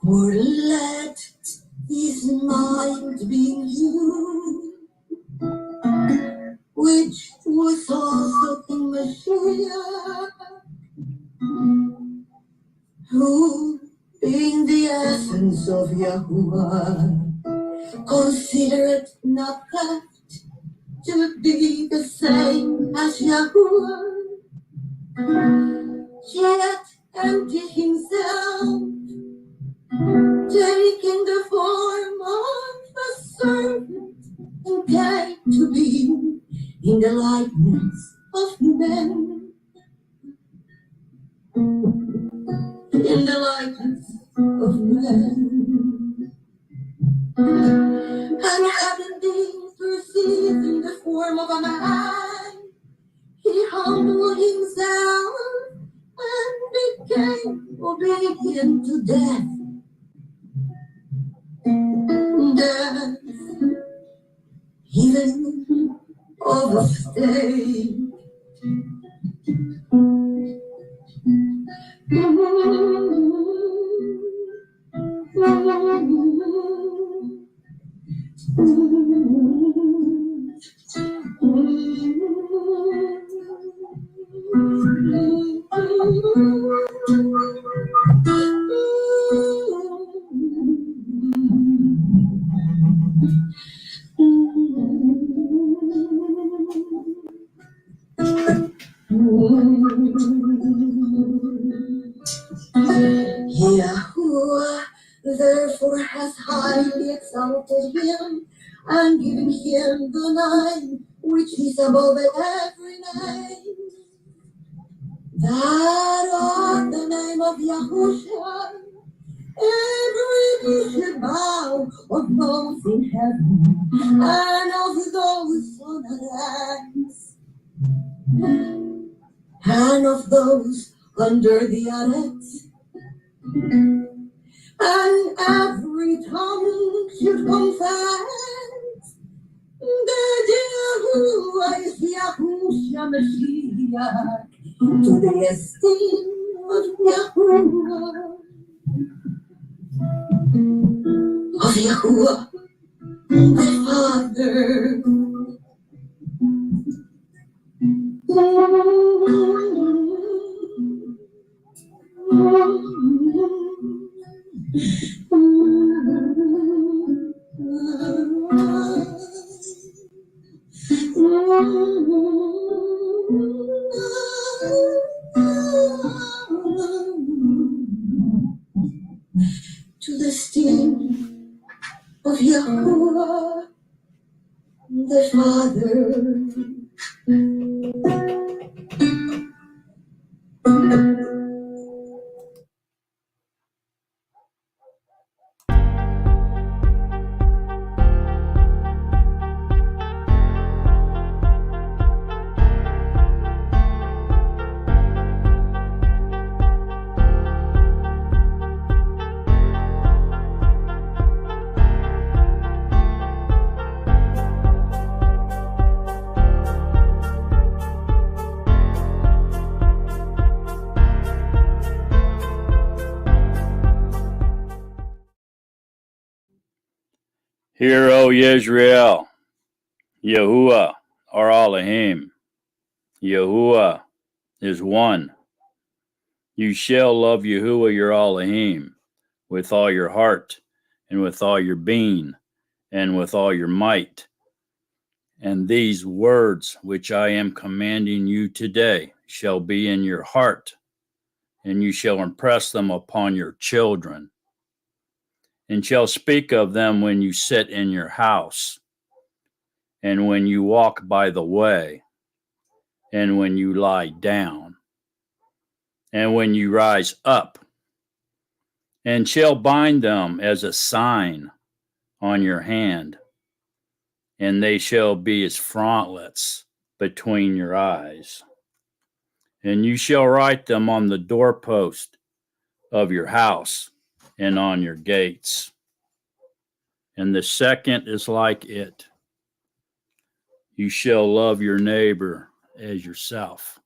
For let this mind be in you, which was also in Messiah, who, being the essence of Yahuwah, consider it not theft to be the same as Yahuwah, yet empty himself, taking the form of a servant, and came to be in the likeness of men. In the likeness of men. And having been perceived in the form of a man, he humbled himself and became obedient to death. Death, even of a stake. Yahuwah therefore has highly exalted him and given him the name which is above every name, that on the name of Yahusha every knee should bow, of those in heaven and of those on the lands and of those under the earth. And every tongue should confess that Yahuwah is Yahusha Mashiach, to the esteem of Yahuwah. Of Yahuwah, the Father. To the esteem of Yahuwah, the Father. Hear, O Yisrael, Yahuwah, our Elohim. Yahuwah is one. You shall love Yahuwah your Elohim with all your heart and with all your being and with all your might. And these words which I am commanding you today shall be in your heart, and you shall impress them upon your children, and shall speak of them when you sit in your house, and when you walk by the way, and when you lie down, and when you rise up, and shall bind them as a sign on your hand, and they shall be as frontlets between your eyes. And you shall write them on the doorpost of your house and on your gates. And the second is like it. You shall love your neighbor as yourself.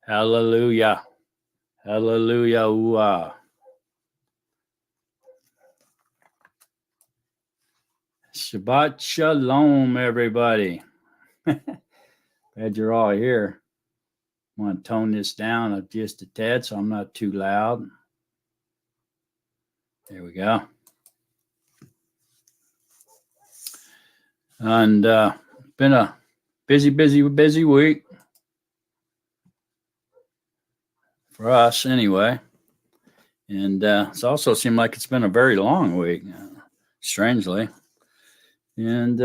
Hallelujah. Hallelujah. Ooh-ah. Shabbat shalom, everybody. Glad you're all here. I want to tone this down just a tad so I'm not too loud. There we go. And been a busy week for us anyway. And it's also seemed like it's been a very long week, strangely. And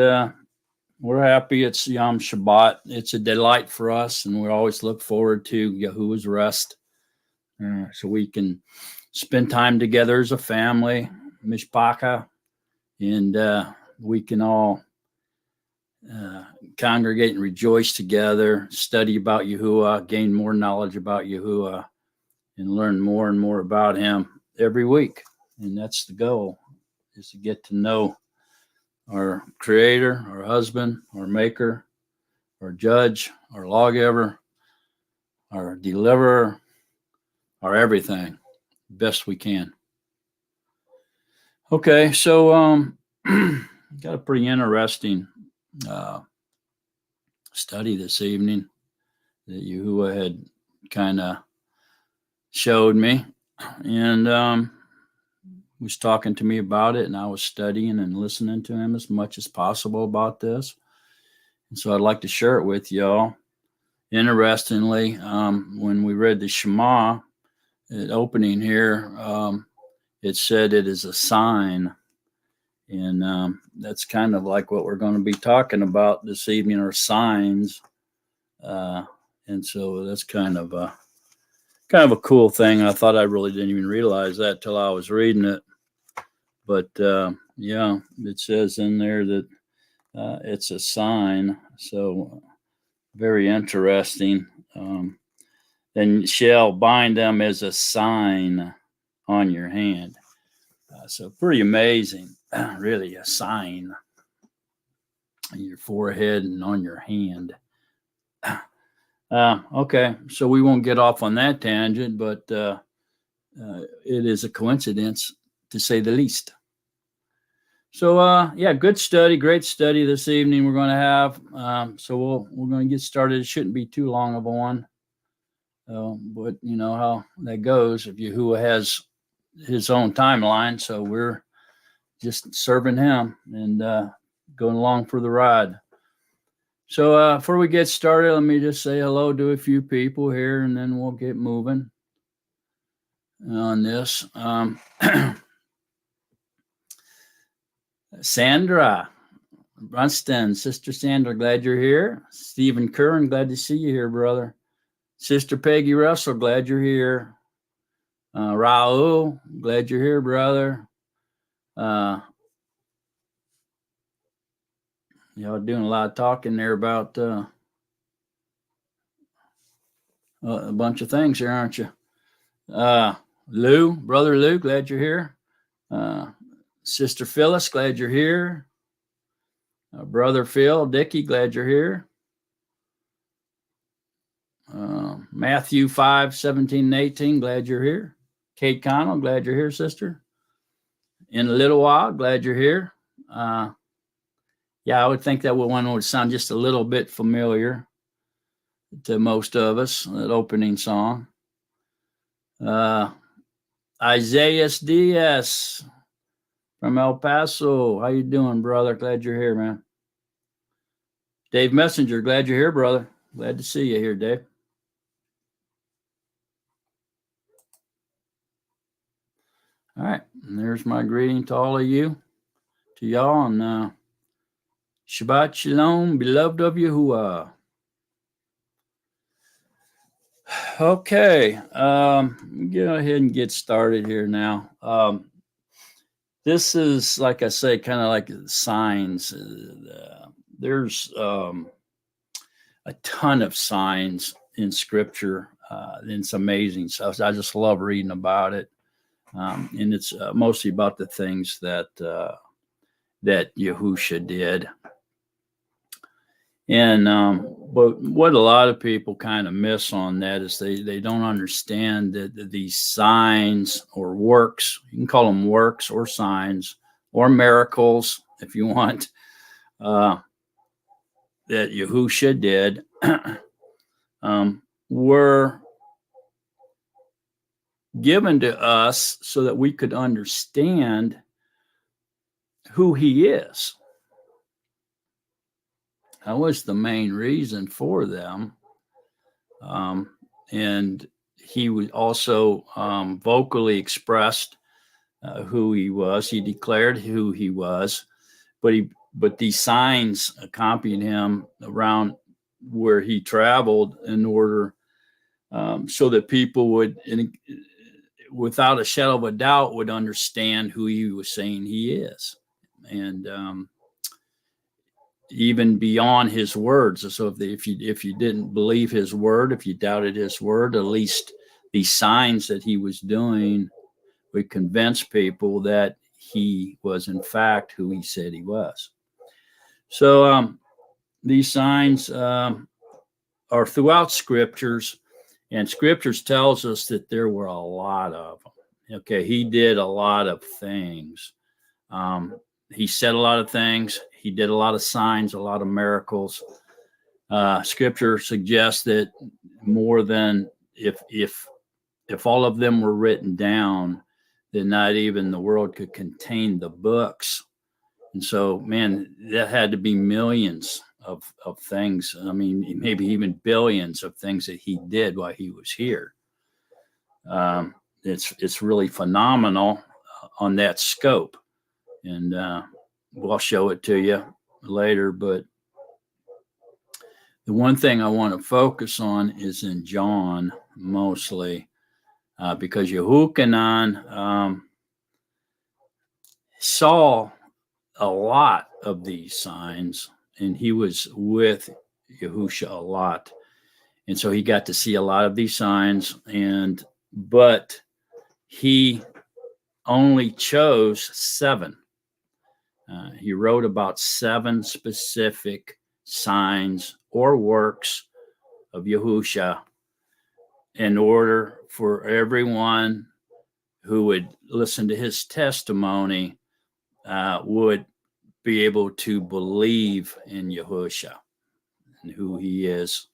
we're happy it's Yom Shabbat. It's a delight for us, and we always look forward to Yahuwah's rest so we can spend time together as a family, mishpacha, and we can all congregate and rejoice together, study about Yahuwah, gain more knowledge about Yahuwah, and learn more and more about him every week. And that's the goal, is to get to know our creator, our husband, our maker, our judge, our lawgiver, our deliverer, our everything, best we can. Okay, so got a pretty interesting study this evening that Yahuwah had kind of showed me, and was talking to me about it, and I was studying and listening to him as much as possible about this. And so I'd like to share it with y'all. Interestingly, when we read the Shema at opening here, it said it is a sign. And that's kind of like what we're going to be talking about this evening, are signs. And so that's kind of a cool thing. I thought I really didn't even realize that till I was reading it. But yeah, it says in there that it's a sign. So very interesting. Then shall bind them as a sign on your hand. So pretty amazing, really, a sign on your forehead and on your hand. Okay, so we won't get off on that tangent, but it is a coincidence, to say the least. So yeah, good study, great study this evening we're going to have. So we're going to get started. It shouldn't be too long of a one, but you know how that goes. If Yahuwah has his own timeline, so we're just serving him and going along for the ride. So before we get started, let me just say hello to a few people here, and then we'll get moving on this. Sandra Brunston, Sister Sandra, glad you're here. Stephen Curran, glad to see you here, brother. Sister Peggy Russell, glad you're here. Raul, glad you're here, brother. Y'all doing a lot of talking there about a bunch of things here, aren't you? Lou, brother Lou, glad you're here. Sister Phyllis, glad you're here. Brother Phil, Dickie, glad you're here. Matthew 5, 17 and 18, glad you're here. Kate Connell, glad you're here, sister. In a little while, glad you're here. Yeah, I would think that one would sound just a little bit familiar to most of us, that opening song. Isaiah Diaz from El Paso. How you doing, brother? Glad you're here, man. Dave Messenger, glad you're here, brother. Glad to see you here, Dave. All right, and there's my greeting to all of you, to y'all, and Shabbat Shalom, beloved of Yahuwah. Okay, go ahead and get started here now. This is, like I say, kind of like signs. There's a ton of signs in Scripture. It's amazing stuff. I just love reading about it, and it's mostly about the things that Yahusha did. And but what a lot of people kind of miss on that is they don't understand that these signs or works, you can call them works or signs or miracles if you want, that Yahusha did, were given to us so that we could understand who he is. That was the main reason for them. And he was also vocally expressed who he was. He declared who he was, but these signs accompanied him around where he traveled in order so that people would, without a shadow of a doubt, would understand who he was saying he is. And even beyond his words. So if you didn't believe his word, if you doubted his word, at least the signs that he was doing would convince people that he was in fact who he said he was. So these signs are throughout scriptures, and scriptures tells us that there were a lot of them. Okay, he did a lot of things. He said a lot of things. He did a lot of signs, a lot of miracles. Scripture suggests that more than if all of them were written down, then not even the world could contain the books. And so, man, that had to be millions of things. I mean, maybe even billions of things that he did while he was here. It's really phenomenal on that scope. And we'll show it to you later. But the one thing I want to focus on is in John mostly, because Yehukanan saw a lot of these signs, and he was with Yahusha a lot. And so he got to see a lot of these signs, but he only chose 7. He wrote about 7 specific signs or works of Yahusha in order for everyone who would listen to his testimony would be able to believe in Yahusha and who he is,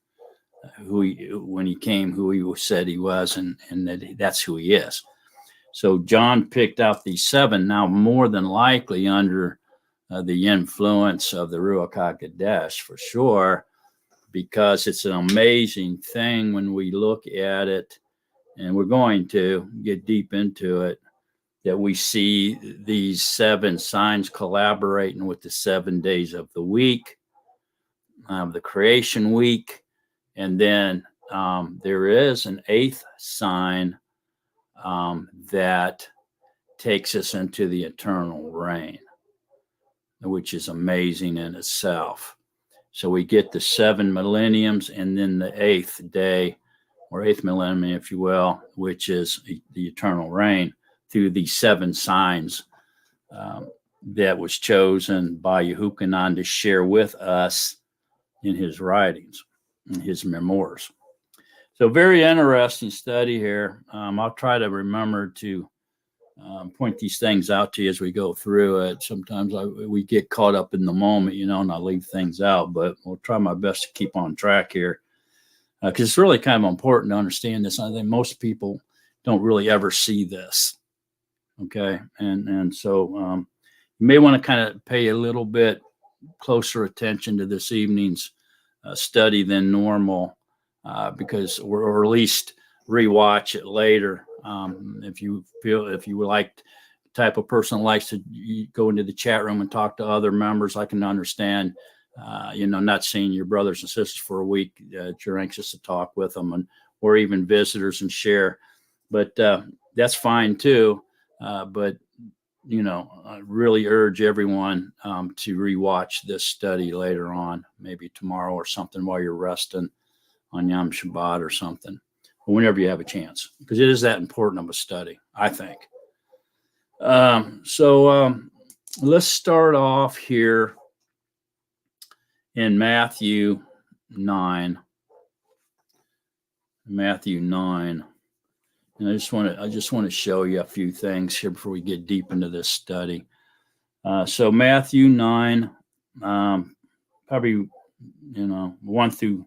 when he came, who he said he was, and that's who he is. So John picked out these 7, now more than likely under the influence of the Ruach HaKodesh for sure, because it's an amazing thing when we look at it, and we're going to get deep into it, that we see these 7 signs collaborating with the 7 days of the week, the creation week, and then there is an 8th sign that takes us into the eternal reign, which is amazing in itself. So we get the 7 millenniums and then the 8th day, or 8th millennium, if you will, which is the eternal reign through these 7 signs that was chosen by Yehukanan to share with us in his writings, in his memoirs. So very interesting study here. I'll try to remember to point these things out to you as we go through it. Sometimes we get caught up in the moment, and I leave things out, but we'll try my best to keep on track here, because it's really kind of important to understand this. I think most people don't really ever see this. Okay. And so you may want to kind of pay a little bit closer attention to this evening's study than normal, because, or at least rewatch it later. If you would like, type of person that likes to go into the chat room and talk to other members, I can understand. Not seeing your brothers and sisters for a week, you're anxious to talk with them, and or even visitors and share. But that's fine too. But I really urge everyone to rewatch this study later on, maybe tomorrow or something, while you're resting on Yom Shabbat or something, or whenever you have a chance, because it is that important of a study, I think. So let's start off here in Matthew 9. Matthew 9. And I just want to show you a few things here before we get deep into this study. So Matthew 9, probably 1 through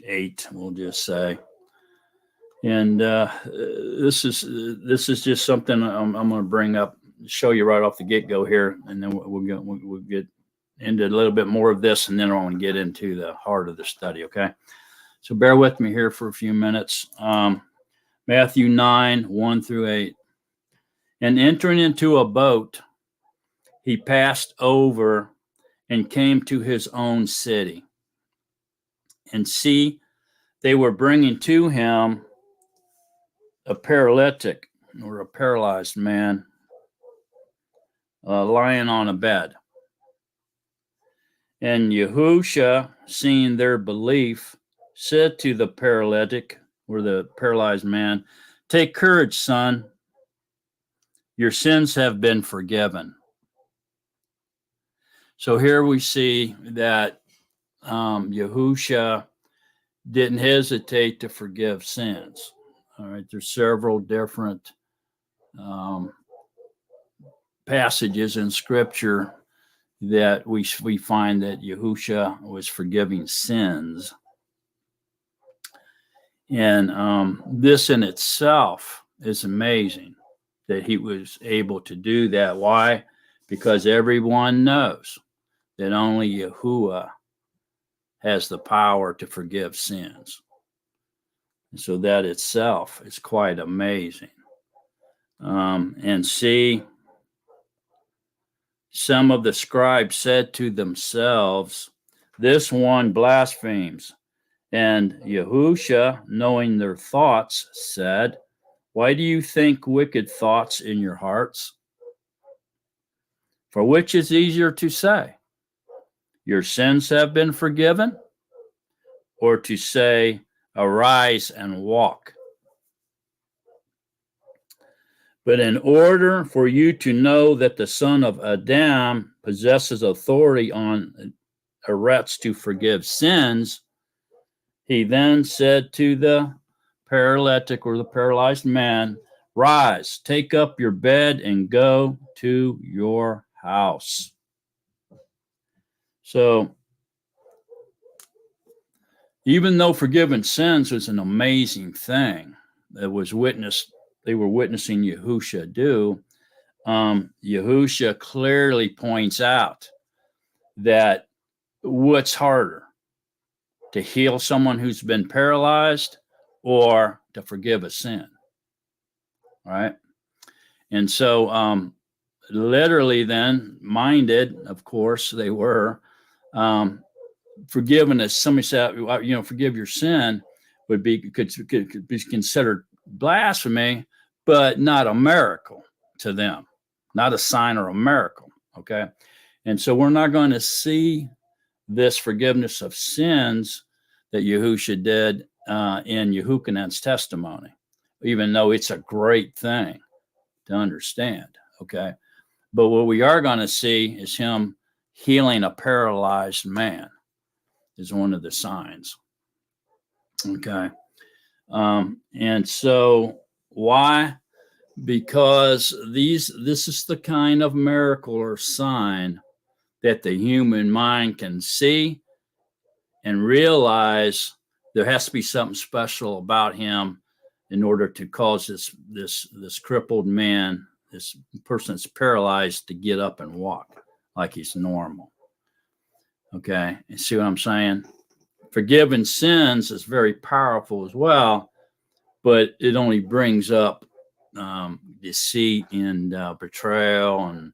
8, we'll just say. And this is just something I'm going to bring up, show you right off the get-go here, and then we'll get into a little bit more of this, and then I want to get into the heart of the study. Okay, so bear with me here for a few minutes. Matthew 9, 1 through 8. And entering into a boat, he passed over and came to his own city. And see, they were bringing to him a paralytic, or a paralyzed man, lying on a bed. And Yahusha, seeing their belief, said to the paralytic, or the paralyzed man, "Take courage, son. Your sins have been forgiven." So here we see that Yahusha didn't hesitate to forgive sins. All right, there's several different passages in Scripture that we find that Yahusha was forgiving sins. And this in itself is amazing that he was able to do that. Why? Because everyone knows that only Yahuwah has the power to forgive sins. And so that itself is quite amazing. And see, some of the scribes said to themselves, "This one blasphemes." And Yahusha, knowing their thoughts, said, "Why do you think wicked thoughts in your hearts? For which is easier to say, 'Your sins have been forgiven,' or to say, 'Arise and walk'? But in order for you to know that the Son of Adam possesses authority on earth to forgive sins," he then said to the paralytic, or the paralyzed man, "Rise, take up your bed and go to your house." So even though forgiving sins was an amazing thing that was witnessed, they were witnessing Yahusha do, Yahusha clearly points out that what's harder, to heal someone who's been paralyzed or to forgive a sin, right? And so literally then minded, of course, they were, forgiven, as somebody said, forgive your sin could be considered blasphemy, but not a miracle to them, not a sign or a miracle. Okay. And so we're not going to see this forgiveness of sins that Yahusha did in Yehukhanan's testimony, even though it's a great thing to understand. Okay. But what we are going to see is him healing a paralyzed man is one of the signs. Okay. And so why? Because this is the kind of miracle or sign that the human mind can see and realize there has to be something special about him in order to cause this crippled man, this person that's paralyzed, to get up and walk. like he's normal. Okay, you see what I'm saying? Forgiving sins is very powerful as well, but it only brings up deceit and betrayal and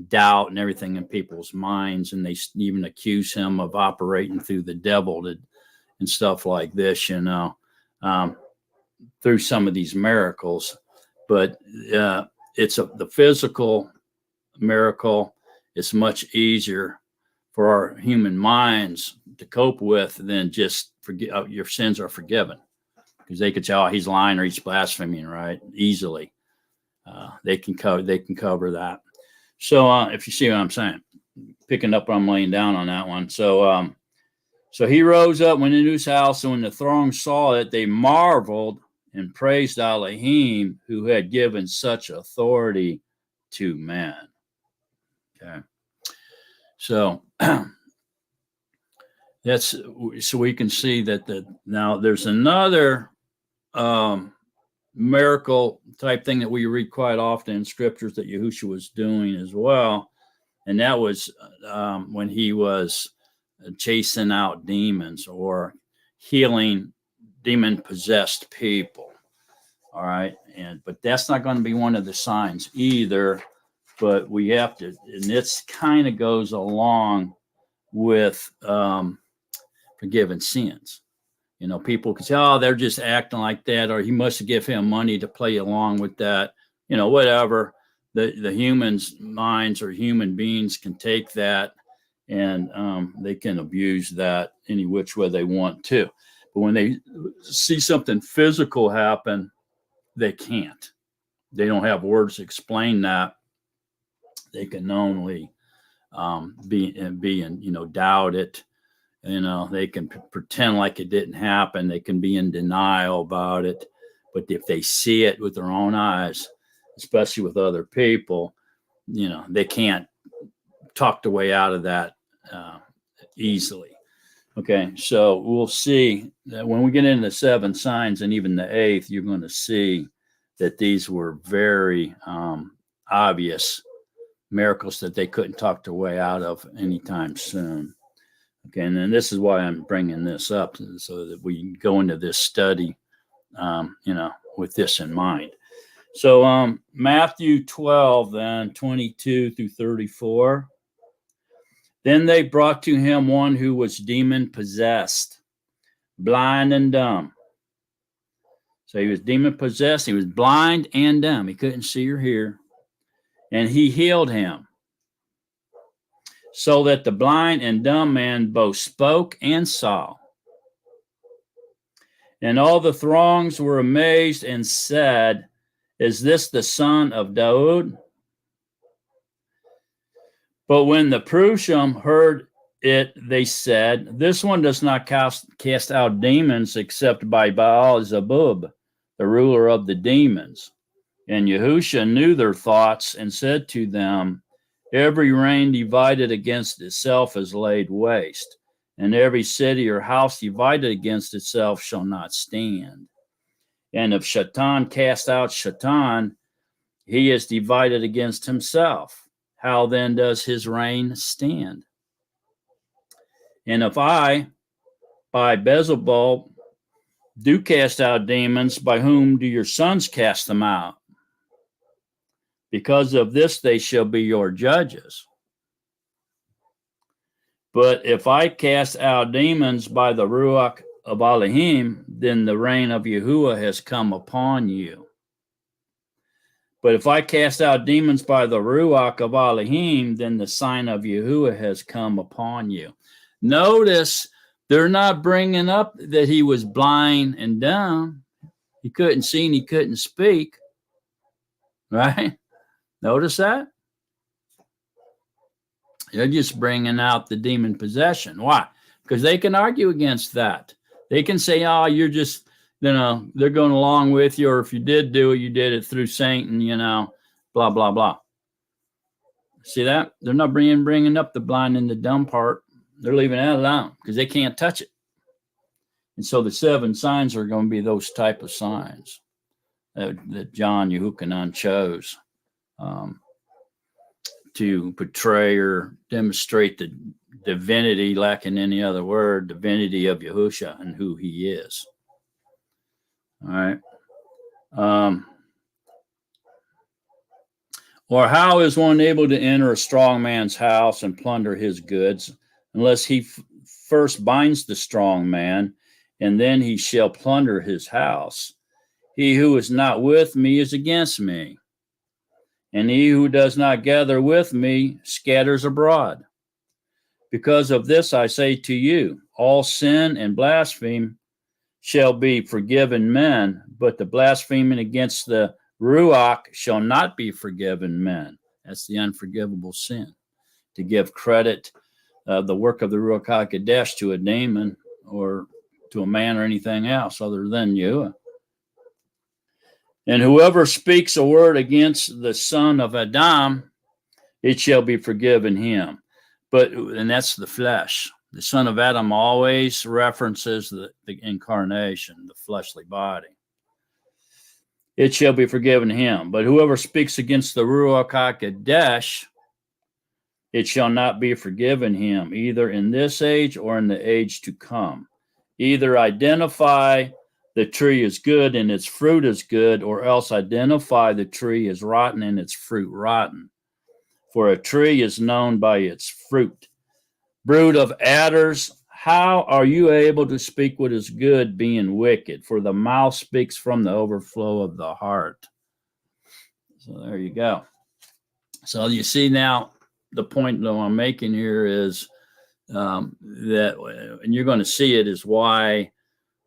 doubt and everything in people's minds, and they even accuse him of operating through the devil and stuff like this, through some of these miracles. But the physical miracle is much easier for our human minds to cope with than just forget your sins are forgiven, because they could say, oh, he's lying or he's blaspheming, right? Easily. They can cover that. So if you see what I'm saying, picking up what I'm laying down on that one. So he rose up, went into his house, and when the throng saw it, they marveled and praised Elohim, who had given such authority to men. Okay. So so we can see that now there's another miracle type thing that we read quite often in scriptures that Yahusha was doing as well. And that was when he was chasing out demons or healing demon-possessed people. All right. But that's not going to be one of the signs either. But we have to, and this kind of goes along with forgiving sins. People can say, oh, they're just acting like that, or he must give him money to play along with that, whatever. The humans' minds or human beings can take that and they can abuse that any which way they want to. But when they see something physical happen, they can't. They don't have words to explain that. They can only doubt it. They can pretend like it didn't happen. They can be in denial about it. But if they see it with their own eyes, especially with other people, they can't talk their way out of that easily. Okay, so we'll see that when we get into the 7 signs and even the 8th, you're going to see that these were very obvious miracles that they couldn't talk their way out of anytime soon. Okay, and then this is why I'm bringing this up, so that we can go into this study, with this in mind. So Matthew 12, then 22 through 34. Then they brought to him one who was demon-possessed, blind and dumb. So he was demon-possessed. He was blind and dumb. He couldn't see or hear. And he healed him, so that the blind and dumb man both spoke and saw. And all the throngs were amazed and said, is this the son of Daud? But when the Prushim heard it, they said, this one does not cast out demons except by Baal-zebub, the ruler of the demons. And Yahusha knew their thoughts and said to them, every reign divided against itself is laid waste, and every city or house divided against itself shall not stand. And if Shaitan cast out Shaitan, he is divided against himself. How then does his reign stand? And if I, by Beelzebub, do cast out demons, by whom do your sons cast them out? Because of this they shall be your judges. But if I cast out demons by the Ruach of Elohim, then the reign of Yahuwah has come upon you. But if I cast out demons by the Ruach of Elohim, then the sign of Yahuwah has come upon you. Notice they're not bringing up that he was blind and dumb. He couldn't see and he couldn't speak. Right? Notice that? They're just bringing out the demon possession. Why? Because they can argue against that. They can say, oh, you're just, they're going along with you, or if you did do it, you did it through Satan, blah, blah, blah. See that? They're not bringing up the blind and the dumb part. They're leaving that alone because they can't touch it. And so the 7 signs are going to be those type of signs that John Yehukanan chose to portray or demonstrate the divinity, lacking any other word, divinity of Yahusha and who he is. All right. Or how is one able to enter a strong man's house and plunder his goods, unless he first binds the strong man, and then he shall plunder his house? He who is not with me is against me, and he who does not gather with me scatters abroad. Because of this I say to you, all sin and blaspheme shall be forgiven men, but the blaspheming against the Ruach shall not be forgiven men. That's the unforgivable sin. To give credit the work of the Ruach HaKodesh to a demon or to a man or anything else other than you. And whoever speaks a word against the son of Adam, it shall be forgiven him. And that's the flesh. The son of Adam always references the incarnation, the fleshly body. It shall be forgiven him. But whoever speaks against the Ruach HaKodesh, it shall not be forgiven him, either in this age or in the age to come. Either identify the tree is good and its fruit is good, or else identify the tree is rotten and its fruit rotten. For a tree is known by its fruit. Brood of adders, how are you able to speak what is good, being wicked? For the mouth speaks from the overflow of the heart. So there you go. So you see now, the point that I'm making here is that, and you're going to see it, is why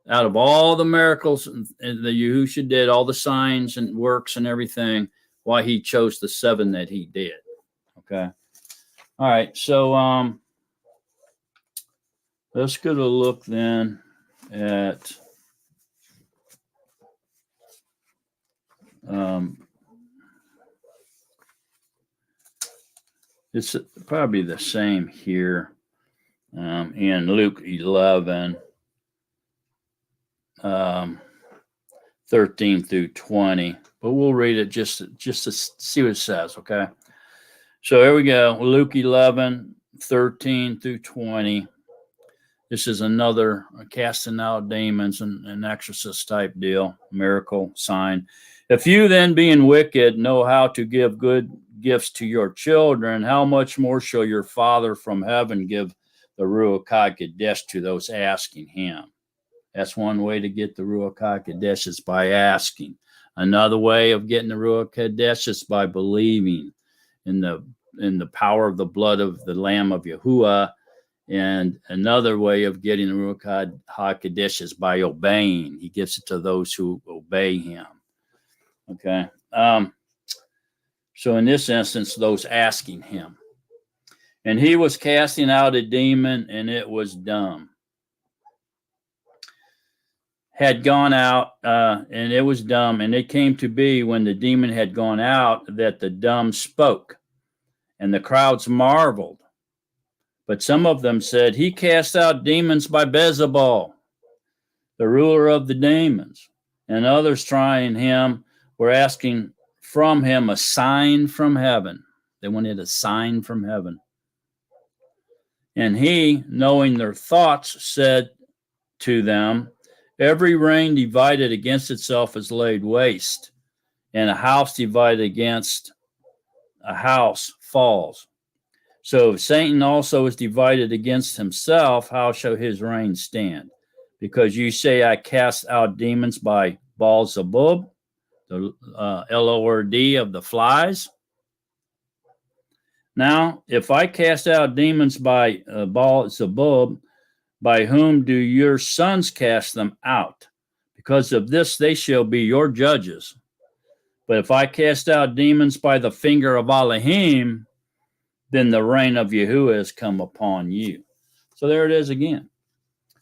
out of all the miracles that Yahusha did, all the signs and works and everything, why he chose the 7 that he did. Okay. All right. So let's get a look then at it's probably the same here in Luke 11, 13 through 20. But we'll read it just to see what it says, okay? So here we go. Luke 11, 13 through 20. This is another casting out demons and an exorcist type deal, miracle sign. If you then, being wicked, know how to give good gifts to your children, how much more shall your Father from heaven give the Ruach HaKodesh to those asking him? That's one way to get the Ruach HaKodesh, is by asking. Another way of getting the Ruach HaKodesh is by believing in the power of the blood of the Lamb of Yahuwah. And another way of getting the Ruach HaKodesh is by obeying. He gives it to those who obey him. Okay. So in this instance, those asking him. And he was casting out a demon, and it was dumb. Had gone out, and it was dumb. And it came to be, when the demon had gone out, that the dumb spoke. And the crowds marveled. But some of them said, he cast out demons by Beelzebul, the ruler of the demons. And others trying him were asking from him a sign from heaven. They wanted a sign from heaven. And he, knowing their thoughts, said to them, every reign divided against itself is laid waste, and a house divided against a house falls. So if Satan also is divided against himself, how shall his reign stand? Because you say, I cast out demons by Beelzebub, the Lord of the flies. Now, if I cast out demons by Beelzebub, by whom do your sons cast them out? Because of this they shall be your judges. But if I cast out demons by the finger of Elohim, then the reign of Yahuwah has come upon you. So there it is again.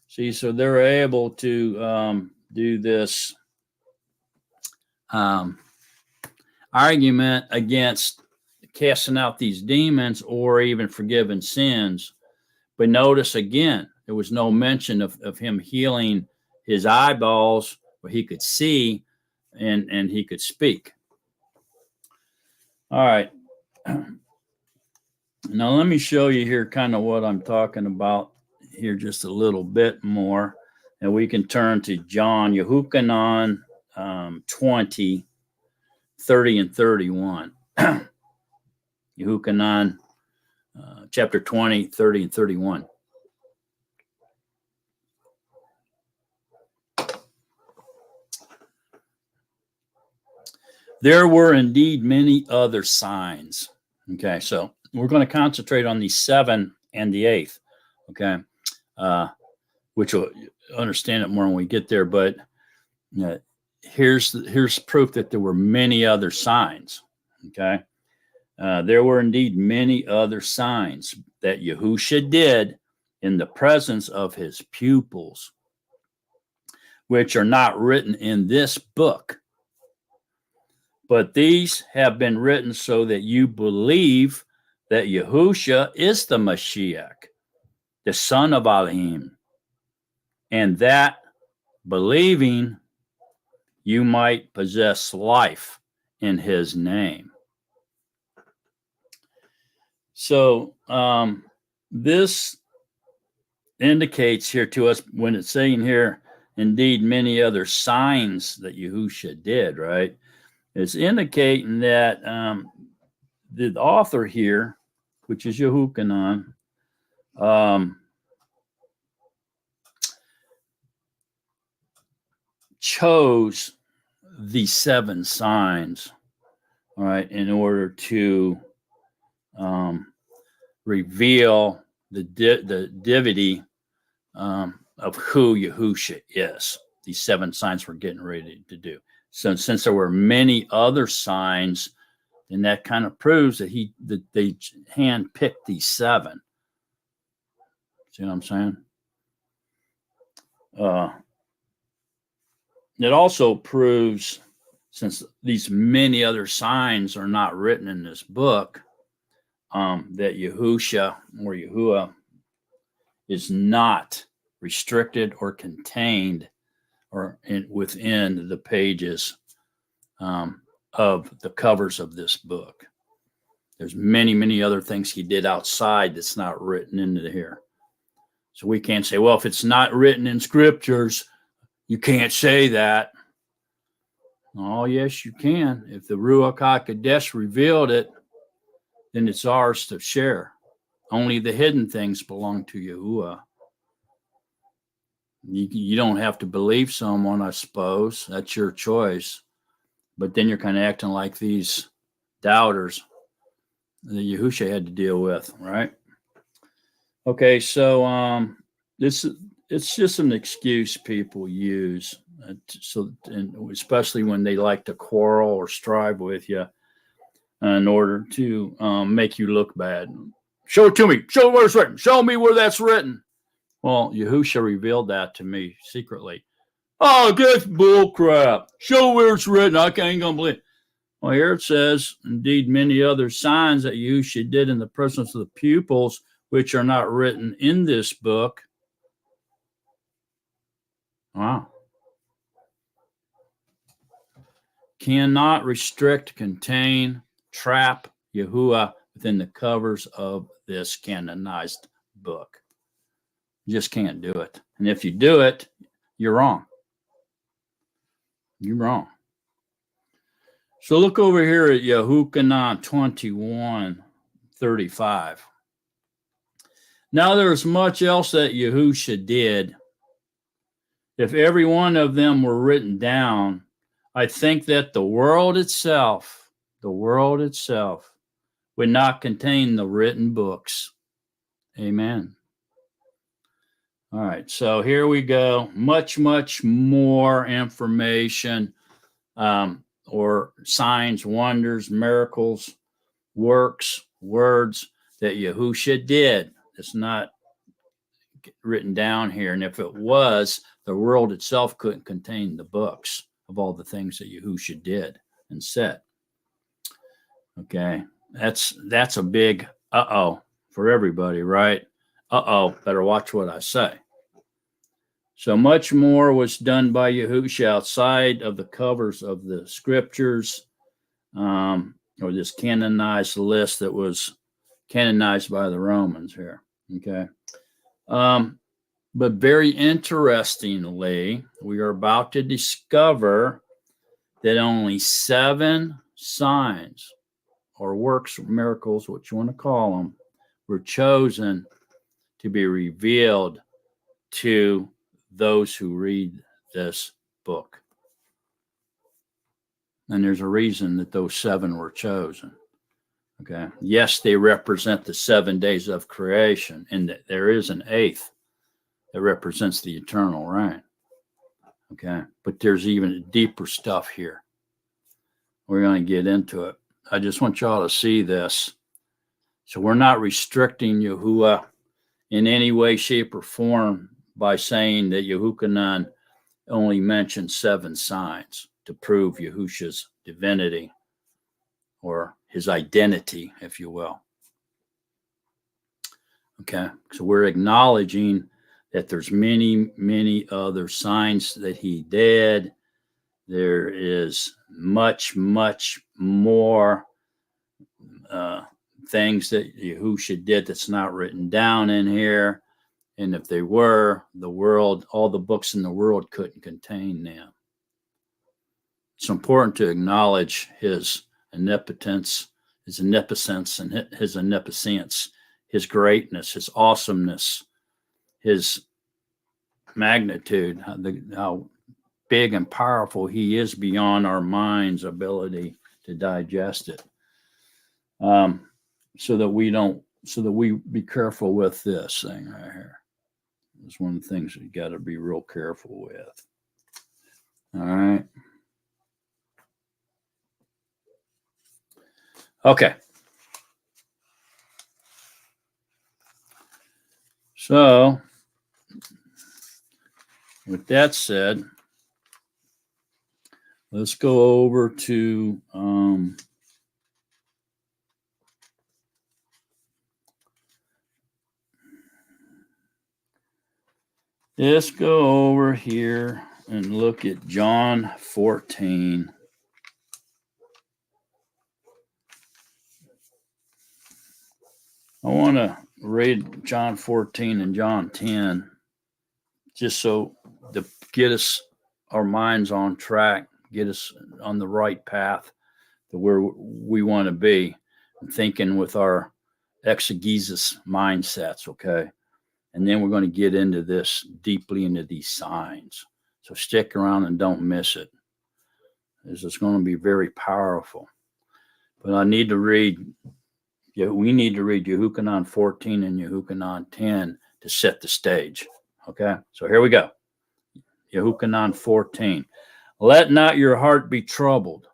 See, so they're able to do this argument against casting out these demons or even forgiving sins. But notice again, there was no mention of him healing his eyeballs where he could see and he could speak. All right. Now, let me show you here kind of what I'm talking about here just a little bit more. And we can turn to John, Yahuchanan 20, 30 and 31. Yahuchanan chapter 20, 30 and 31. There were indeed many other signs. Okay, so we're going to concentrate on the 7 and the 8th. Okay, which will understand it more when we get there. But here's proof that there were many other signs. Okay, there were indeed many other signs that Yahusha did in the presence of his pupils, which are not written in this book. But these have been written so that you believe that Yahusha is the Mashiach, the son of Elohim, and that believing you might possess life in his name. So this indicates here to us when it's saying here, indeed, many other signs that Yahusha did, right? It's indicating that the author here, which is Yahuchanan, chose the 7 signs, all right, in order to reveal the divinity of who Yahusha is. These 7 signs we're getting ready to do. So since there were many other signs, then that kind of proves that they handpicked these 7. See what I'm saying? It also proves, since these many other signs are not written in this book, that Yahusha or Yahuwah is not restricted or contained or within the pages of the covers of this book. There's many, many other things he did outside that's not written into here. So we can't say, well, if it's not written in scriptures, you can't say that. Oh, yes, you can. If the Ruach HaKodesh revealed it, then it's ours to share. Only the hidden things belong to Yahuwah. You don't have to believe someone, I suppose. That's your choice. But then you're kind of acting like these doubters that Yahusha had to deal with, right? Okay, so it's just an excuse people use, and especially when they like to quarrel or strive with you in order to make you look bad. Show it to me. Show where it's written. Show me where that's written. Well, Yahusha revealed that to me secretly. Oh, that's bull crap. Show where it's written. I ain't gonna believe it. Well, here it says, indeed, many other signs that Yahusha did in the presence of the pupils, which are not written in this book. Wow. Cannot restrict, contain, trap Yahuwah within the covers of this canonized book. You just can't do it. And if you do it, you're wrong. You're wrong. So look over here at Yahuchanan 21:35. Now there's much else that Yahusha did. If every one of them were written down, I think that the world itself would not contain the written books. Amen. All right, so here we go. Much, much more information or signs, wonders, miracles, works, words that Yahusha did. It's not written down here. And if it was, the world itself couldn't contain the books of all the things that Yahusha did and said. Okay, that's a big uh-oh for everybody, right? Uh-oh, better watch what I say. So much more was done by Yahusha outside of the covers of the scriptures, or this canonized list that was canonized by the Romans here. Okay. But very interestingly, we are about to discover that only 7 signs or works, miracles, what you want to call them, were chosen to be revealed to those who read this book. And there's a reason that those 7 were chosen. Okay. Yes, they represent the 7 days of creation, and there is an 8th that represents the eternal reign. Okay. But there's even deeper stuff here. We're going to get into it. I just want y'all to see this. So we're not restricting Yahuwah in any way, shape, or form by saying that Yehukanan only mentioned 7 signs to prove Yahusha's divinity or his identity, if you will. Okay, so we're acknowledging that there's many, many other signs that he did. There is much, much more things that Yahusha did that's not written down in here. And if they were, the world, all the books in the world couldn't contain them. It's important to acknowledge his omnipotence, his omniscience, and his omniscience, his greatness, his awesomeness, his magnitude, how big and powerful he is beyond our mind's ability to digest it. So that we be careful with this thing right here. It's one of the things you got to be real careful with. All right. Okay. So, with that said, let's go over to let's go over here and look at John 14. I want to read John 14 and John 10 just so to get us our minds on track, get us on the right path to where we want to be, thinking with our exegesis mindsets, okay? And then we're going to get into this deeply into these signs. So stick around and don't miss it. It's going to be very powerful. But I need to read, we need to read Yehukanan 14 and Yehukanan 10 to set the stage. Okay, so here we go. Yehukanan 14. Let not your heart be troubled.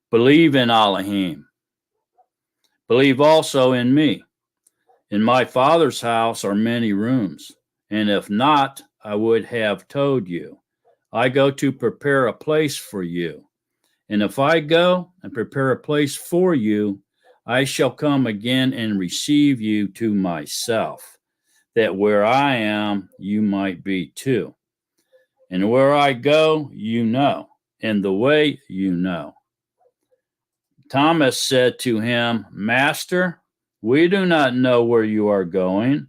Believe in Elohim. Believe also in me. In my Father's house are many rooms, and if not, I would have told you. I go to prepare a place for you. And if I go and prepare a place for you, I shall come again and receive you to myself, that where I am, you might be too. And where I go, you know, and the way you know. Thomas said to him, Master, we do not know where you are going,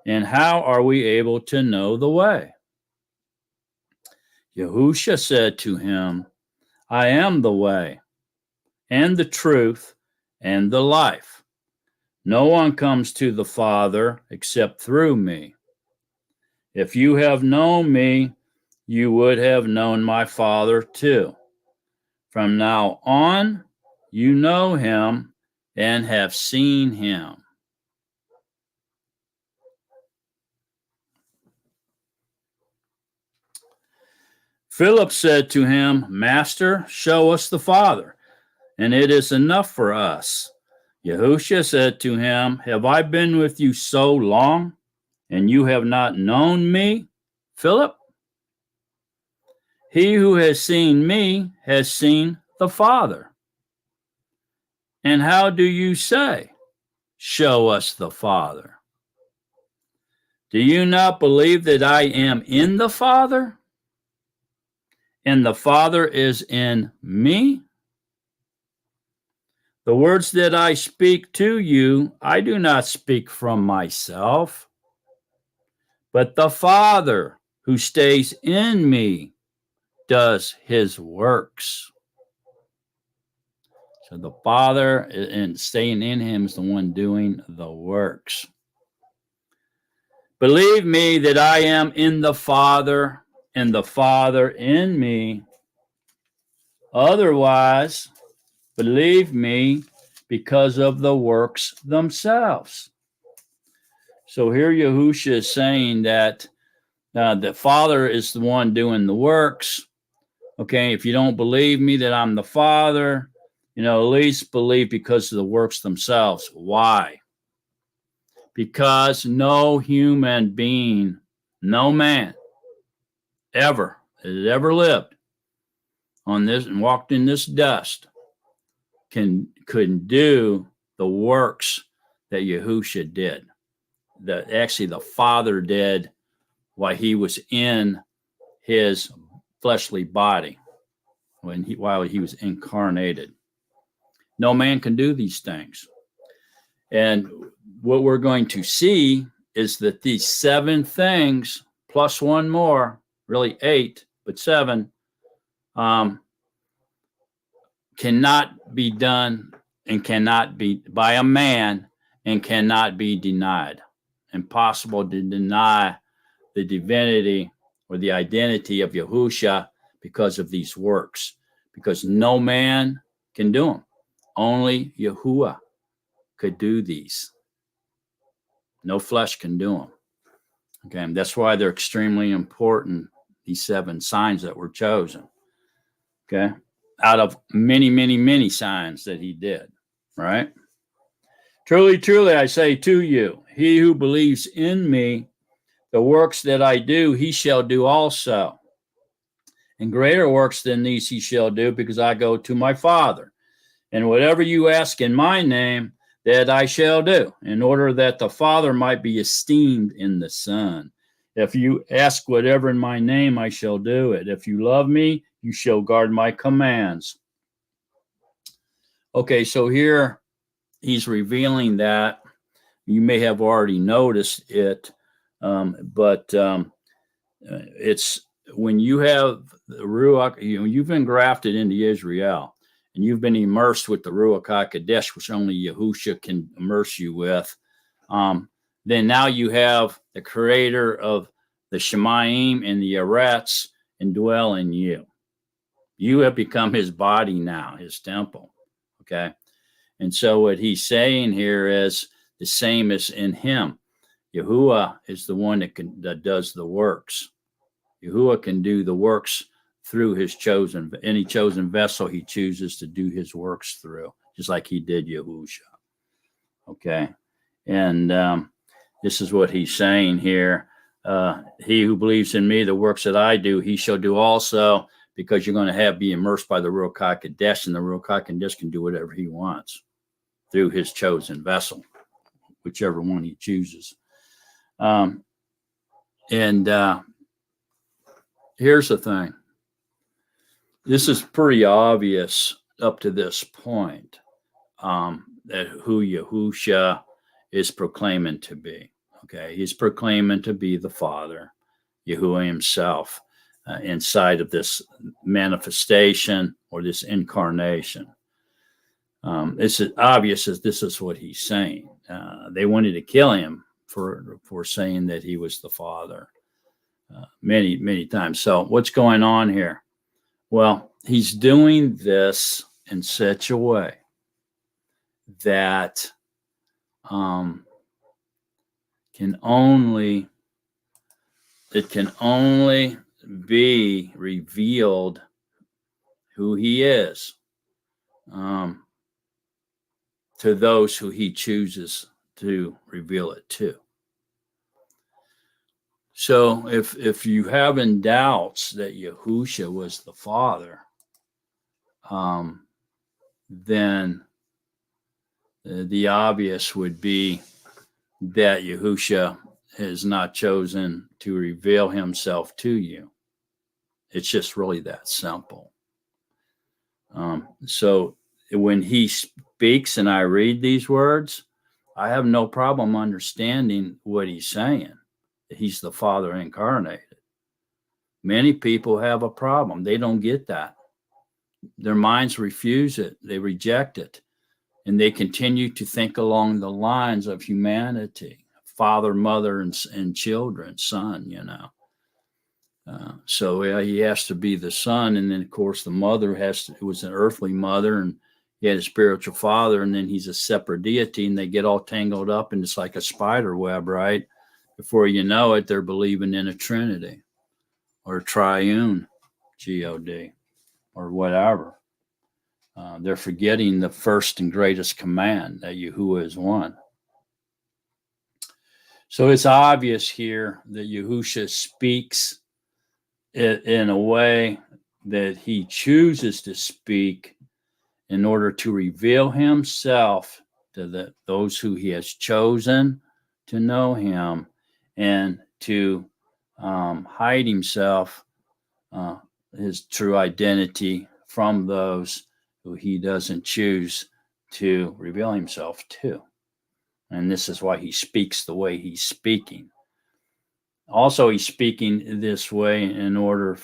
and how are we able to know the way? Yahusha said to him, I am the way, and the truth, and the life. No one comes to the Father except through me. If you have known me, you would have known my Father too. From now on, you know him and have seen him. Philip said to him, Master, show us the Father, and it is enough for us. Yahusha said to him, Have I been with you so long, and you have not known me, Philip? He who has seen me has seen the Father. And how do you say, Show us the Father? Do you not believe that I am in the Father, and the Father is in me? The words that I speak to you, I do not speak from myself, but the Father who stays in me does his works. So the Father and staying in him is the one doing the works. Believe me that I am in the Father and the Father in me. Otherwise, believe me because of the works themselves. So here Yahusha is saying that the Father is the one doing the works. Okay, if you don't believe me that I'm the Father, at least believe because of the works themselves. Why? Because no human being, no man ever that ever lived on this and walked in this dust could do the works that Yahusha did. That actually the Father did while he was in his fleshly body, while he was incarnated. No man can do these things. And what we're going to see is that these 7 things plus one more, really 8, but 7, cannot be done and cannot be by a man and cannot be denied. Impossible to deny the divinity or the identity of Yahusha because of these works, because no man can do them. Only Yahuwah could do these. No flesh can do them. Okay, and that's why they're extremely important, these 7 signs that were chosen. Okay, out of many, many, many signs that he did, right? Truly, truly, I say to you, he who believes in me, the works that I do, he shall do also. And greater works than these he shall do, because I go to my Father. And whatever you ask in my name, that I shall do, in order that the Father might be esteemed in the Son. If you ask whatever in my name, I shall do it. If you love me, you shall guard my commands. Okay, so here he's revealing that. You may have already noticed it, but it's when you have the Ruach, you've been grafted into Israel, and you've been immersed with the Ruach HaKodesh, which only Yahusha can immerse you with, then now you have the creator of the Shemayim and the Eretz indwell in you. You have become his body now, his temple. Okay. And so what he's saying here is the same as in him. Yahuwah is the one that does the works. Yahuwah can do the works through any chosen vessel he chooses to do his works through, just like he did Yahusha. Okay. And this is what he's saying here. He who believes in me, the works that I do, he shall do also, because you're going to be immersed by the Ruach HaKodesh, and the Ruach HaKodesh can do whatever he wants through his chosen vessel, whichever one he chooses. Here's the thing. This is pretty obvious up to this point, that who Yahusha is proclaiming to be. Okay, he's proclaiming to be the Father, Yahuwah himself, inside of this manifestation or this incarnation. It's obvious that this is what he's saying. They wanted to kill him for saying that he was the Father many, many times. So what's going on here? Well, he's doing this in such a way that it can only be revealed who he is to those who he chooses to reveal it to. So if you have in doubts that Yahusha was the Father, then the obvious would be that Yahusha is not chosen to reveal himself to you. It's just really that simple. So when he speaks and I read these words, I have no problem understanding what he's saying. He's the Father incarnated. Many people have a problem. They don't get that. Their minds refuse it. They reject it. And they continue to think along the lines of humanity, father, mother, and children, son, So he has to be the son. And then, of course, the mother was an earthly mother, and he had a spiritual father, and then he's a separate deity, and they get all tangled up, and it's like a spider web, right? Before you know it, they're believing in a Trinity or a triune, God, or whatever. They're forgetting the first and greatest command, that Yahuwah is one. So it's obvious here that Yahusha speaks in a way that he chooses to speak in order to reveal himself to those who he has chosen to know him, and to hide himself, his true identity, from those who he doesn't choose to reveal himself to. And this is why he speaks the way he's speaking. Also, he's speaking this way in order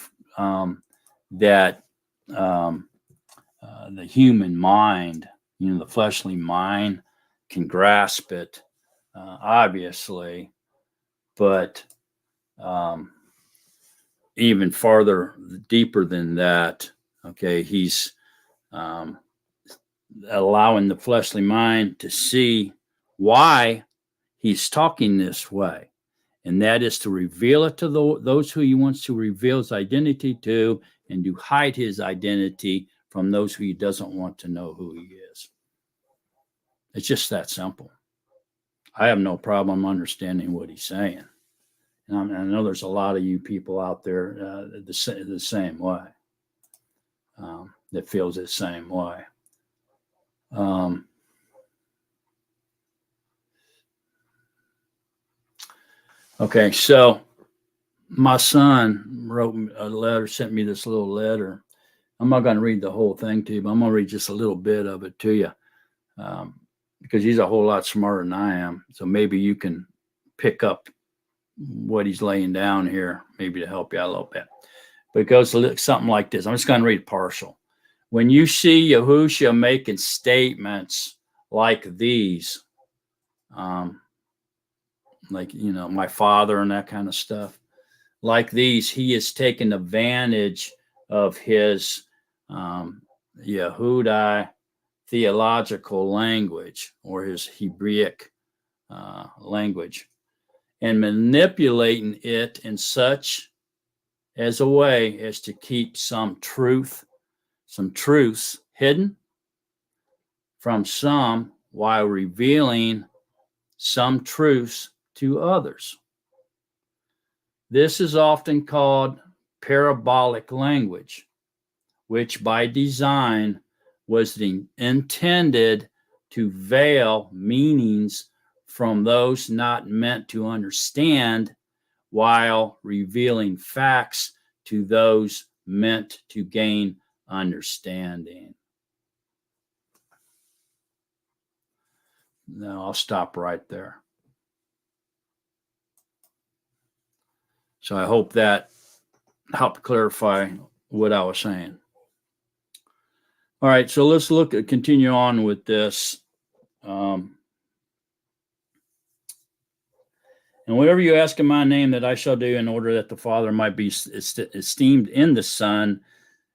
that the human mind, the fleshly mind, can grasp it, obviously, but even farther, deeper than that, okay, he's allowing the fleshly mind to see why he's talking this way. And that is to reveal it to those who he wants to reveal his identity to, and to hide his identity from those who he doesn't want to know who he is. It's just that simple. I have no problem understanding what he's saying. And I know there's a lot of you people out there the same way, that feels the same way. Okay, so my son wrote a letter, sent me this little letter. I'm not going to read the whole thing to you, but I'm going to read just a little bit of it to you, because he's a whole lot smarter than I am. So maybe you can pick up what he's laying down here, maybe to help you out a little bit. But it goes something like this. I'm just going to read partial. When you see Yahusha making statements like these, like, my father and that kind of stuff, like these, he is taking advantage of his Yehudai theological language, or his Hebraic language, and manipulating it in such as a way as to keep some truths hidden from some, while revealing some truths to others. This is often called parabolic language, which by design was intended to veil meanings from those not meant to understand, while revealing facts to those meant to gain understanding. Now, I'll stop right there. So I hope that helped clarify what I was saying. All right, so let's continue on with this. And whatever you ask in my name, that I shall do, in order that the Father might be esteemed in the Son.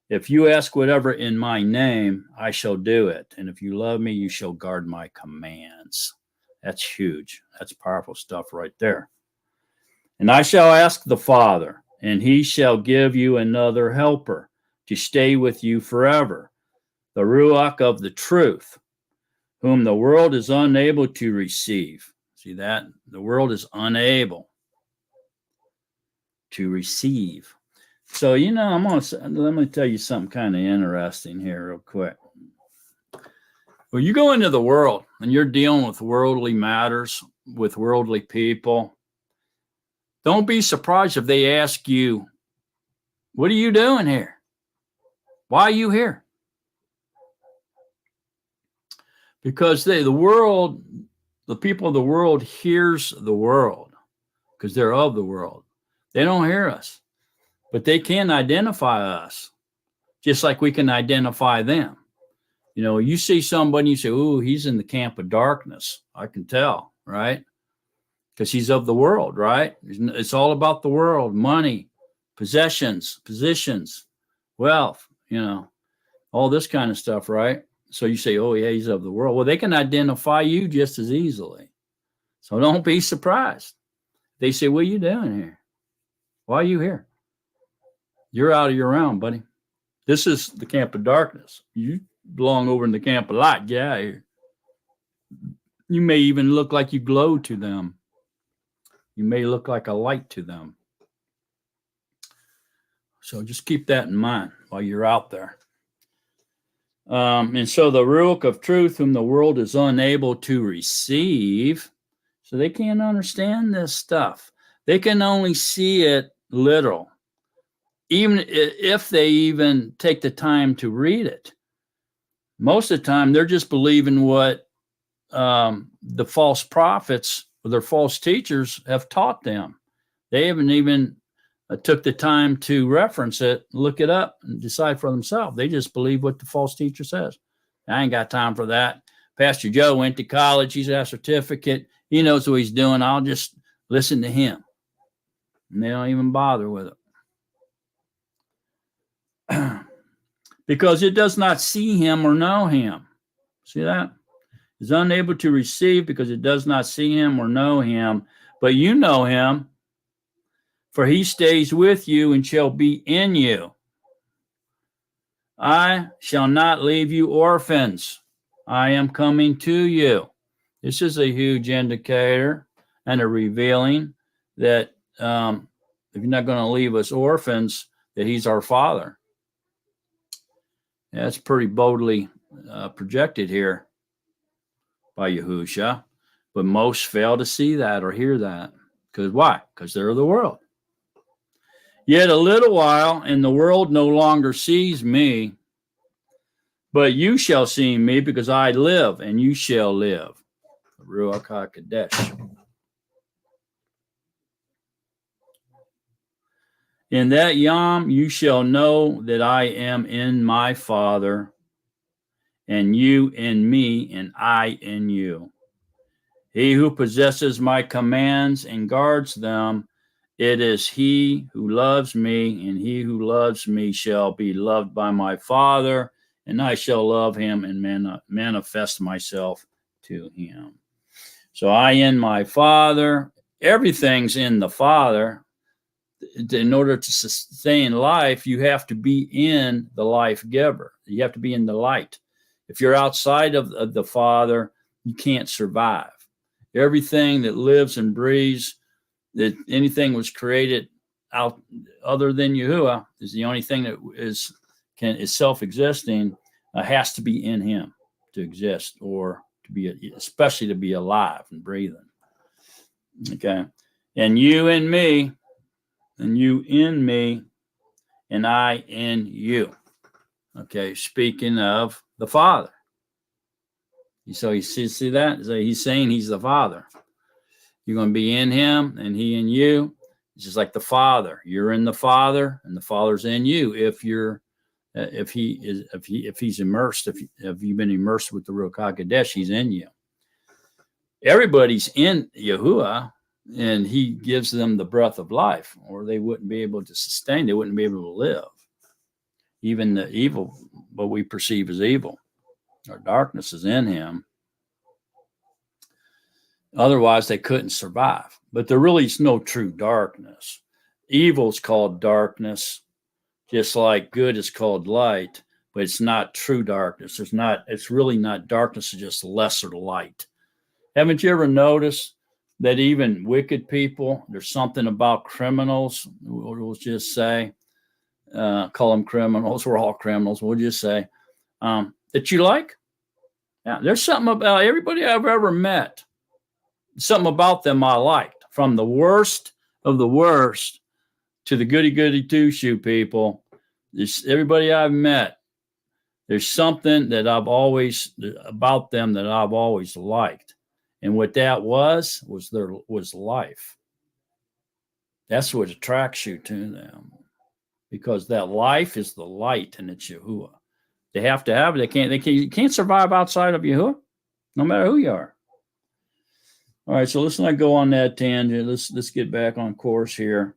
If you ask whatever in my name, I shall do it. And if you love me, you shall guard my commands. That's huge. That's powerful stuff right there. And I shall ask the Father, and he shall give you another helper to stay with you forever, the Ruach of the truth, whom the world is unable to receive. See that? The world is unable to receive. So, let me tell you something kind of interesting here real quick. When you go into the world and you're dealing with worldly matters, with worldly people, don't be surprised if they ask you, what are you doing here? Why are you here? Because the people of the world hears the world because they're of the world. They don't hear us, but they can identify us just like we can identify them. You know, you see somebody, you say, "Ooh, he's in the camp of darkness." I can tell, right? Because he's of the world, right? It's all about the world, money, possessions, positions, wealth, you know, all this kind of stuff, right? So you say, "Oh, yeah, he's of the world." Well, they can identify you just as easily. So don't be surprised. They say, "What are you doing here? Why are you here? You're out of your realm, buddy. This is the camp of darkness. You belong over in the camp of light. Get out of here." You may even look like you glow to them. You may look like a light to them. So just keep that in mind while you're out there. And so the Ruach of truth, whom the world is unable to receive, so they can't understand this stuff. They can only see it literal, even if they even take the time to read it. Most of the time, they're just believing what the false prophets or their false teachers have taught them. They haven't even took the time to reference it, look it up, and decide for themselves. They just believe what the false teacher says. I ain't got time for that. Pastor Joe went to college. He's got a certificate. He knows what he's doing. I'll just listen to him. And they don't even bother with it. Because it does not see him or know him. See that? Is unable to receive because it does not see him or know him. But you know him, for he stays with you and shall be in you. I shall not leave you orphans. I am coming to you. This is a huge indicator and a revealing that if you're not going to leave us orphans, that he's our Father. That's pretty boldly projected here by Yahusha, but most fail to see that or hear that. Because why? Because they're of the world. Yet a little while, and the world no longer sees me, but you shall see me, because I live, and you shall live. Ruach HaKodesh. In that Yom you shall know that I am in my Father, and you in me, and I in you. He who possesses my commands and guards them, it is he who loves me, and he who loves me shall be loved by my Father, and I shall love him and manifest myself to him. So I in my Father, everything's in the Father. In order to sustain life, you have to be in the life giver. You have to be in the light. If you're outside of the Father, you can't survive. Everything that lives and breathes, that anything was created out other than Yahuwah, is the only thing that is self-existing, has to be in him to exist, or to be, especially to be alive and breathing. Okay. And you and me, and you in me, and I in you. Okay, speaking of the Father. So you see that? So he's saying he's the Father. You're going to be in him, and he in you. It's just like the Father. You're in the Father, and the Father's in you. If he's immersed, if you've been immersed with the Ruach HaKodesh, he's in you. Everybody's in Yahuwah, and he gives them the breath of life, or they wouldn't be able to sustain. They wouldn't be able to live. Even the evil, what we perceive as evil, or darkness, is in him. Otherwise, they couldn't survive. But there really is no true darkness. Evil is called darkness, just like good is called light, but it's not true darkness. It's really not darkness, it's just lesser light. Haven't you ever noticed that even wicked people, there's something about criminals, we'll just say, call them criminals, we're all criminals, we'll just say, that you like? Yeah, there's something about everybody I've ever met, something about them I liked, from the worst of the worst to the goody-goody two-shoe people. Everybody I've met, There's something that I've always about them that I've always liked. And what that was life. That's what attracts you to them. Because that life is the light, and it's Yahuwah. They have to have it. You can't survive outside of Yahuwah, no matter who you are. All right, so let's not go on that tangent. Let's get back on course here.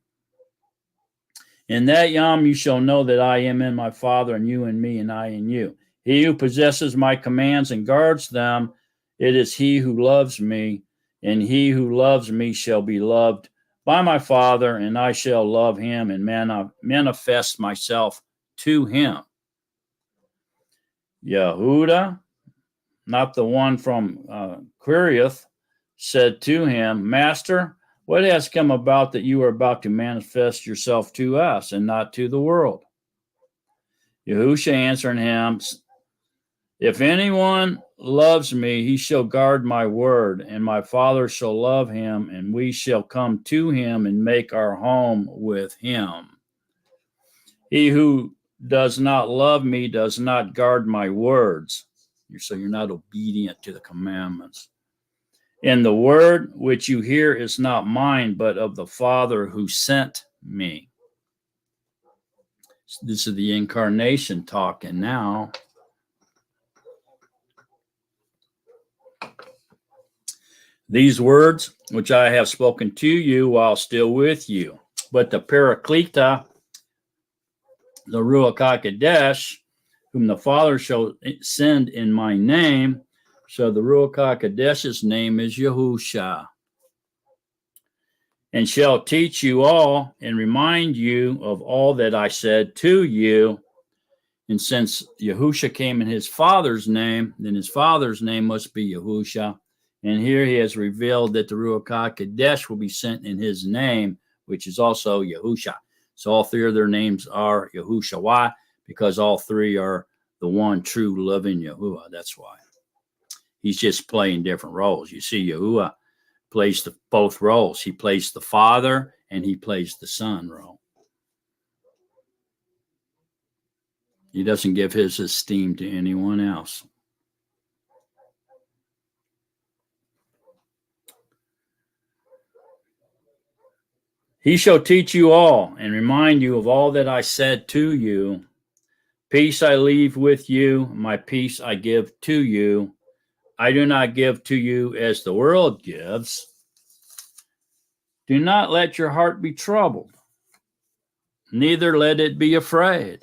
In that Yom you shall know that I am in my Father, and you in me, and I in you. He who possesses my commands and guards them, it is he who loves me, and he who loves me shall be loved by my Father, and I shall love him and manifest myself to him. Yehuda, not the one from Quiriath, said to him, Master, what has come about that you are about to manifest yourself to us and not to the world? Yahusha answered him, If anyone loves me, he shall guard my word, and my Father shall love him, and we shall come to him and make our home with him. He who does not love me does not guard my words. So you're not obedient to the commandments. And the word which you hear is not mine, but of the Father who sent me. This is the incarnation talking now. These words which I have spoken to you while still with you. But the Paracleta, the Ruach HaKodesh, whom the Father shall send in my name. So the Ruach HaKodesh's name is Yahusha. And shall teach you all and remind you of all that I said to you. And since Yahusha came in his Father's name, then his Father's name must be Yahusha. And here he has revealed that the Ruach HaKodesh will be sent in his name, which is also Yahusha. So all three of their names are Yahusha. Why? Because all three are the one true loving Yahuwah. That's why. He's just playing different roles. You see, Yahuwah plays both roles. He plays the Father and he plays the Son role. He doesn't give his esteem to anyone else. He shall teach you all and remind you of all that I said to you. Peace I leave with you, my peace I give to you. I do not give to you as the world gives. Do not let your heart be troubled, neither let it be afraid.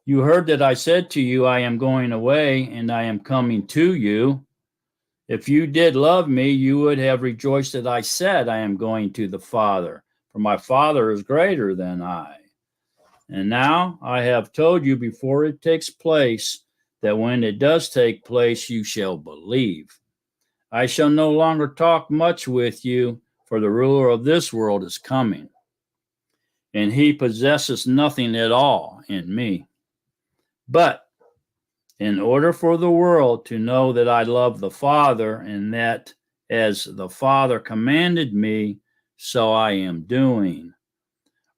You heard that I said to you, I am going away and I am coming to you. If you did love me, you would have rejoiced that I said, I am going to the Father, for my Father is greater than I. And now I have told you before it takes place, that when it does take place, you shall believe. I shall no longer talk much with you, for the ruler of this world is coming, and he possesses nothing at all in me. But in order for the world to know that I love the Father, and that as the Father commanded me, so I am doing.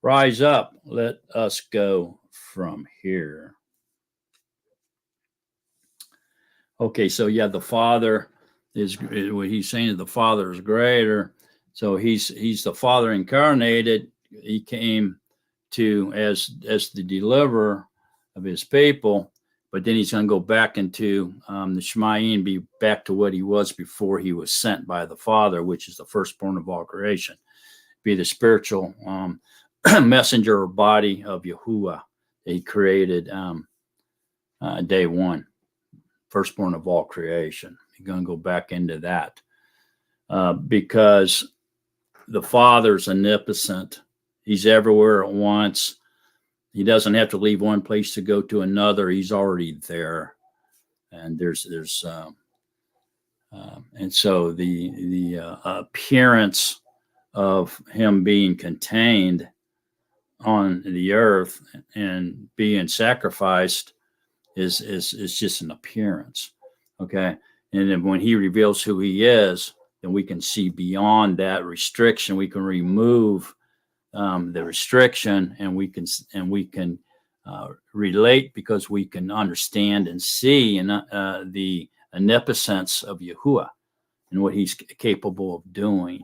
Rise up, let us go from here. Okay, so yeah, the Father is what he's saying is the Father is greater. So he's the Father incarnated. He came to as the deliverer of his people, but then he's going to go back into the Shemayim, be back to what he was before he was sent by the Father, which is the firstborn of all creation, be the spiritual messenger or body of Yahuwah that he created day one, firstborn of all creation. He's going to go back into that because the Father's omnipotent. He's everywhere at once. He doesn't have to leave one place to go to another. He's already there. And and so the appearance of him being contained on the earth and being sacrificed is just an appearance. Okay. And then when he reveals who he is, then we can see beyond that restriction. We can remove the restriction, and we can relate because we can understand and see the omnipotence of Yahuwah and what he's capable of doing.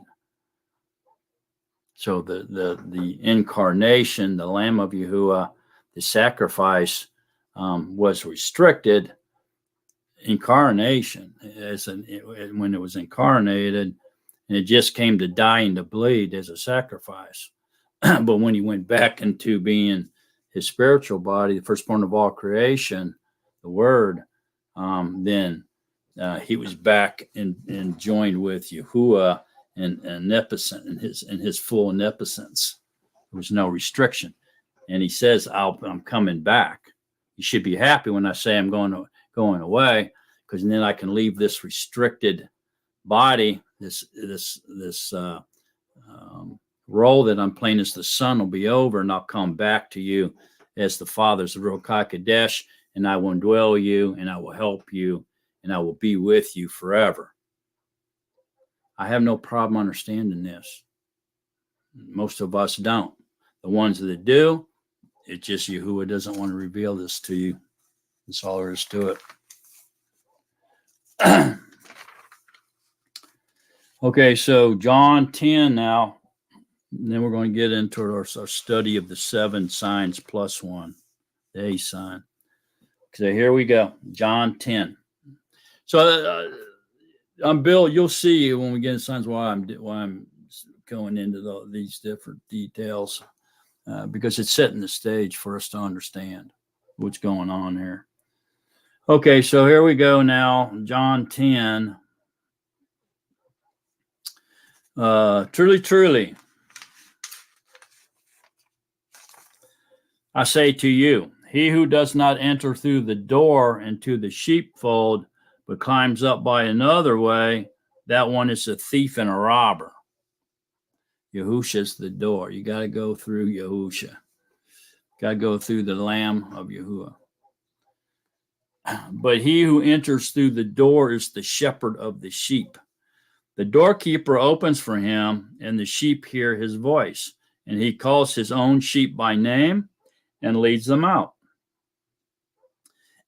So the incarnation, the Lamb of Yahuwah, the sacrifice was restricted. Incarnation, when it was incarnated, and it just came to die and to bleed as a sacrifice. But when he went back into being his spiritual body, the firstborn of all creation, the Word, then he was back and joined with Yahuwah and omnipotent in his full omnipotence. There was no restriction, and he says, "I'm coming back. You should be happy when I say I'm going away, because then I can leave this restricted body, this role that I'm playing as the Son will be over, and I'll come back to you as the Father's Ruach Kadesh, and I will indwell you, and I will help you, and I will be with you forever." I have no problem understanding this. Most of us don't. The ones that do, it's just Yahuwah doesn't want to reveal this to you. That's all there is to it. Okay, so John 10 now. And then we're going to get into our study of the 7 signs plus 1, the A sign. So here we go, John 10. So Bill, you'll see when we get into signs why I'm going into these different details, because it's setting the stage for us to understand what's going on here. Okay, so here we go now, John 10. Truly, truly, I say to you, he who does not enter through the door into the sheepfold, but climbs up by another way, that one is a thief and a robber. Yahusha's the door. You got to go through Yahusha. Got to go through the Lamb of Yahuwah. But he who enters through the door is the shepherd of the sheep. The doorkeeper opens for him, and the sheep hear his voice, and he calls his own sheep by name and leads them out.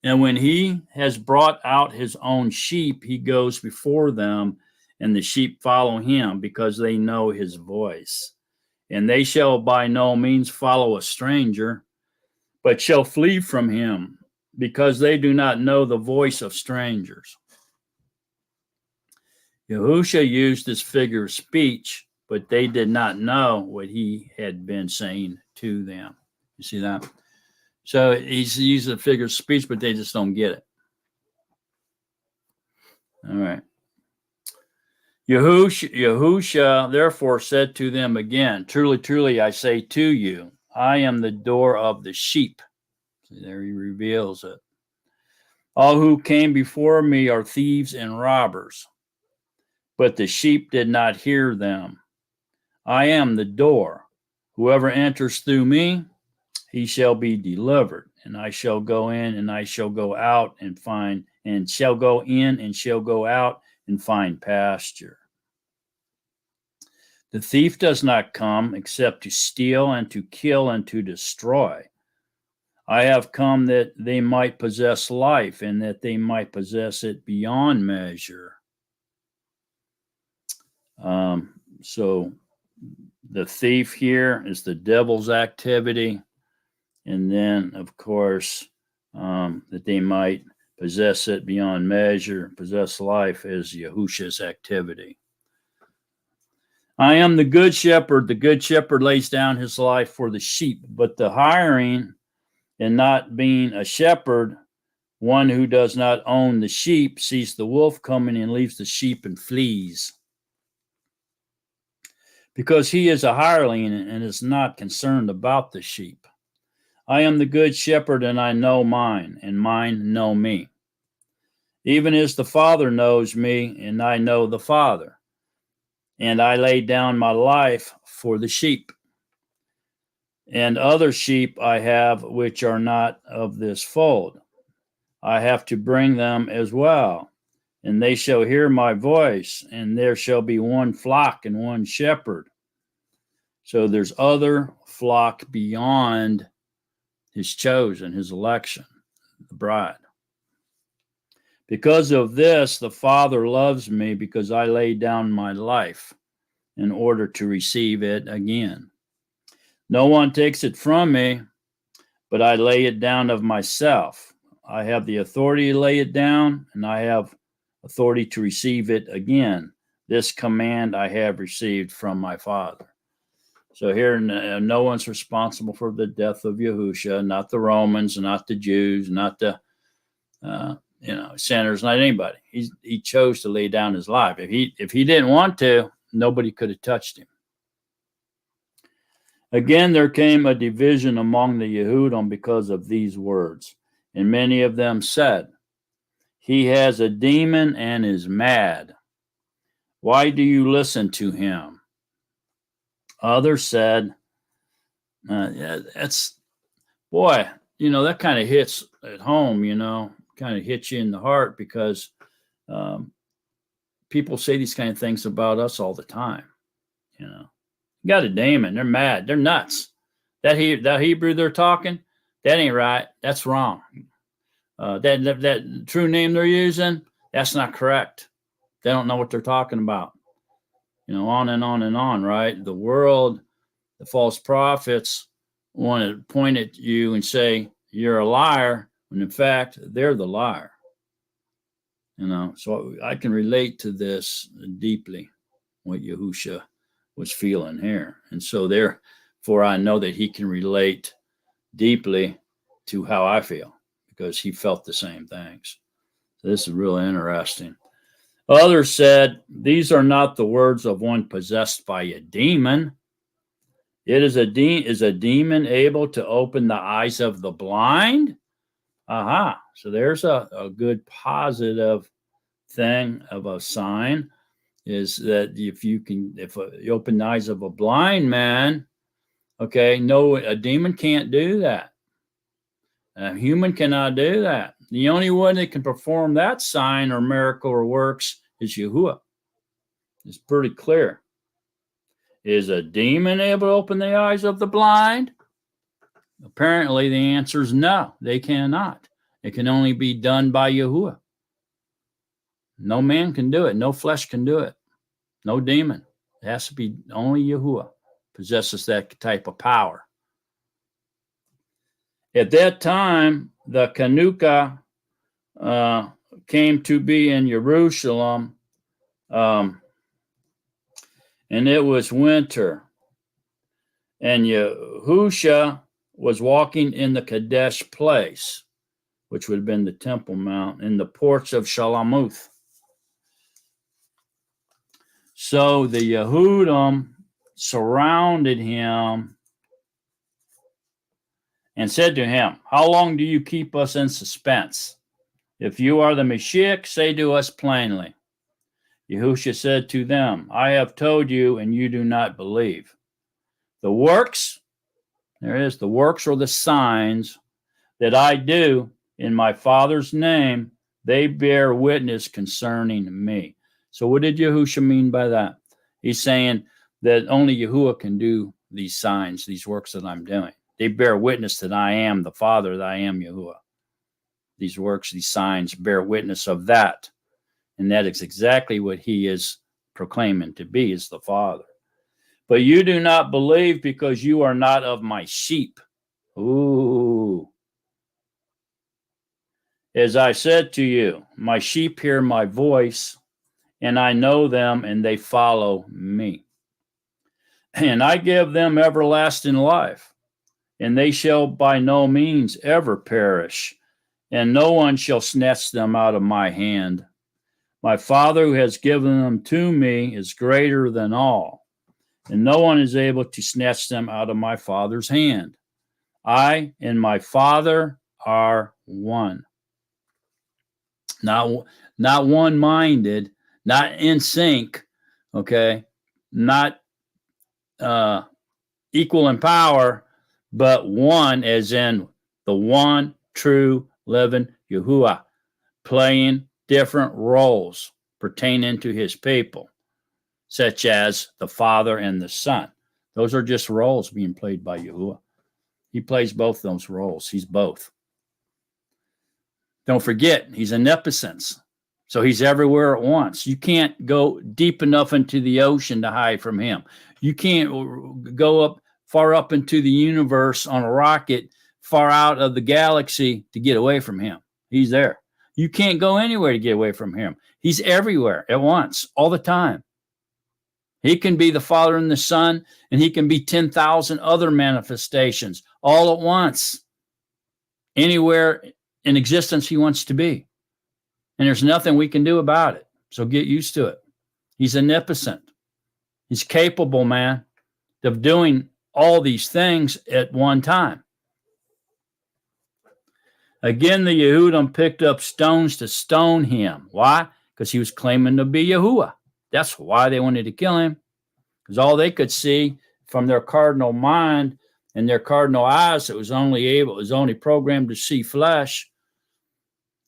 And when he has brought out his own sheep, he goes before them, and the sheep follow him because they know his voice. And they shall by no means follow a stranger, but shall flee from him, because they do not know the voice of strangers. Yahusha used this figure of speech, but they did not know what he had been saying to them. You see that? So he's used a figure of speech, but they just don't get it. All right. Yahusha therefore said to them again, truly, truly, I say to you, I am the door of the sheep. See, there he reveals it. All who came before me are thieves and robbers, but the sheep did not hear them. I am the door. Whoever enters through me, he shall be delivered, and I shall go in, and I shall go out and find, and shall go in and shall go out and find pasture. The thief does not come except to steal and to kill and to destroy. I have come that they might possess life, and that they might possess it beyond measure. So the thief here is the devil's activity. And then, of course, that they might possess it beyond measure, possess life, is Yahusha's activity. I am the good shepherd. The good shepherd lays down his life for the sheep, but the hiring and not being a shepherd, one who does not own the sheep, sees the wolf coming and leaves the sheep and flees. Because he is a hireling and is not concerned about the sheep. I am the good shepherd, and I know mine, and mine know me. Even as the Father knows me, and I know the Father. And I lay down my life for the sheep. And other sheep I have which are not of this fold. I have to bring them as well. And they shall hear my voice, and there shall be one flock and one shepherd. So there's other flock beyond his chosen, his election, the bride. Because of this, the Father loves me, because I laid down my life in order to receive it again. No one takes it from me, but I lay it down of myself. I have the authority to lay it down, and I have authority to receive it again. This command I have received from my Father. So here, no one's responsible for the death of Yahusha, not the Romans, not the Jews, not the sinners, not anybody. He chose to lay down his life. If he didn't want to, nobody could have touched him. Again, there came a division among the Yehudim because of these words, and many of them said, "He has a demon and is mad. Why do you listen to him?" Others said, "That's boy, that kind of hits at home. Kind of hits you in the heart, because people say these kind of things about us all the time. You got a demon. They're mad. They're nuts. That Hebrew they're talking, that ain't right. That's wrong. That true name they're using, that's not correct. They don't know what they're talking about. On and on and on, right? The world, the false prophets want to point at you and say you're a liar, when in fact they're the liar. So I can relate to this deeply, what Yahusha was feeling here. And so therefore I know that he can relate deeply to how I feel, because he felt the same things. So this is really interesting. Others said, "These are not the words of one possessed by a demon. Is a demon able to open the eyes of the blind?" Aha. So there's a good positive thing of a sign, is that if you open the eyes of a blind man, okay, no, a demon can't do that. A human cannot do that. The only one that can perform that sign or miracle or works is Yahuwah. It's pretty clear. Is a demon able to open the eyes of the blind? Apparently, the answer is no, they cannot. It can only be done by Yahuwah. No man can do it. No flesh can do it. No demon. It has to be only Yahuwah possesses that type of power. At that time, the Chanukah came to be in Jerusalem, and it was winter. And Yahusha was walking in the Kadesh place, which would have been the Temple Mount, in the porch of Shalamuth. So the Yehudim surrounded him and said to him, "How long do you keep us in suspense? If you are the Mashiach, say to us plainly." Yahusha said to them, "I have told you, and you do not believe. The works, there it is, the works or the signs that I do in my Father's name, they bear witness concerning me." So what did Yahusha mean by that? He's saying that only Yahuwah can do these signs, these works that I'm doing. They bear witness that I am the Father, that I am Yahuwah. These works, these signs bear witness of that. And that is exactly what he is proclaiming to be, is the Father. But you do not believe because you are not of my sheep. Ooh. As I said to you, my sheep hear my voice, and I know them, and they follow me. And I give them everlasting life, and they shall by no means ever perish, and no one shall snatch them out of my hand. My Father who has given them to me is greater than all, and no one is able to snatch them out of my Father's hand. I and my Father are one. Not one-minded, not in sync, okay? Not equal in power, but one, as in the one true living Yahuwah, playing different roles pertaining to his people, such as the Father and the Son. Those are just roles being played by Yahuwah. He plays both those roles. He's both. Don't forget, he's omnipotent. So he's everywhere at once. You can't go deep enough into the ocean to hide from him. You can't go up far up into the universe on a rocket far out of the galaxy to get away from him. He's there. You can't go anywhere to get away from him. He's everywhere at once, all the time. He can be the Father and the Son, and he can be 10,000 other manifestations all at once, anywhere in existence he wants to be. And there's nothing we can do about it. So get used to it. He's omnipotent. He's capable, man, of doing all these things at one time. Again, the Yehudim picked up stones to stone him. Why? Because he was claiming to be Yahuwah. That's why they wanted to kill him. Because all they could see from their cardinal mind and their cardinal eyes, it was only programmed to see flesh.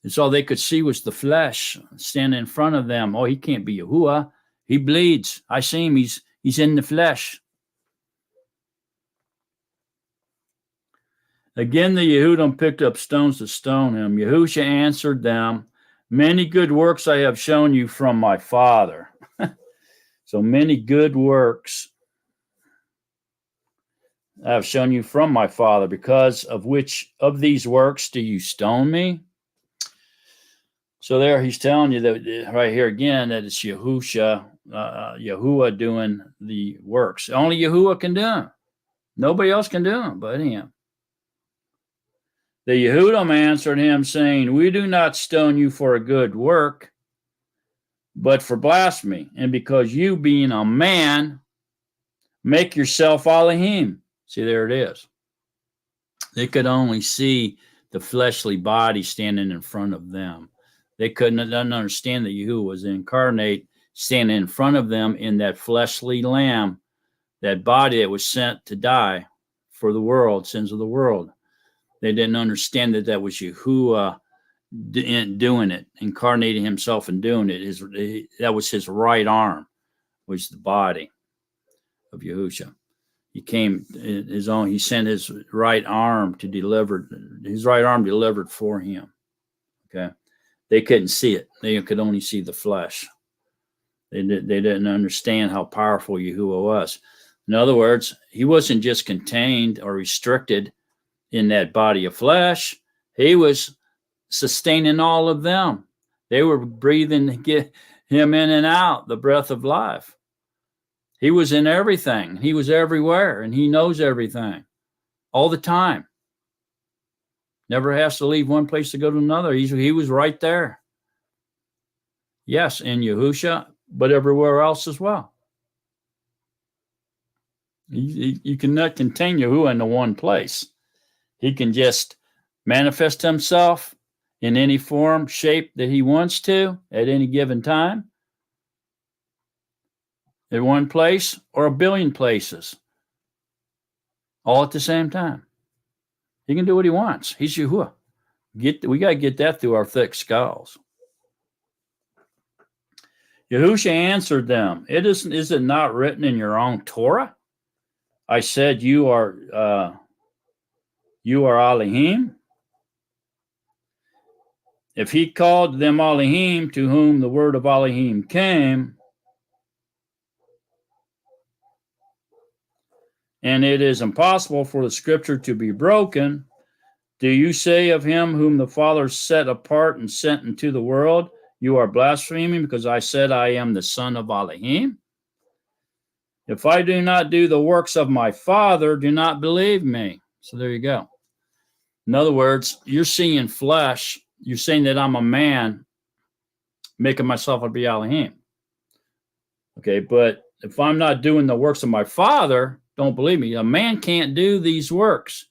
And so all they could see was the flesh standing in front of them. Oh, he can't be Yahuwah. He bleeds. I see him. He's in the flesh. Again, the Yehudim picked up stones to stone him. Yahusha answered them, many good works I have shown you from my Father. So many good works I have shown you from my Father. Because of which of these works do you stone me? So there he's telling you that right here again, that it's Yahusha, Yahuwah doing the works. Only Yahuwah can do them. Nobody else can do them but him. The Yehudim answered him, saying, we do not stone you for a good work, but for blasphemy, and because you, being a man, make yourself Elohim. See, there it is. They could only see the fleshly body standing in front of them. They couldn't understand that Yahuwah was incarnate, standing in front of them in that fleshly lamb, that body that was sent to die for the world, sins of the world. They didn't understand that was Yahuwah doing it, incarnating himself and doing it. That was his right arm, was the body of Yahusha. He sent his right arm delivered for him. Okay. They couldn't see it. They could only see the flesh. They didn't understand how powerful Yahuwah was. In other words, he wasn't just contained or restricted in that body of flesh. He was sustaining all of them. They were breathing to get him in and out, the breath of life. He was in everything. He was everywhere, and he knows everything all the time. Never has to leave one place to go to another. He was right there. Yes, in Yahusha, but everywhere else as well. You cannot contain Yahuwah into one place. He can just manifest himself in any form, shape that he wants to at any given time, in one place or a billion places, all at the same time. He can do what he wants. He's Yahuwah. We got to get that through our thick skulls. Yahusha answered them, is it not written in your own Torah? I said, you are Elohim. If he called them Elohim, to whom the word of Elohim came, and it is impossible for the scripture to be broken, do you say of him whom the Father set apart and sent into the world, you are blaspheming because I said I am the son of Elohim? If I do not do the works of my Father, do not believe me. So there you go. In other words, you're seeing flesh. You're saying that I'm a man making myself to be Elohim. Okay, but if I'm not doing the works of my Father, don't believe me. A man can't do these works.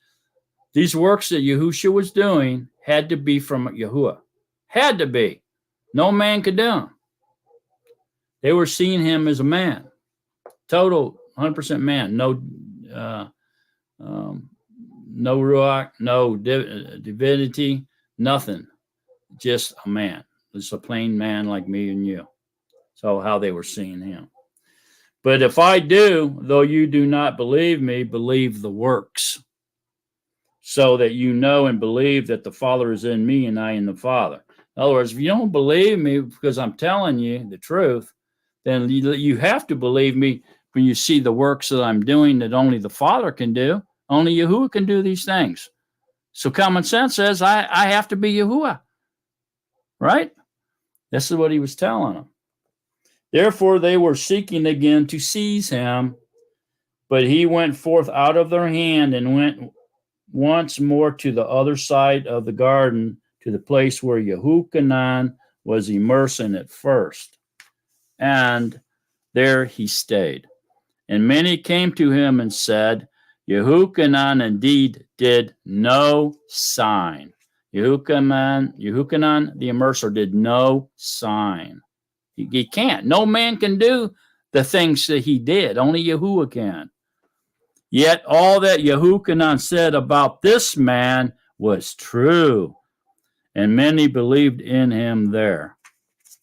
These works that Yahusha was doing had to be from Yahuwah. Had to be. No man could do them. They were seeing him as a man. Total 100% man. No ruach, no divinity, nothing. Just a man. Just a plain man like me and you. So how they were seeing him. But if I do, though you do not believe me, believe the works. so that you know and believe that the Father is in me and I in the Father. In other words, if you don't believe me because I'm telling you the truth, then you have to believe me when you see the works that I'm doing that only the Father can do. Only Yahuwah can do these things. So common sense says I have to be Yahuwah, right? This is what he was telling them. Therefore, they were seeking again to seize him, but he went forth out of their hand and went once more to the other side of the garden, to the place where Yahuchanan was immersed in it first. And there he stayed. And many came to him and said, Yahuchanan indeed did no sign. Yahuchanan the immerser, did no sign. He can't. No man can do the things that he did. Only Yahuwah can. Yet all that Yahuchanan said about this man was true, and many believed in him there.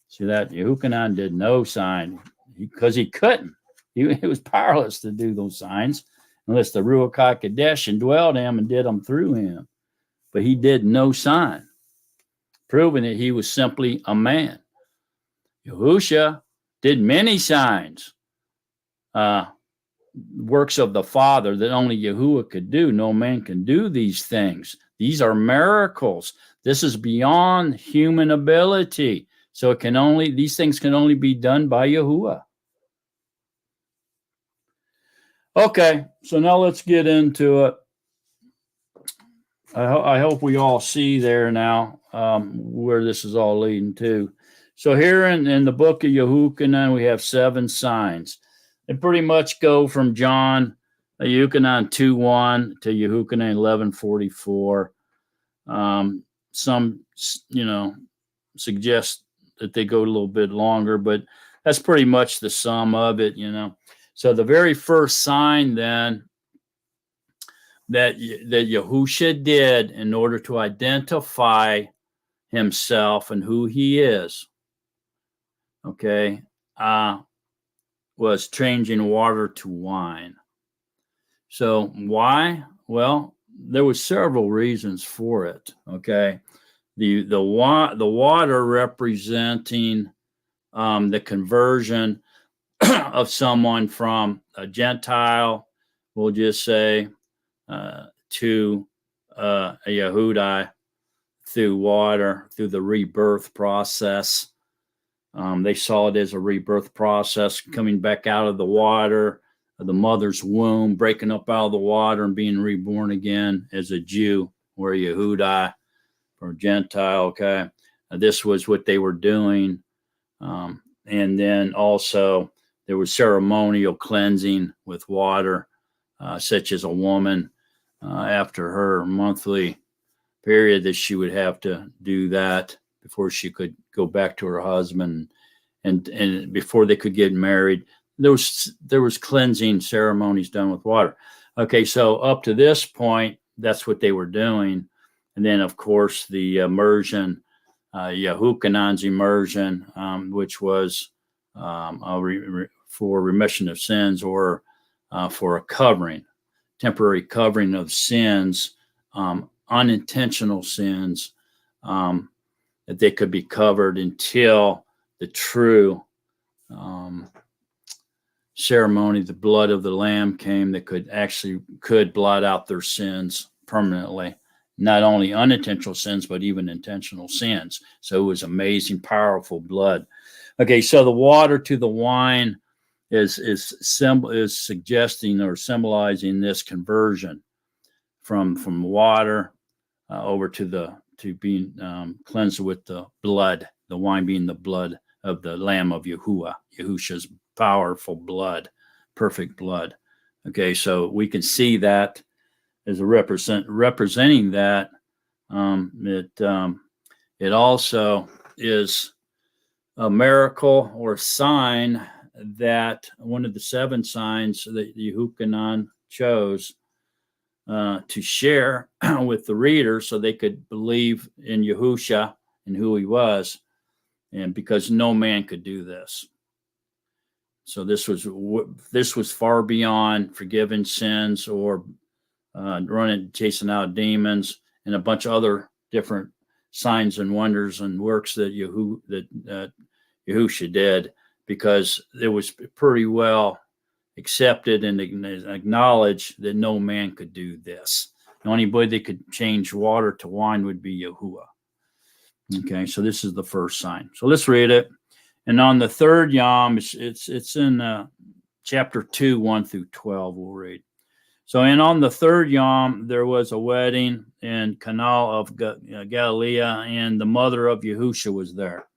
See that? Yahuchanan did no sign because he couldn't. He was powerless to do those signs unless the Ruach HaKodesh indwelled him and did them through him. But he did no sign, proving that he was simply a man. Yahusha did many signs, works of the Father that only Yahuwah could do. No man can do these things. These are miracles. This is beyond human ability. So these things can only be done by Yahuwah. Okay, so now let's get into it. I hope we all see there now where this is all leading to. So here in the book of Yahuchanan, we have 7 signs. They pretty much go from John Yahuchanan 2:1 to Yahuchanan 11:44. Some, suggest that they go a little bit longer, but that's pretty much the sum of it, So the very first sign then that Yahusha did in order to identify himself and who he is, was changing water to wine. So why? Well, there was several reasons for it. Okay, the water representing the conversion of someone from a Gentile, we'll just say, to a Yehudi through water, through the rebirth process. They saw it as a rebirth process, coming back out of the water, of the mother's womb, breaking up out of the water and being reborn again as a Jew or a Yehudi or Gentile. Okay, this was what they were doing. And then also there was ceremonial cleansing with water, such as a woman after her monthly period that she would have to do that before she could go back to her husband, and before they could get married. There was cleansing ceremonies done with water. Okay, so up to this point, that's what they were doing. And then, of course, the immersion, Yahuchanan's immersion, which was for remission of sins or for a covering, temporary covering of sins, unintentional sins, that they could be covered until the true ceremony, the blood of the Lamb came that could blot out their sins permanently. Not only unintentional sins, but even intentional sins. So it was amazing, powerful blood. Okay, so the water to the wine is suggesting or symbolizing this conversion from water over to being cleansed with the blood, the wine being the blood of the Lamb of Yahuwah, Yahusha's powerful blood, perfect blood. Okay, so we can see that as a representing that. It also is a miracle or sign that one of the 7 signs that Yahuchanan chose to share with the reader so they could believe in Yahusha and who he was, and because no man could do this. So this was far beyond forgiving sins or running, chasing out demons, and a bunch of other different signs and wonders and works that Yahusha did, because it was pretty well accepted and acknowledged that no man could do this. The only way they could change water to wine would be Yahuwah. Okay, so this is the first sign. So let's read it. And on the third Yom, it's in chapter 2, 1 through 12, we'll read. So, and on the third Yom, there was a wedding in Cana of Galilee, and the mother of Yahusha was there.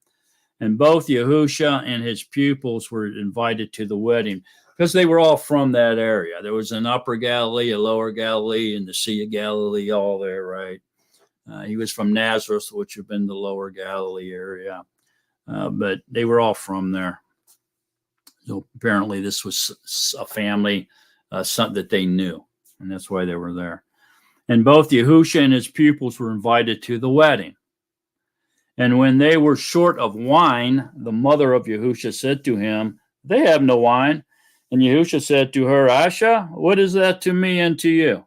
And both Yahusha and his pupils were invited to the wedding, because they were all from that area. There was an upper Galilee, a lower Galilee, and the Sea of Galilee, all there, right? He was from Nazareth, which had been the lower Galilee area. But they were all from there. So apparently this was a family that they knew, and that's why they were there. And both Yahusha and his pupils were invited to the wedding. And when they were short of wine, the mother of Yahusha said to him, "They have no wine." And Yahusha said to her, "Asha, what is that to me and to you?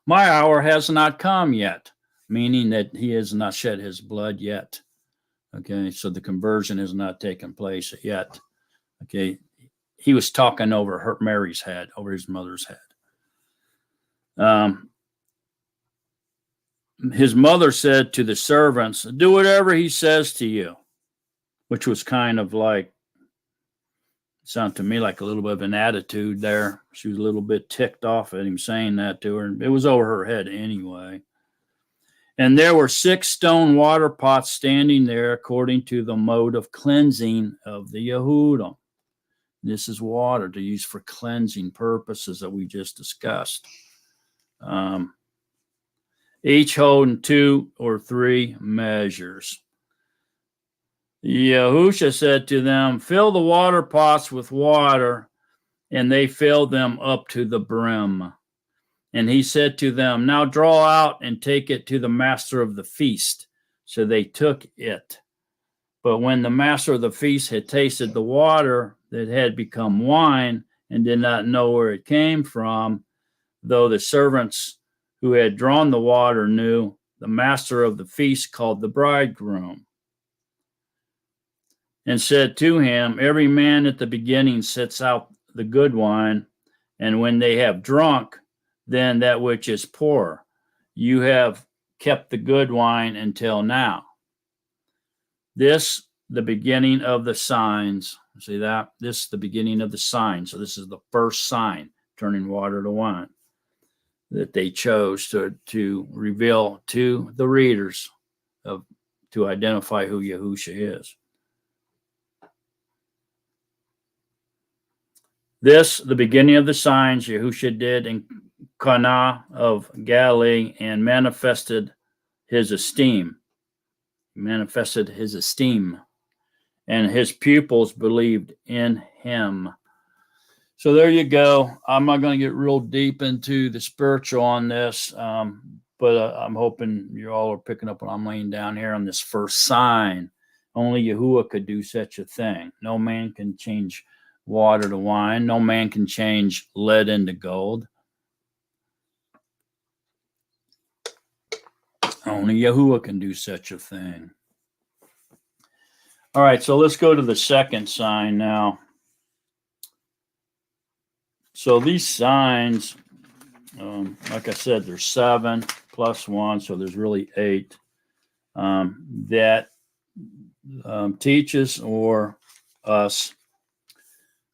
My hour has not come yet," meaning that he has not shed his blood yet. Okay, so the conversion has not taken place yet. Okay, he was talking over Mary's head, over his mother's head. His mother said to the servants, "Do whatever he says to you," which was kind of like, sounded to me like a little bit of an attitude there. She was a little bit ticked off at him saying that to her. It was over her head anyway. And there were 6 stone water pots standing there according to the mode of cleansing of the Yehudim. This is water to use for cleansing purposes that we just discussed. Each holding 2 or 3 measures. Yahusha said to them, "Fill the water pots with water," and they filled them up to the brim. And he said to them, "Now draw out and take it to the master of the feast." So they took it. But when the master of the feast had tasted the water that had become wine and did not know where it came from, though the servants who had drawn the water knew, the master of the feast called the bridegroom and said to him, "Every man at the beginning sets out the good wine, and when they have drunk, then that which is poor. You have kept the good wine until now." This, the beginning of the signs. See that? This is the beginning of the sign. So this is the first sign, turning water to wine, that they chose to reveal to the readers to identify who Yahusha is. This, the beginning of the signs Yahusha did in Cana of Galilee, and manifested his esteem. And his pupils believed in him. So there you go. I'm not going to get real deep into the spiritual on this, but I'm hoping you all are picking up what I'm laying down here on this first sign. Only Yahuwah could do such a thing. No man can change water to wine. No man can change lead into gold. Only Yahuwah can do such a thing. All right, so let's go to the second sign now. So these signs, like I said, there's 7 plus 1, so there's really 8 that teaches or us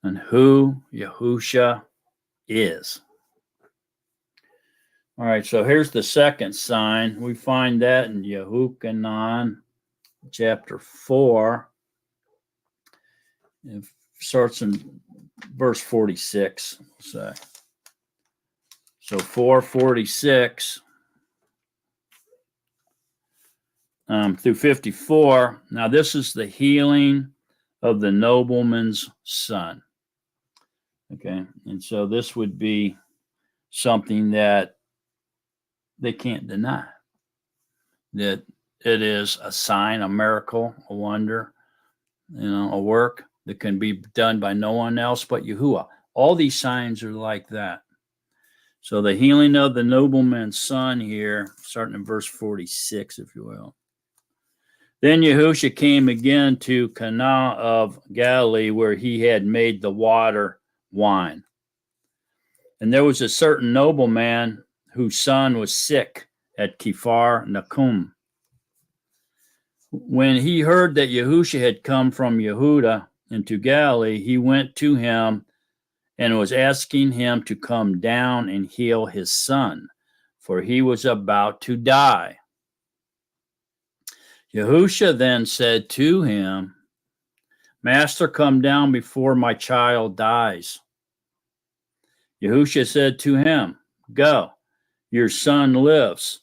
and who Yahusha is. All right, so here's the second sign. We find that in Yehukanan, chapter 4. It starts in verse 46. So 4:46 through 54. Now this is the healing of the nobleman's son. Okay, and so this would be something that they can't deny, that it is a sign, a miracle, a wonder, a work that can be done by no one else but Yahuwah. All these signs are like that. So the healing of the nobleman's son here, starting in verse 46, if you will. Then Yahusha came again to Cana of Galilee, where he had made the water wine. And there was a certain nobleman whose son was sick at Kephar Nahum. When he heard that Yahusha had come from Yehuda into Galilee, he went to him and was asking him to come down and heal his son, for he was about to die. Yahusha then said to him, Master, come down before my child dies. Yahusha said to him, Go, your son lives.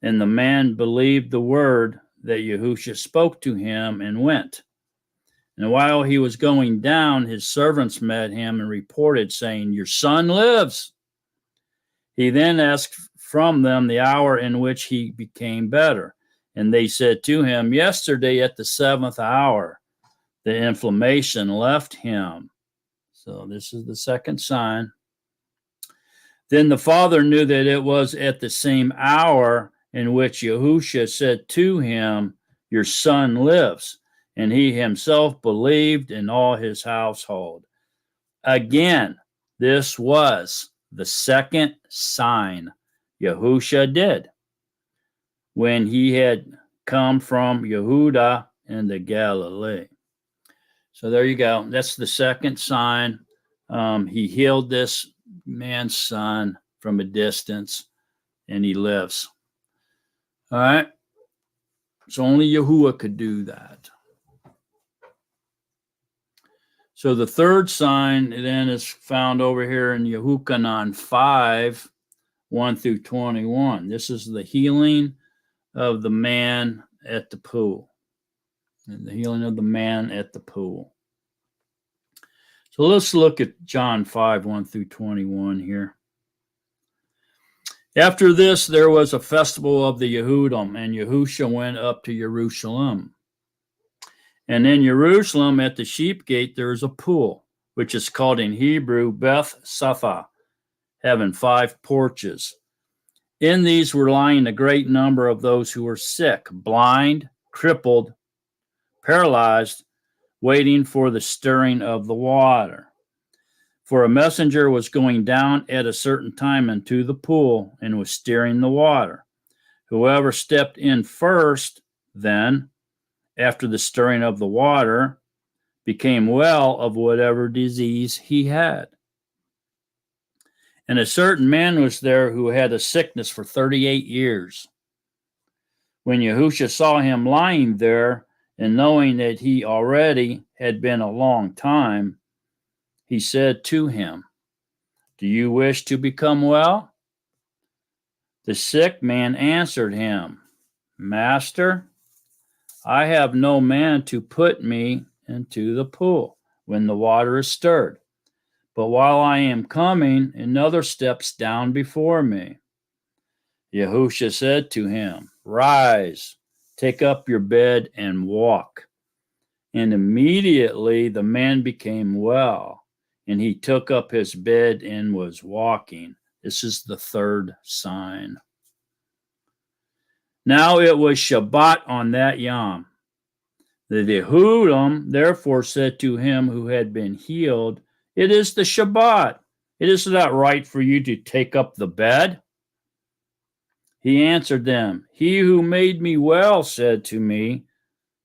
And the man believed the word that Yahusha spoke to him and went. And while he was going down, his servants met him and reported, saying, Your son lives. He then asked from them the hour in which he became better. And they said to him, Yesterday at the 7th hour, the inflammation left him. So this is the second sign. Then the father knew that it was at the same hour in which Yahusha said to him, Your son lives. And he himself believed in all his household. Again, this was the second sign Yahusha did when he had come from Yehuda into Galilee. So there you go. That's the second sign. He healed this man's son from a distance, and he lives. All right. So only Yahuwah could do that. So the third sign then is found over here in Yehukanan 5, 1 through 21. This is the healing of the man at the pool. And the healing of the man at the pool. So let's look at John 5, 1 through 21 here. After this, there was a festival of the Yehudim, and Yahusha went up to Jerusalem. And in Jerusalem, at the sheep gate, there is a pool, which is called in Hebrew Beth Sapha, having 5 porches. In these were lying a great number of those who were sick, blind, crippled, paralyzed, waiting for the stirring of the water. For a messenger was going down at a certain time into the pool and was stirring the water. Whoever stepped in first, then, after the stirring of the water, became well of whatever disease he had. And a certain man was there who had a sickness for 38 years. When Yahusha saw him lying there, and knowing that he already had been a long time, he said to him, Do you wish to become well? The sick man answered him, Master, I have no man to put me into the pool when the water is stirred. But while I am coming, another steps down before me. Yahusha said to him, Rise, take up your bed and walk. And immediately the man became well, and he took up his bed and was walking. This is the third sign. Now it was Shabbat on that Yom. The Yehudim therefore said to him who had been healed, It is the Shabbat. It is not right for you to take up the bed. He answered them, He who made me well said to me,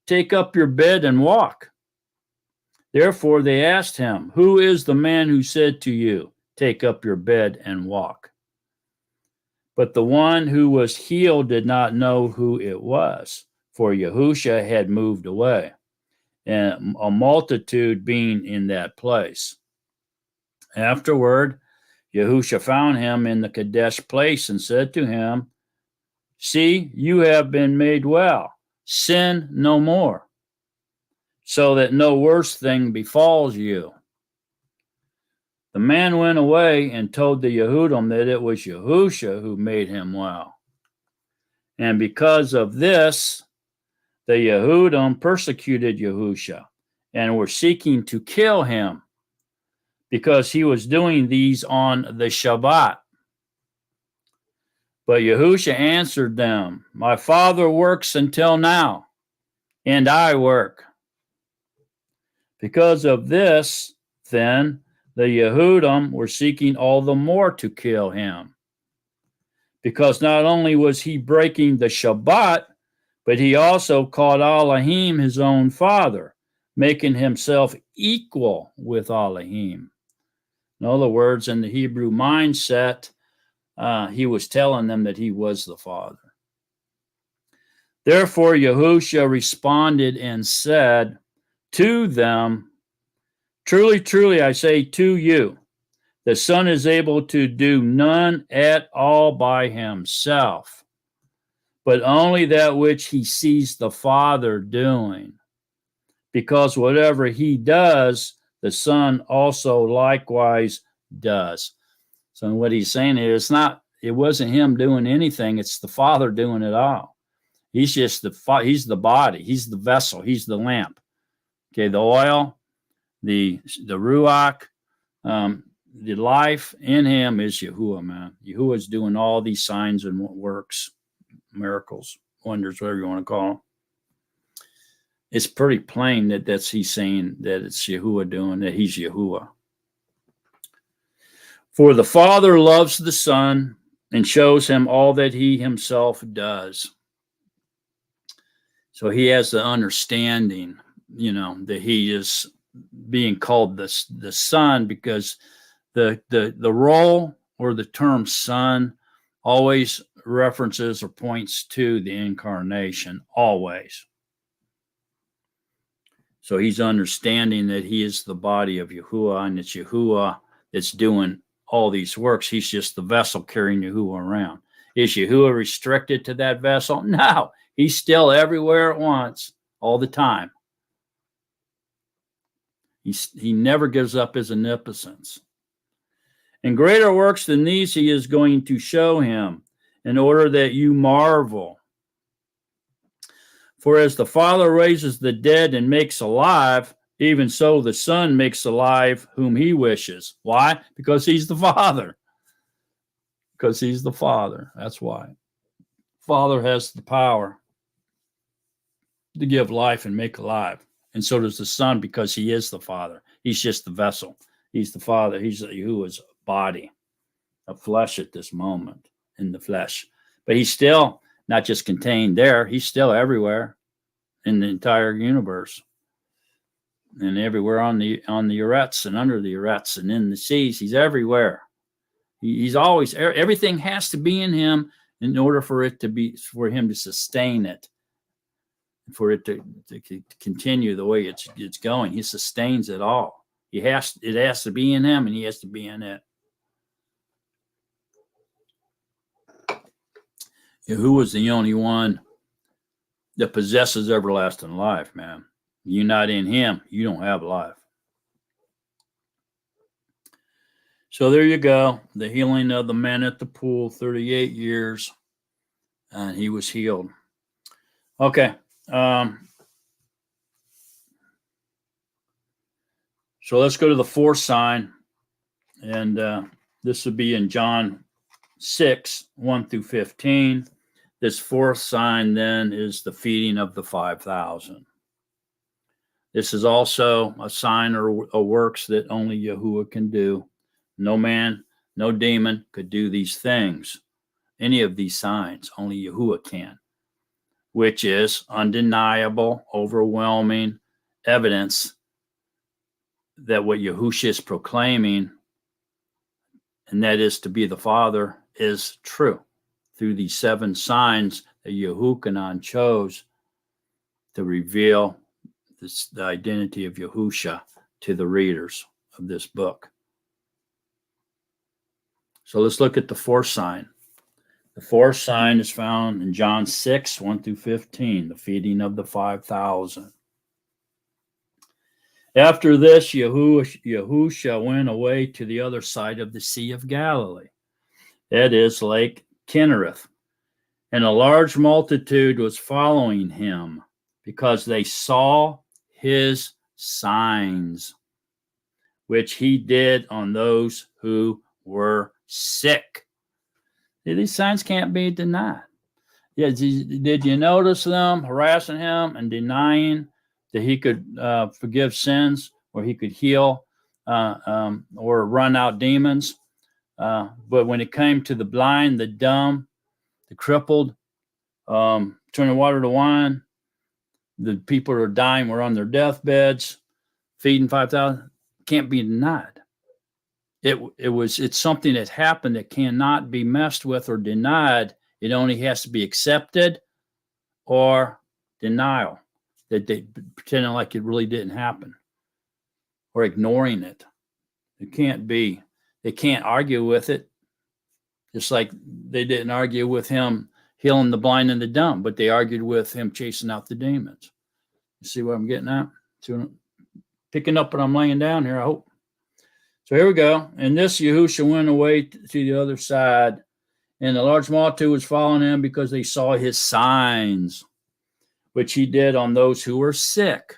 Take up your bed and walk. Therefore they asked him, Who is the man who said to you, Take up your bed and walk? But the one who was healed did not know who it was, for Yahusha had moved away, and a multitude being in that place. Afterward, Yahusha found him in the Kadesh place and said to him, See, you have been made well. Sin no more, so that no worse thing befalls you. The man went away and told the Yehudim that it was Yahusha who made him well. And because of this, the Yehudim persecuted Yahusha and were seeking to kill him, because he was doing these on the Shabbat. But Yahusha answered them, my Father works until now, and I work. Because of this, then, the Yehudim were seeking all the more to kill him. Because not only was he breaking the Shabbat, but he also called Elohim his own father, making himself equal with Elohim. In other words, in the Hebrew mindset, he was telling them that he was the Father. Therefore, Yahusha responded and said to them, truly, truly, I say to you, the Son is able to do none at all by himself, but only that which he sees the Father doing. Because whatever he does, the Son also likewise does. So what he's saying is it wasn't him doing anything, it's the Father doing it all. He's just he's the body, he's the vessel, he's the lamp. Okay, the oil, the ruach, the life in him is Yahuwah, man. Yahuwah is doing all these signs and works, miracles, wonders, whatever you want to call them. It's pretty plain that he's saying that it's Yahuwah doing, that he's Yahuwah. For the Father loves the Son and shows him all that he himself does. So he has the understanding, that he is being called the Son, because the role or the term Son always references or points to the incarnation, always. So he's understanding that he is the body of Yahuwah, and it's Yahuwah that's doing all these works. He's just the vessel carrying Yahuwah around. Is Yahuwah restricted to that vessel? No, he's still everywhere at once, all the time. He never gives up his omnipotence. And greater works than these he is going to show him, in order that you marvel. For as the Father raises the dead and makes alive, even so the Son makes alive whom he wishes. Why? Because he's the Father. Because he's the Father. That's why. Father has the power to give life and make alive. And so does the Son, because he is the Father. He's just the vessel. He's the Father. He's Yahuwah's body of flesh at this moment, in the flesh. But he's still not just contained there. He's still everywhere in the entire universe, and everywhere on the Eretz and under the Eretz and in the seas. He's everywhere. He's always, everything has to be in him in order for him to sustain it, for it to continue the way it's going. He sustains it all. It has to be in him, and he has to be in it. Yahuwah is the only one that possesses everlasting life, man. You're not in him, you don't have life. So there you go. The healing of the man at the pool, 38 years, and he was healed. Okay. So let's go to the fourth sign, and this would be in John 6, 1 through 15. This fourth sign then is the feeding of the 5,000. This is also a sign or a works that only Yahuwah can do. No man, no demon could do these things, any of these signs. Only Yahuwah can, which is undeniable, overwhelming evidence that what Yahusha is proclaiming, and that is to be the Father, is true through these 7 signs that Yehukanan chose to reveal the identity of Yahusha to the readers of this book. So let's look at the fourth sign. The fourth sign is found in John 6, 1 through 15, the feeding of the 5,000. After this, Yahusha went away to the other side of the Sea of Galilee, that is, Lake Kinnereth, and a large multitude was following him, because they saw his signs, which he did on those who were sick. These signs can't be denied. Yeah, did you notice them harassing him and denying that he could forgive sins, or he could heal or run out demons? But when it came to the blind, the dumb, the crippled, turning water to wine, the people who are dying were on their deathbeds, feeding 5,000, can't be denied. It's something that happened that cannot be messed with or denied. It only has to be accepted or denial, that they pretending like it really didn't happen, or ignoring it. It can't be. They can't argue with it. Just like they didn't argue with him healing the blind and the dumb, but they argued with him chasing out the demons. You see what I'm getting at? So picking up what I'm laying down here, I hope. So here we go. And this Yahusha went away to the other side, and a large multitude was following him because they saw his signs, which he did on those who were sick.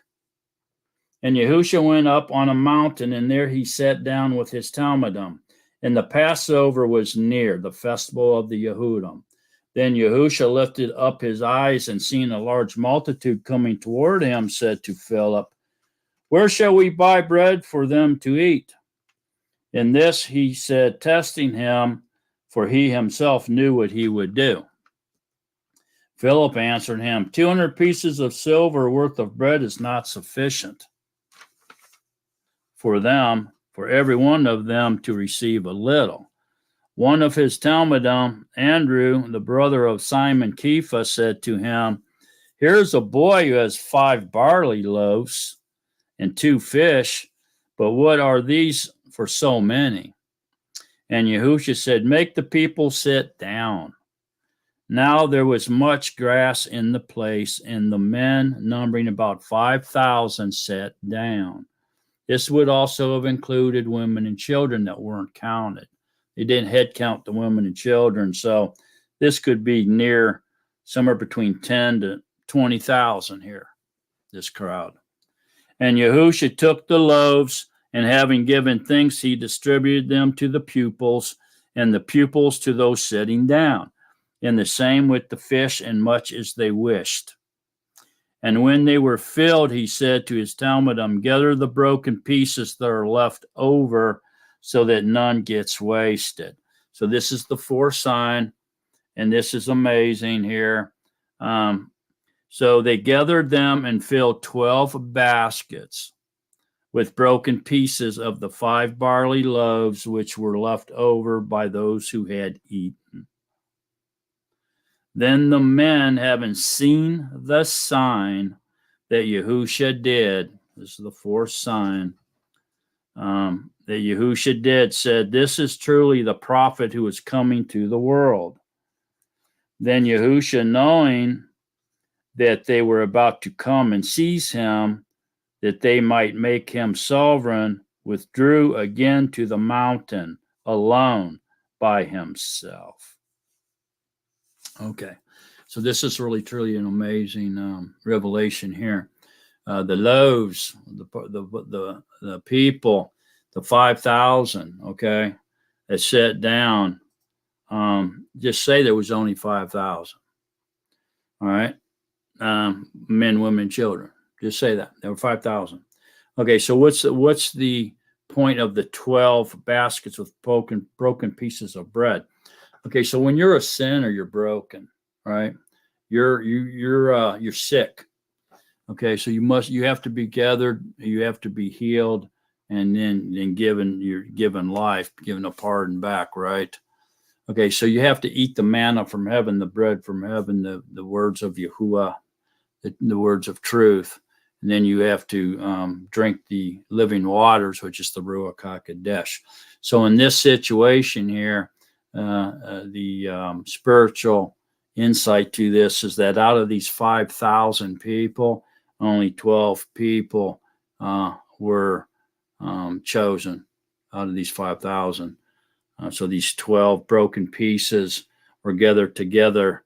And Yahusha went up on a mountain, and there he sat down with his Talmudim. And the Passover was near, the festival of the Yehudim. Then Yahusha lifted up his eyes, and seeing a large multitude coming toward him, said to Philip, "Where shall we buy bread for them to eat?" In this he said, testing him, for he himself knew what he would do. Philip answered him, 200 pieces of silver worth of bread is not sufficient for them, for every one of them to receive a little. One of his Talmudim, Andrew, the brother of Simon Kepha, said to him, "Here's a boy who has 5 barley loaves and 2 fish, but what are these for so many?" And Yahusha said, "Make the people sit down." Now there was much grass in the place, and the men, numbering about 5,000, sat down. This would also have included women and children that weren't counted. They didn't head count the women and children, so this could be near somewhere between 10 to 20,000 here, this crowd. And Yahusha took the loaves, and having given thanks, he distributed them to the pupils, and the pupils to those sitting down, and the same with the fish, and much as they wished. And when they were filled, he said to his Talmudim, "Gather the broken pieces that are left over, so that none gets wasted." So this is the 4th sign, and this is amazing here. So they gathered them and filled 12 baskets with broken pieces of the 5 barley loaves, which were left over by those who had eaten. Then the men, having seen the sign that Yahusha did, this is the 4th sign, that Yahusha did, said, "This is truly the prophet who is coming to the world." Then Yahusha, knowing that they were about to come and seize him, that they might make him sovereign, withdrew again to the mountain alone by himself. Okay, so this is really truly an amazing revelation here. The loaves, the people, the 5,000, okay, that sat down. Just say there was only 5,000. All right, men, women, children. Just say that there were 5,000. Okay, so what's the point of the 12 baskets with broken pieces of bread? Okay, so when you're a sinner, you're broken, right? You're sick. Okay, so you have to be gathered, you have to be healed, and then you're given life, given a pardon back, right? Okay, so you have to eat the manna from heaven, the bread from heaven, the words of Yahuwah, the words of truth. And then you have to drink the living waters, which is the Ruach HaKodesh. So in this situation here, the spiritual insight to this is that out of these 5,000 people, only 12 people were chosen out of these 5,000. So these 12 broken pieces were gathered together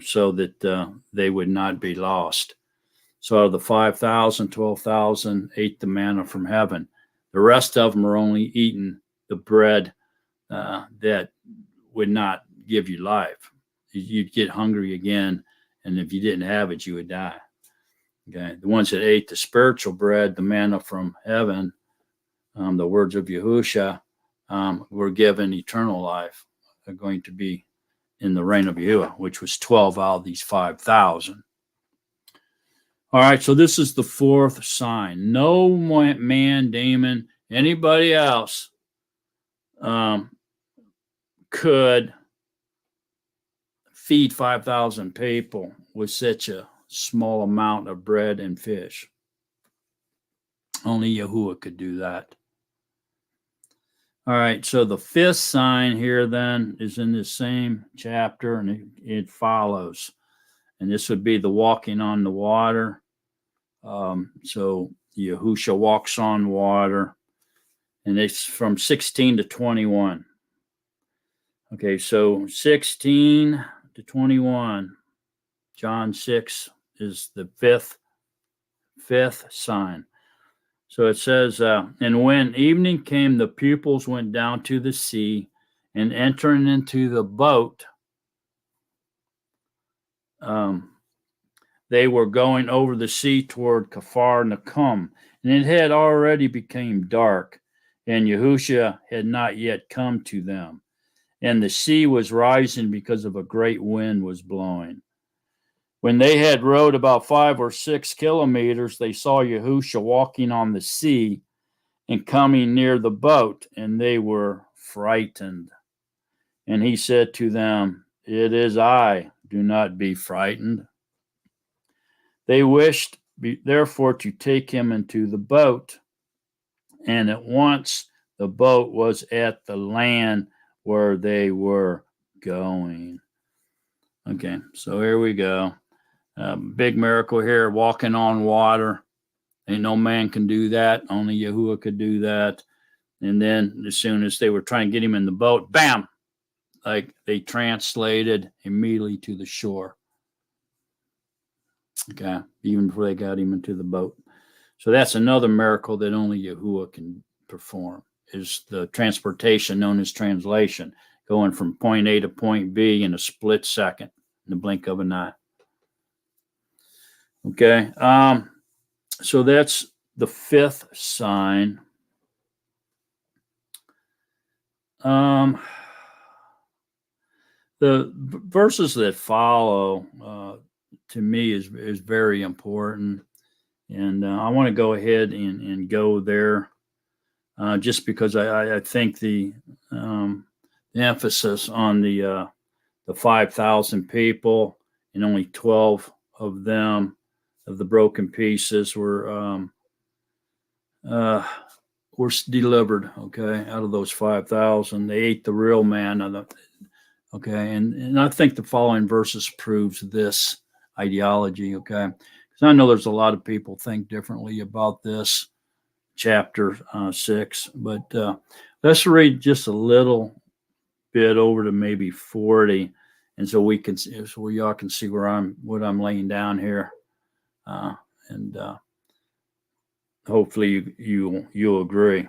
so that they would not be lost. So out of the 5,000, 12,000 ate the manna from heaven. The rest of them are only eating the bread that would not give you life. You'd get hungry again, and if you didn't have it, you would die. Okay, the ones that ate the spiritual bread, the manna from heaven, the words of Yahusha, were given eternal life. They're going to be in the reign of Yahuwah, which was 12 out of these 5,000. All right, so this is the fourth sign. No man, demon, anybody else could feed 5,000 people with such a small amount of bread and fish. Only Yahuwah could do that. All right, so the fifth sign here then is in this same chapter, and it follows. And this would be the walking on the water. So Yahusha walks on water, and it's from 16 to 21. Okay, so 16 to 21, John 6 is the fifth sign. So it says, and when evening came, the pupils went down to the sea, and entering into the boat, they were going over the sea toward Kafar Nakum, and it had already become dark, and Yahusha had not yet come to them, and the sea was rising because of a great wind was blowing. When they had rowed about 5 or 6 kilometers, they saw Yahusha walking on the sea and coming near the boat, and they were frightened. And he said to them, "It is I, do not be frightened." They wished, therefore, to take him into the boat, and at once the boat was at the land where they were going. Okay, so here we go. Big miracle here, walking on water. Ain't no man can do that. Only Yahuwah could do that. And then as soon as they were trying to get him in the boat, bam, like they translated immediately to the shore. Okay, even before they got him into the boat. So that's another miracle that only Yahuwah can perform, is the transportation known as translation, going from point A to point B in a split second, in the blink of an eye. Okay, so that's the fifth sign. The verses that follow, to me, is very important, and I want to go ahead and go there, just because I think the emphasis on the 5,000 people, and only 12 of them, of the broken pieces, were delivered. Okay, out of those 5,000, they ate the real manna. Okay, and I think the following verses proves this ideology. Okay, because I know there's a lot of people think differently about this chapter 6, but let's read just a little bit over to maybe 40, and so y'all can see what I'm laying down here, and hopefully you'll agree.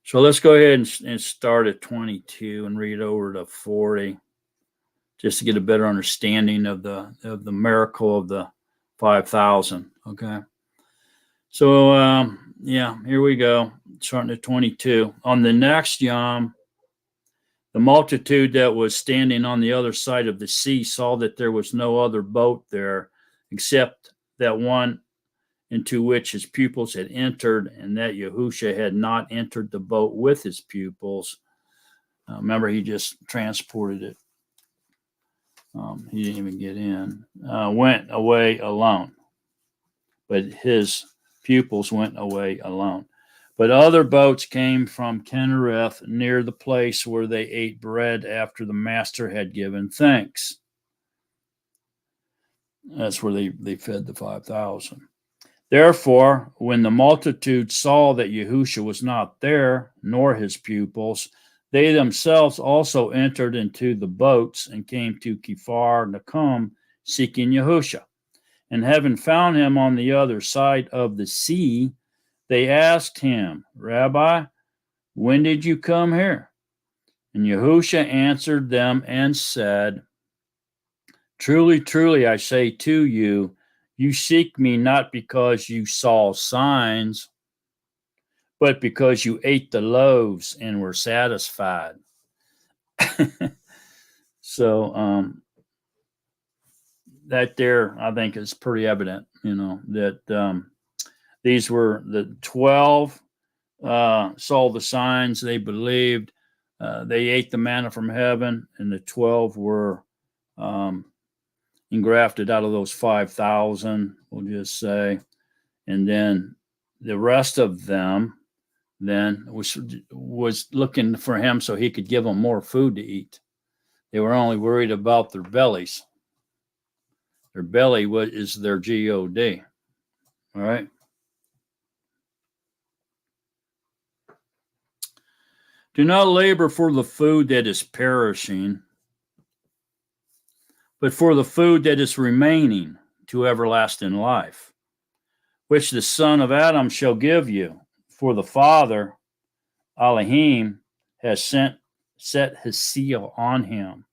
So let's go ahead and start at 22 and read over to 40, just to get a better understanding of the miracle of the 5,000. Okay. So here we go. Starting at 22. On the next Yom, the multitude that was standing on the other side of the sea saw that there was no other boat there except that one into which his pupils had entered, and that Yahusha had not entered the boat with his pupils. Remember, he just transported it. He didn't even get in. Went away alone. But his pupils went away alone. But other boats came from Kinnereth near the place where they ate bread after the master had given thanks. That's where they fed the 5,000. Therefore, when the multitude saw that Yahusha was not there, nor his pupils, they themselves also entered into the boats and came to Kfar Nakum, seeking Yahusha. And having found him on the other side of the sea, they asked him, "Rabbi, when did you come here?" And Yahusha answered them and said, Truly, truly, I say to you, you seek me not because you saw signs, but because you ate the loaves and were satisfied. So that there, I think, is pretty evident, that these were the 12 saw the signs, they believed, they ate the manna from heaven, and the 12 were engrafted out of those 5,000, we'll just say. And then the rest of them then was looking for him so he could give them more food to eat. They were only worried about their bellies. Their belly is their God. All right. Do not labor for the food that is perishing, but for the food that is remaining to everlasting life, which the Son of Adam shall give you. For the Father, Elohim, has set his seal on him.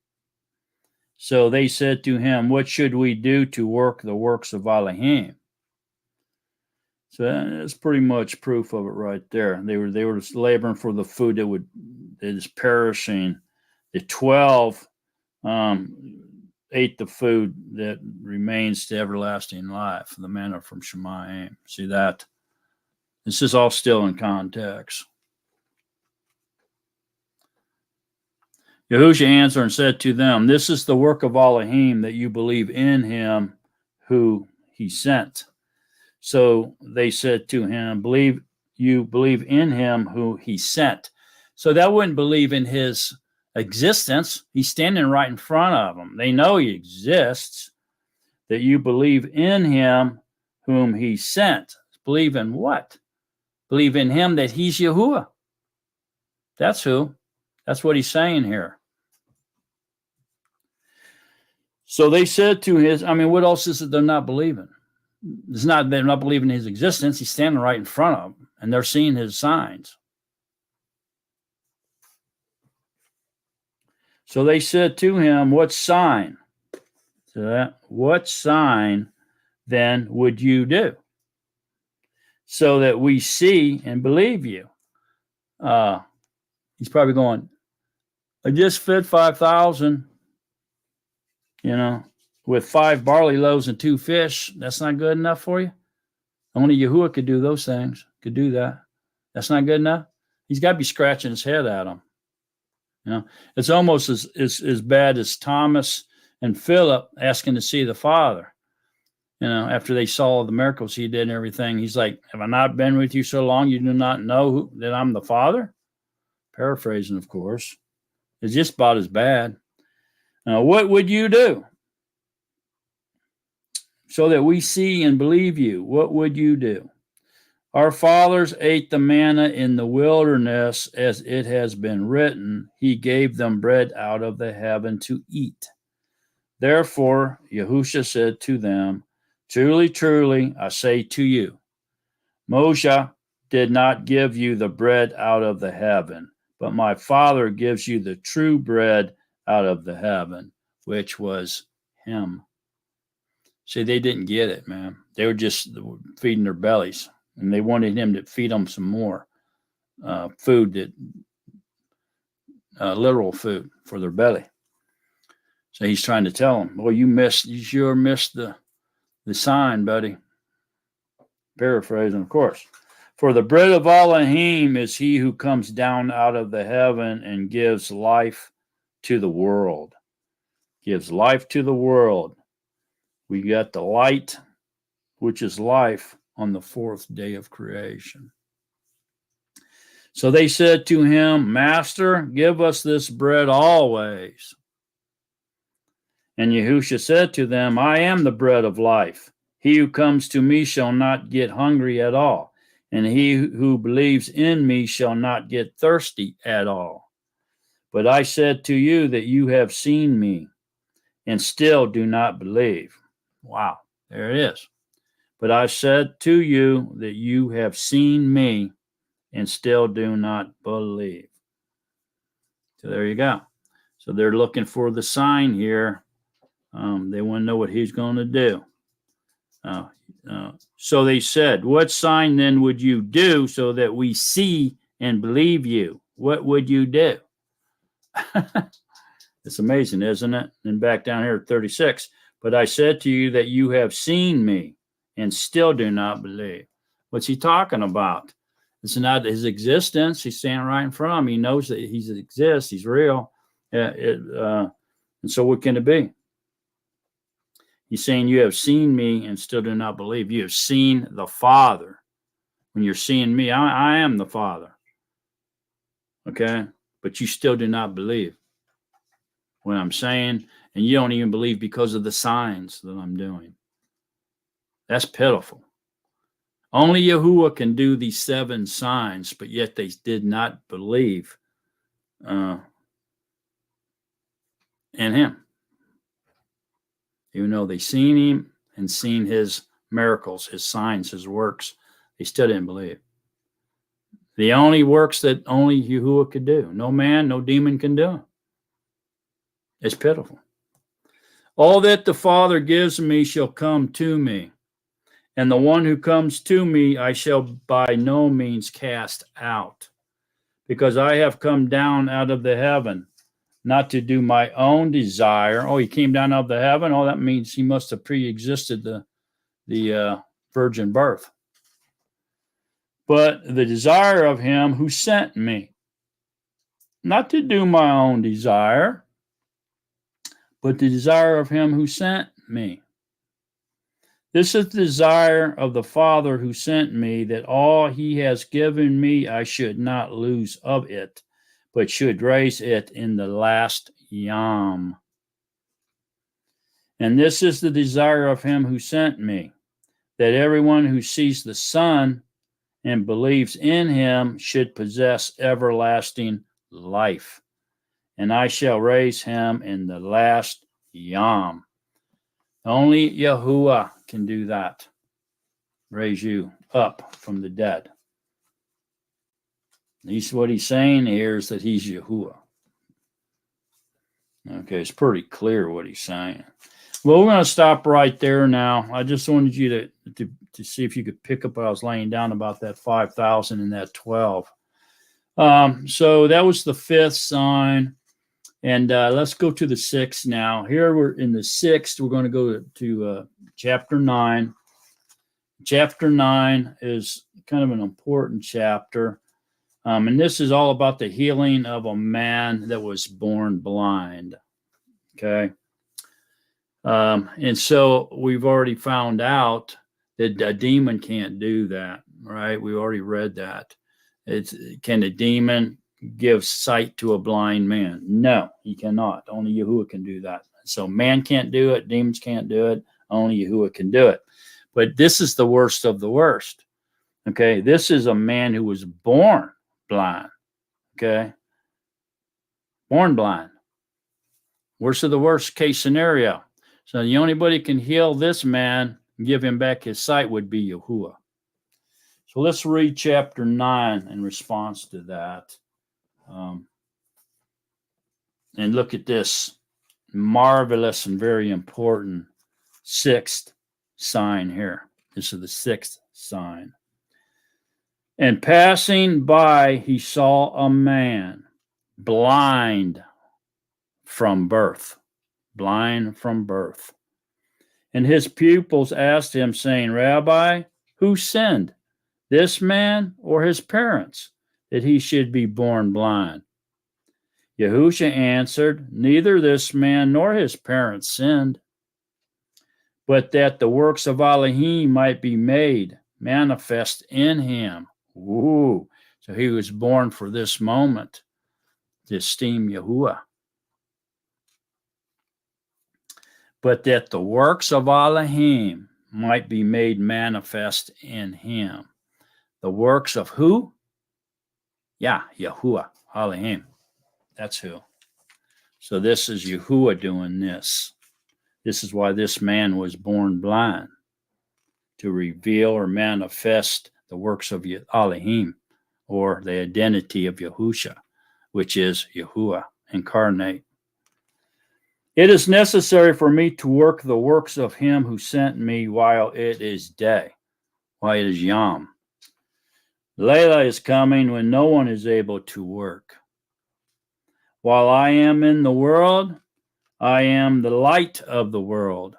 So they said to him, What should we do to work the works of Elohim? So that's pretty much proof of it right there. They were laboring for the food that is perishing. The 12 ate the food that remains to everlasting life, the manna from Shemayim. See that? This is all still in context. Yahusha answered and said to them, This is the work of Elohim, that you believe in him who he sent. So they said to him, You believe in him who he sent. So that wouldn't believe in his existence. He's standing right in front of them. They know he exists. That you believe in him whom he sent. Believe in what? Believe in him that he's Yahuwah. That's who. That's what he's saying here. So they said to what else is it they're not believing? They're not believing his existence. He's standing right in front of them, and they're seeing his signs. So they said to him, What sign? What sign then would you do, so that we see and believe you? He's probably going, I just fed 5,000, with 5 barley loaves and 2 fish. That's not good enough for you? Only Yahuwah could do those things, could do that. That's not good enough? He's got to be scratching his head at them. It's almost as bad as Thomas and Philip asking to see the Father. After they saw the miracles he did and everything, he's like, Have I not been with you so long you do not know that I'm the Father? Paraphrasing, of course. It's just about as bad. What would you do so that we see and believe you? What would you do? Our fathers ate the manna in the wilderness, as it has been written, He gave them bread out of the heaven to eat. Therefore, Yahusha said to them, Truly, truly, I say to you, Moshe did not give you the bread out of the heaven, but my Father gives you the true bread out of the heaven, which was him. See, they didn't get it, man. They were just feeding their bellies, and they wanted him to feed them some more food, literal food for their belly. So he's trying to tell them, well, you sure missed the sign, buddy. Paraphrasing, of course. For the bread of Elohim is he who comes down out of the heaven and gives life to the world. Gives life to the world. We got the light, which is life, on the 4th day of creation. So they said to him, Master, give us this bread always. And Yahusha said to them, I am the bread of life. He who comes to me shall not get hungry at all, and he who believes in me shall not get thirsty at all. But I said to you that you have seen me, and still do not believe. Wow, there it is. But I said to you that you have seen me, and still do not believe. So there you go. So they're looking for the sign here. They want to know what he's going to do. So they said, what sign then would you do so that we see and believe you? What would you do? It's amazing, isn't it? And back down here at 36. But I said to you that you have seen me and still do not believe. What's he talking about? It's not his existence. He's standing right in front of him. He knows that he exists. He's real. And so what can it be? He's saying you have seen me and still do not believe. You have seen the Father. When you're seeing me, I am the Father. Okay? But you still do not believe what I'm saying. And you don't even believe because of the signs that I'm doing. That's pitiful. Only Yahuwah can do these 7 signs, but yet they did not believe in him. Even though they seen him and seen his miracles, his signs, his works, they still didn't believe. The only works that only Yahuwah could do. No man, no demon can do. It's pitiful. All that the Father gives me shall come to me, and the one who comes to me I shall by no means cast out, because I have come down out of the heaven, not to do my own desire. Oh, he came down out of the heaven? Oh, that means he must have pre-existed the virgin birth. But the desire of him who sent me, not to do my own desire, but the desire of him who sent me. This is the desire of the Father who sent me, that all he has given me I should not lose of it, but should raise it in the last yom. And this is the desire of him who sent me, that everyone who sees the Son and believes in him should possess everlasting life. And I shall raise him in the last yom. Only Yahuwah can do that. Raise you up from the dead. What he's saying here is that he's Yahuwah. Okay, it's pretty clear what he's saying. Well, we're going to stop right there now. I just wanted you to see if you could pick up what I was laying down about that 5,000 and that 12. So that was the 5th sign. And let's go to the 6th now. Here we're in the 6th. We're going to go to chapter 9. Chapter 9 is kind of an important chapter. And this is all about the healing of a man that was born blind. Okay. And so we've already found out that a demon can't do that, right? We already read that. Can a demon give sight to a blind man? No, he cannot. Only Yahuwah can do that. So man can't do it. Demons can't do it. Only Yahuwah can do it. But this is the worst of the worst. Okay. This is a man who was born blind. Okay. Born blind. Worst of the worst case scenario. So the only body can heal this man and give him back his sight would be Yahuwah. So let's read chapter 9 in response to that. And look at this marvelous and very important 6th sign here. This is the 6th sign. And passing by, he saw a man blind from birth. Blind from birth. And his pupils asked him, saying, Rabbi, who sinned, this man or his parents, that he should be born blind? Yahusha answered, neither this man nor his parents sinned, but that the works of Elohim might be made manifest in him. Ooh, so he was born for this moment, to esteem Yahuwah. But that the works of Elohim might be made manifest in him. The works of who? Yeah, Yahuwah, Elohim. That's who. So this is Yahuwah doing this. This is why this man was born blind, to reveal or manifest the works of Elohim, or the identity of Yahusha, which is Yahuwah incarnate. It is necessary for me to work the works of him who sent me while it is day, while it is Yom. Layla is coming when no one is able to work. While I am in the world, I am the light of the world.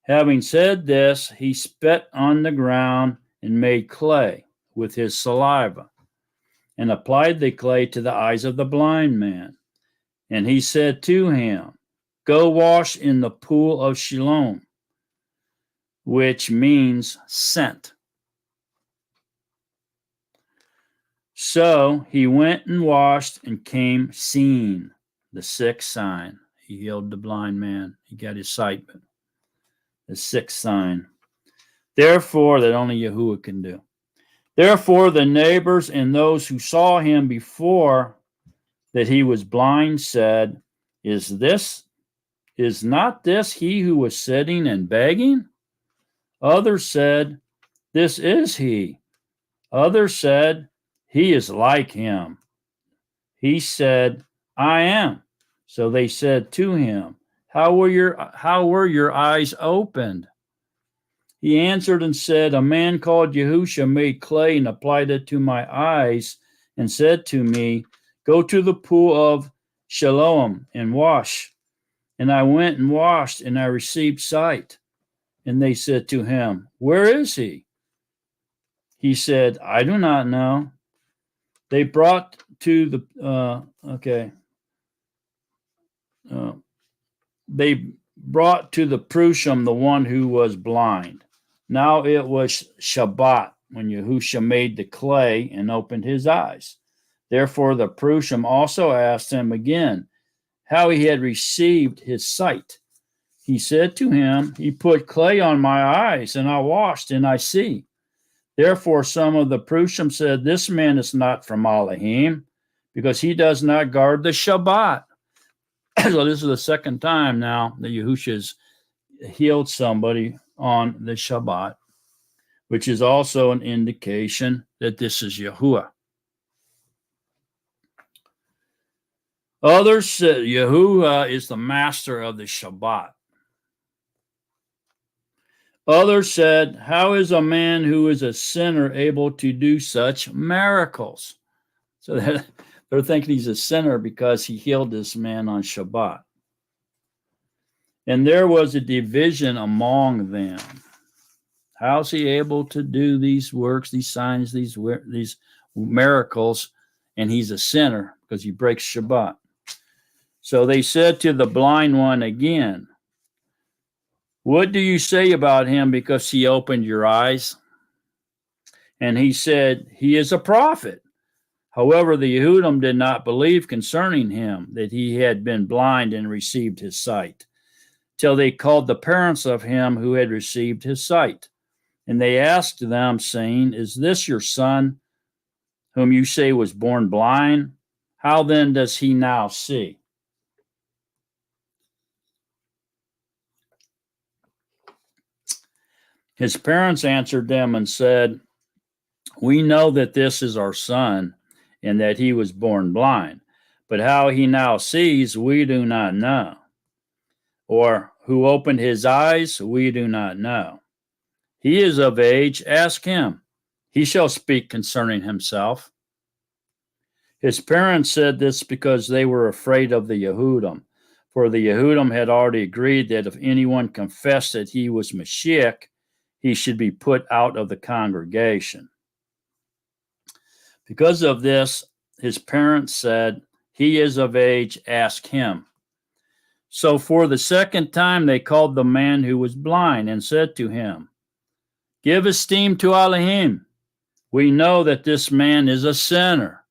Having said this, he spit on the ground and made clay with his saliva, and applied the clay to the eyes of the blind man. And he said to him, Go wash in the pool of Siloam, which means sent. So he went and washed and came seeing, the sixth sign. He healed the blind man. He got his sight. The sixth sign. Therefore, that only Yahuwah can do. Therefore, the neighbors and those who saw him before that he was blind said, Is not this he who was sitting and begging? Others said, This is he. Others said, He is like him. He said, I am. So they said to him, How were your eyes opened? He answered and said, A man called Yahusha made clay and applied it to my eyes and said to me, Go to the pool of Siloam and wash. And I went and washed, and I received sight. And they said to him, Where is he? He said, I do not know. They brought to the they brought to the Prushim the one who was blind. Now it was Shabbat when Yahusha made the clay and opened his eyes. Therefore the Prushim also asked him again how he had received his sight. He said to him, He put clay on my eyes, and I washed, and I see. Therefore some of the Prushim said, This man is not from Elohim, because he does not guard the Shabbat. So this is the second time now that Yahusha has healed somebody on the Shabbat, which is also an indication that this is Yahuwah. Others said Yahuwah is the master of the Shabbat. Others said, How is a man who is a sinner able to do such miracles? So they're thinking he's a sinner because he healed this man on Shabbat. And there was a division among them. How's he able to do these works, these signs, these miracles, and he's a sinner because he breaks Shabbat? So they said to the blind one again, What do you say about him because he opened your eyes? And he said, He is a prophet. However, the Yehudim did not believe concerning him that he had been blind and received his sight, till they called the parents of him who had received his sight. And they asked them, saying, Is this your son, whom you say was born blind? How then does he now see? His parents answered them and said, We know that this is our son, and that he was born blind. But how he now sees, we do not know. Or who opened his eyes, we do not know. He is of age, ask him. He shall speak concerning himself. His parents said this because they were afraid of the Yehudim, for the Yehudim had already agreed that if anyone confessed that he was Mashiach, he should be put out of the congregation. Because of this, his parents said, He is of age, ask him. So for the second time they called the man who was blind and said to him, Give esteem to Elohim. We know that this man is a sinner.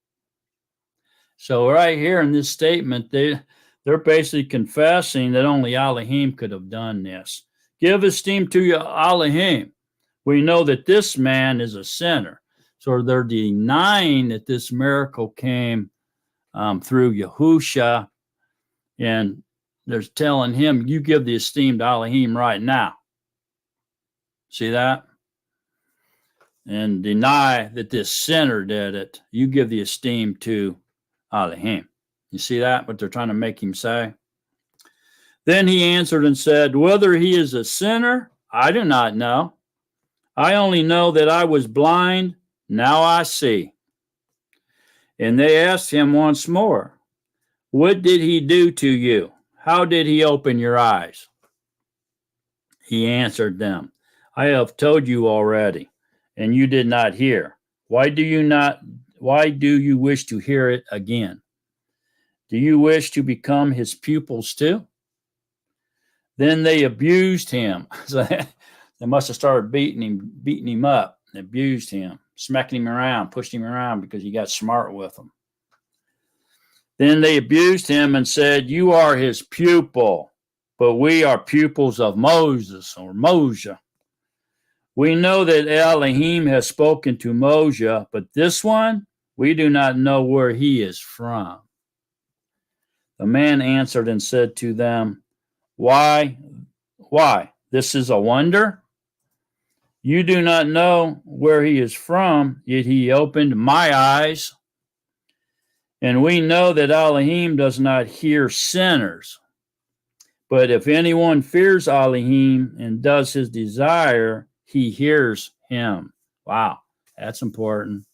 So right here in this statement, they're basically confessing that only Elohim could have done this. Give esteem to your Elohim. We know that this man is a sinner. So they're denying that this miracle came through Yahusha, and they're telling him, you give the esteem to Elohim right now. See that? And deny that this sinner did it. You give the esteem to Elohim. You see that? What they're trying to make him say? Then he answered and said, whether he is a sinner, I do not know. I only know that I was blind, now I see. And they asked him once more, what did he do to you? How did he open your eyes? He answered them, I have told you already, and you did not hear. Why do you wish to hear it again? Do you wish to become his pupils too? Then they abused him. So they must have started beating him up, and abused him, smacking him around, pushed him around because he got smart with them. Then they abused him and said, you are his pupil, but we are pupils of Moses or Moshe. We know that Elohim has spoken to Moshe, but this one, we do not know where he is from. The man answered and said to them, Why? This is a wonder? You do not know where he is from, yet he opened my eyes. And we know that Elohim does not hear sinners. But if anyone fears Elohim and does his desire, he hears him. Wow, that's important.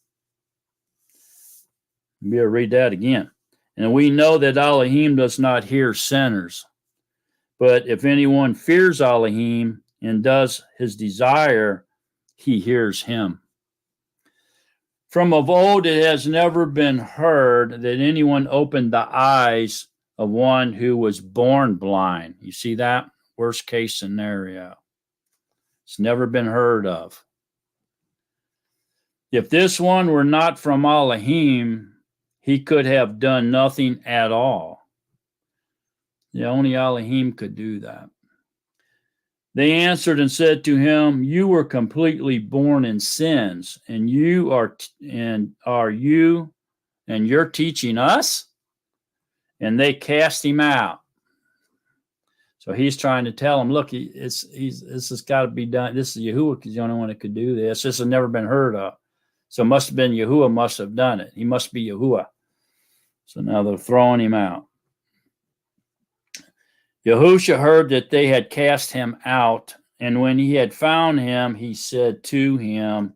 We'll read that again. And we know that Elohim does not hear sinners. But if anyone fears Elohim and does his desire, he hears him. From of old it has never been heard that anyone opened the eyes of one who was born blind. You see that? Worst case scenario. It's never been heard of. If this one were not from Elohim, he could have done nothing at all. The only Elohim could do that. They answered and said to him, you were completely born in sins, and you're teaching us? And they cast him out. So he's trying to tell him, look, this has got to be done. This is Yahuwah, is the only one that could do this. This has never been heard of. So it must have been Yahuwah must have done it. He must be Yahuwah. So now they're throwing him out. Yahusha heard that they had cast him out, and when he had found him, he said to him,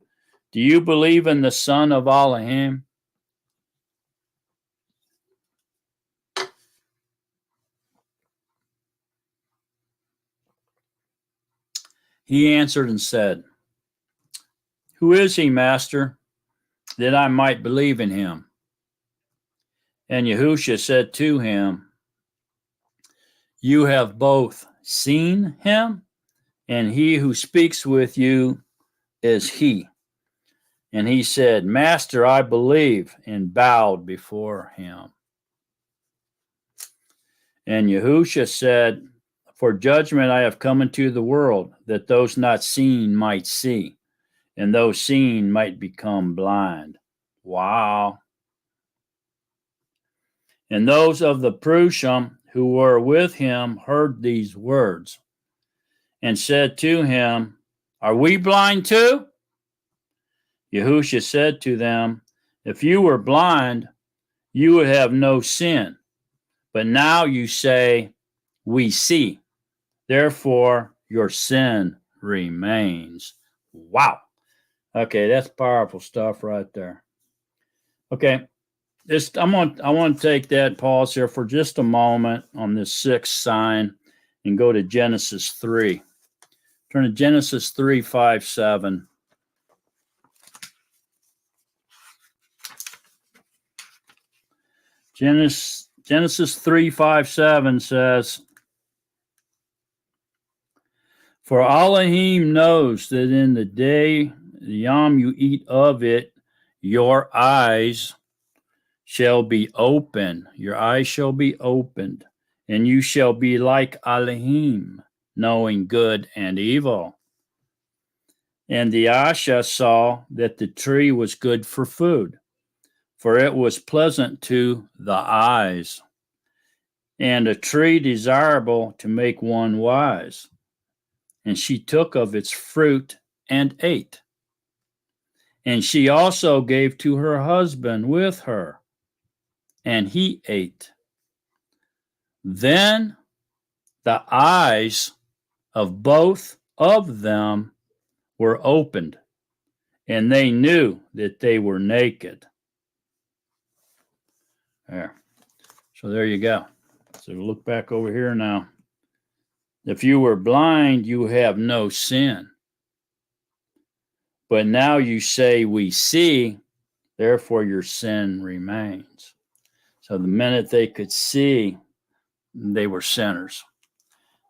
do you believe in the Son of Elohim? He answered and said, who is he, Master, that I might believe in him? And Yahusha said to him, you have both seen him, and he who speaks with you is he. And he said, Master, I believe, and bowed before him. And Yahusha said, for judgment I have come into the world, that those not seen might see, and those seen might become blind. Wow. And those of the Prushim who were with him heard these words, and said to him, are we blind too? Yahusha said to them, if you were blind, you would have no sin. But now you say, we see. Therefore, your sin remains. Wow. Okay, that's powerful stuff right there. Okay, I want to take that pause here for just a moment on this sixth sign and go to Genesis 3. Turn to Genesis 3, 5, 7. Genesis 3, 5, 7 says, for Elohim knows that in the day, the yom you eat of it, your eyes shall be open. Your eyes shall be opened, and you shall be like Elohim, knowing good and evil. And the Asha saw that the tree was good for food, for it was pleasant to the eyes, and a tree desirable to make one wise. And she took of its fruit and ate. And she also gave to her husband with her, and he ate. Then the eyes of both of them were opened, and they knew that they were naked. There. So there you go. So look back over here now. If you were blind, you have no sin. But now you say, we see, therefore your sin remains. So the minute they could see, they were sinners.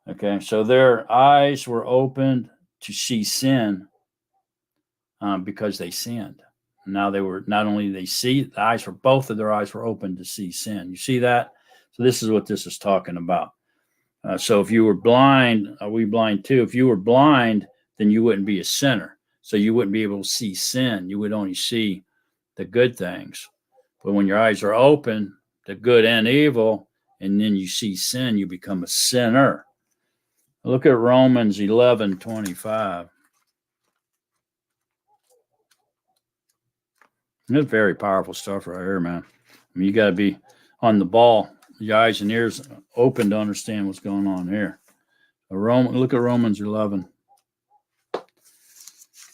Okay, so their eyes were opened to see sin because they sinned. Now they were not only they see, the eyes for both of their eyes were open to see sin. You see that? So this is what this is talking about. So if you were blind, are we blind too? If you were blind, then you wouldn't be a sinner. So you wouldn't be able to see sin. You would only see the good things. But when your eyes are open to good and evil, and then you see sin, you become a sinner. Look at Romans 11:25. It's very powerful stuff right here, man. I mean, you got to be on the ball, your eyes and ears open to understand what's going on here. Look at Romans 11.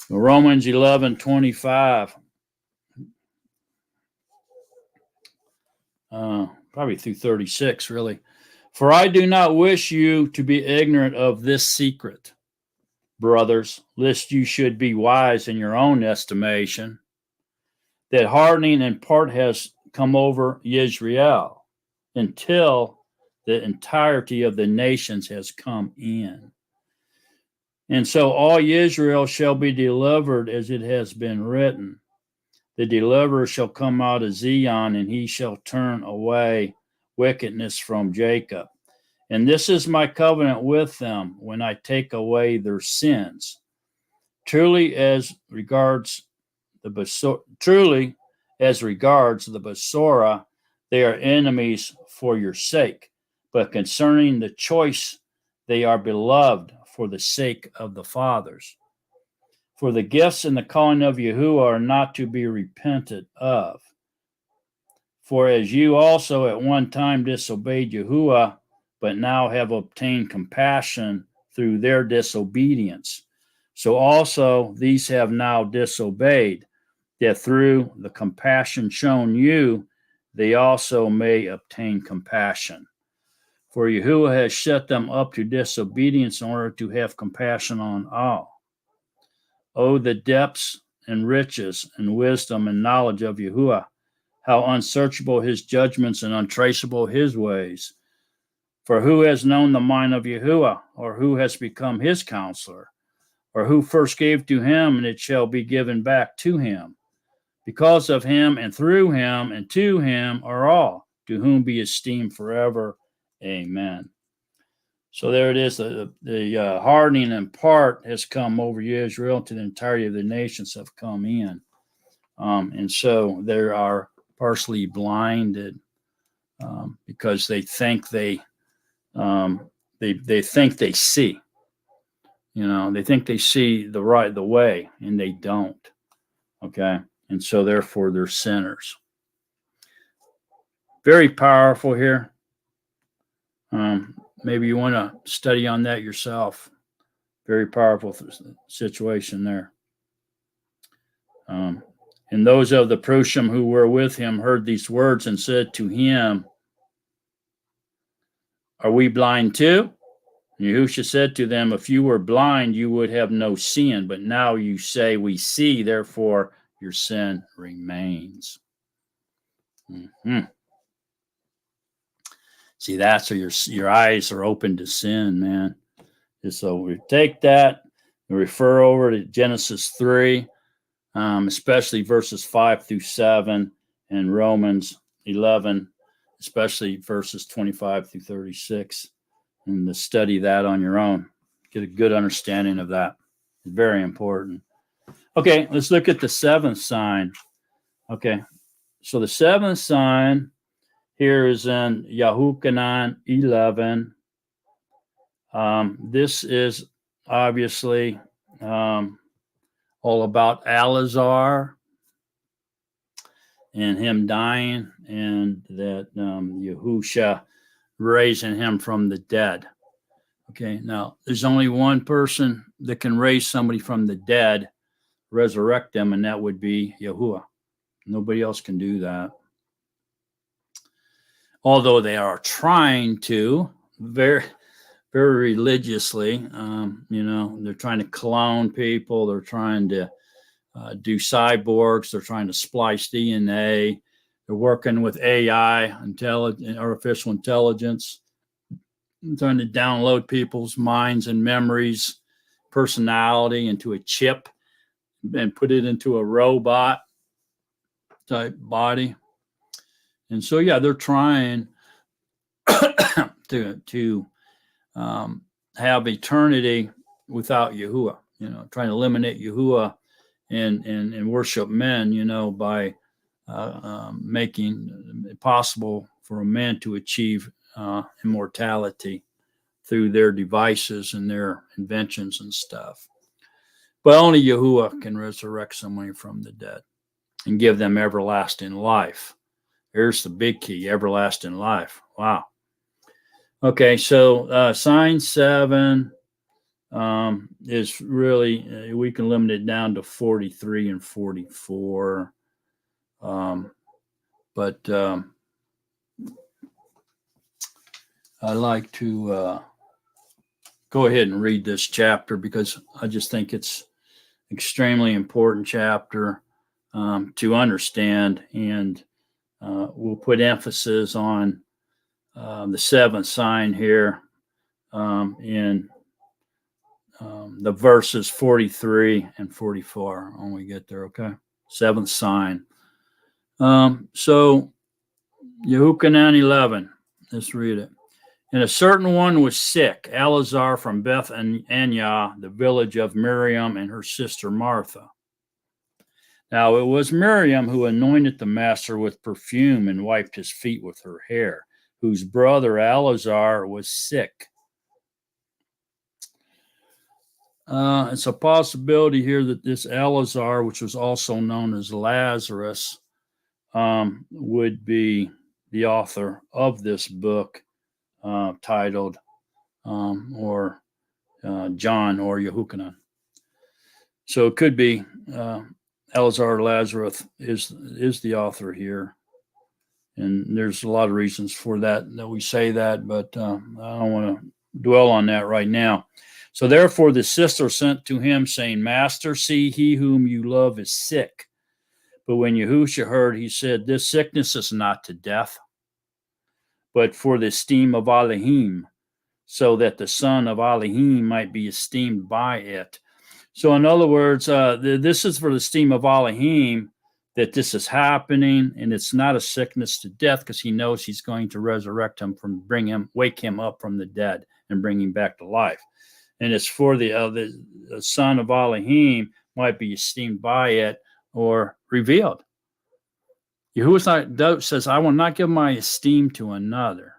Romans 11:25. Probably through 36, really. For I do not wish you to be ignorant of this secret, brothers, lest you should be wise in your own estimation, that hardening in part has come over Israel until the entirety of the nations has come in. And so all Israel shall be delivered, as it has been written. The deliverer shall come out of Zion, and he shall turn away wickedness from Jacob. And this is my covenant with them when I take away their sins. Truly as regards the Besorah, they are enemies for your sake. But concerning the choice, they are beloved for the sake of the fathers. For the gifts and the calling of Yahuwah are not to be repented of. For as you also at one time disobeyed Yahuwah, but now have obtained compassion through their disobedience, so also these have now disobeyed, that through the compassion shown you, they also may obtain compassion. For Yahuwah has shut them up to disobedience in order to have compassion on all. Oh, the depths and riches and wisdom and knowledge of Yahuwah, how unsearchable his judgments and untraceable his ways. For who has known the mind of Yahuwah, or who has become his counselor, or who first gave to him, and it shall be given back to him? Because of him, and through him, and to him are all, to whom be esteemed forever. Amen. So there it is. The hardening in part has come over Israel, to the entirety of the nations have come in. And so they are partially blinded because they think they think they see. They think they see the way, and they don't. Okay, and so therefore they're sinners. Very powerful here. Maybe you want to study on that yourself. Very powerful situation there. And those of the Prushim who were with him heard these words and said to him, are we blind too? And Yahusha said to them, if you were blind, you would have no sin. But now you say, we see, therefore your sin remains. Mm-hmm. See, that's where your eyes are open to sin, man. And so we take that and refer over to Genesis 3, especially verses 5 through 7, and Romans 11, especially verses 25 through 36, and to study that on your own. Get a good understanding of that. It's very important. Okay, let's look at the seventh sign. Okay, so the seventh sign here is in Yahuchanan 11. This is obviously all about Alazar. and him dying, and that Yahusha raising him from the dead. Okay, now there's only one person that can raise somebody from the dead, resurrect them, and that would be Yahuwah. Nobody else can do that. Although they are trying to very, very religiously, they're trying to clone people. They're trying to do cyborgs. They're trying to splice DNA. They're working with AI, artificial intelligence, trying to download people's minds and memories, personality into a chip and put it into a robot type body. And so, yeah, they're trying to have eternity without Yahuwah, trying to eliminate Yahuwah and worship men, by making it possible for a man to achieve immortality through their devices and their inventions and stuff. But only Yahuwah can resurrect someone from the dead and give them everlasting life. Here's the big key, everlasting life. Wow. Okay, so sign 7 is really, we can limit it down to 43 and 44. But I like to go ahead and read this chapter because I just think it's extremely important chapter to understand, and we'll put emphasis on the 7th sign here in the verses 43 and 44 when we get there. Okay, 7th sign. So Yehukanan 11, let's read it. And a certain one was sick, Eleazar from Beth Anya, the village of Miriam and her sister Martha. Now it was Miriam who anointed the master with perfume and wiped his feet with her hair, whose brother Eleazar was sick. It's a possibility here that this Eleazar, which was also known as Lazarus, would be the author of this book titled John or Yehukanan. So it could be Eleazar Lazarus is the author here. And there's a lot of reasons for that we say that, but I don't want to dwell on that right now. So therefore the sister sent to him, saying, Master, see, he whom you love is sick. But when Yahusha heard, he said, this sickness is not to death, but for the esteem of Elohim, so that the son of Elohim might be esteemed by it. So in other words, this is for the esteem of Elohim, that this is happening, and it's not a sickness to death, because he knows he's going to resurrect him, wake him up from the dead and bring him back to life. And it's for the son of Elohim might be esteemed by it or revealed. Yahuwah says, I will not give my esteem to another.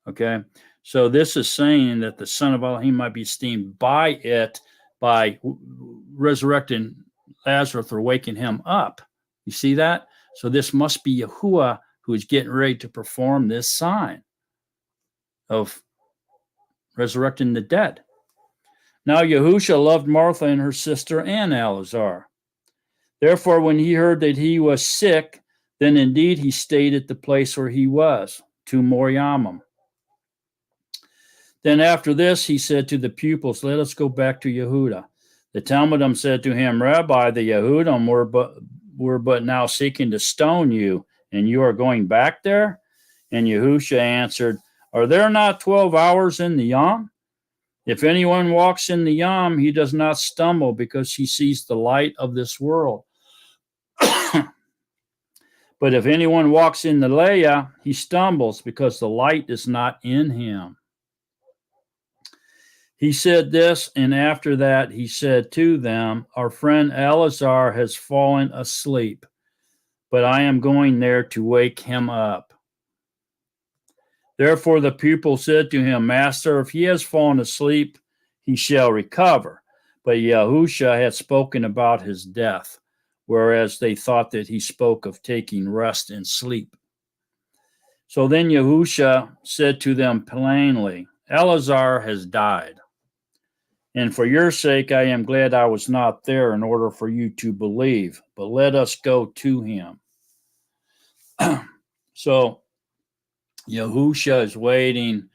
Okay, so this is saying that the son of Elohim might be esteemed by it, by resurrecting Lazarus or waking him up. You see that? So this must be Yahuwah who is getting ready to perform this sign of resurrecting the dead. Now Yahusha loved Martha and her sister and Eleazar. Therefore, when he heard that he was sick, then indeed he stayed at the place where he was, to Moriamim. Then after this, he said to the pupils, let us go back to Yehuda. The Talmudim said to him, Rabbi, the Yehudim were but now seeking to stone you, and you are going back there? And Yahusha answered, are there not 12 hours in the Yom? If anyone walks in the Yom, he does not stumble, because he sees the light of this world. But if anyone walks in the Leah, he stumbles, because the light is not in him. He said this, and after that he said to them, our friend Eleazar has fallen asleep, but I am going there to wake him up. Therefore the pupil said to him, Master, if he has fallen asleep, he shall recover. But Yahusha had spoken about his death. whereas they thought that he spoke of taking rest and sleep. So then Yahusha said to them plainly, Eleazar has died. And for your sake, I am glad I was not there in order for you to believe, but let us go to him. So Yahusha is waiting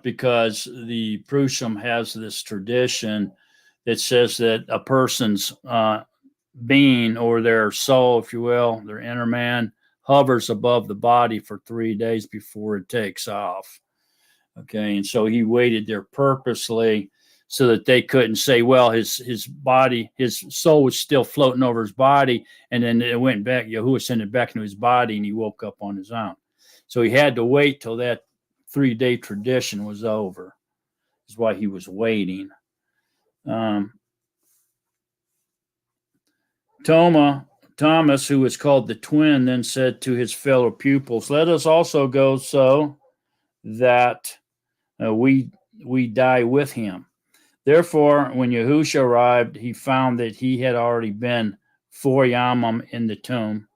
because the Prushim has this tradition that says that a person's being, or their soul, if you will, their inner man, hovers above the body for 3 days before it takes off. Okay, and so he waited there purposely so that they couldn't say, well, his body, his soul was still floating over his body, and then it went back, Yahuwah sent it back into his body, and he woke up on his own. So he had to wait till that 3-day tradition was over. That's why he was waiting. Thomas, who was called the twin, then said to his fellow pupils, let us also go so that we die with him. Therefore, when Yahusha arrived, he found that he had already been 4 yamim in the tomb.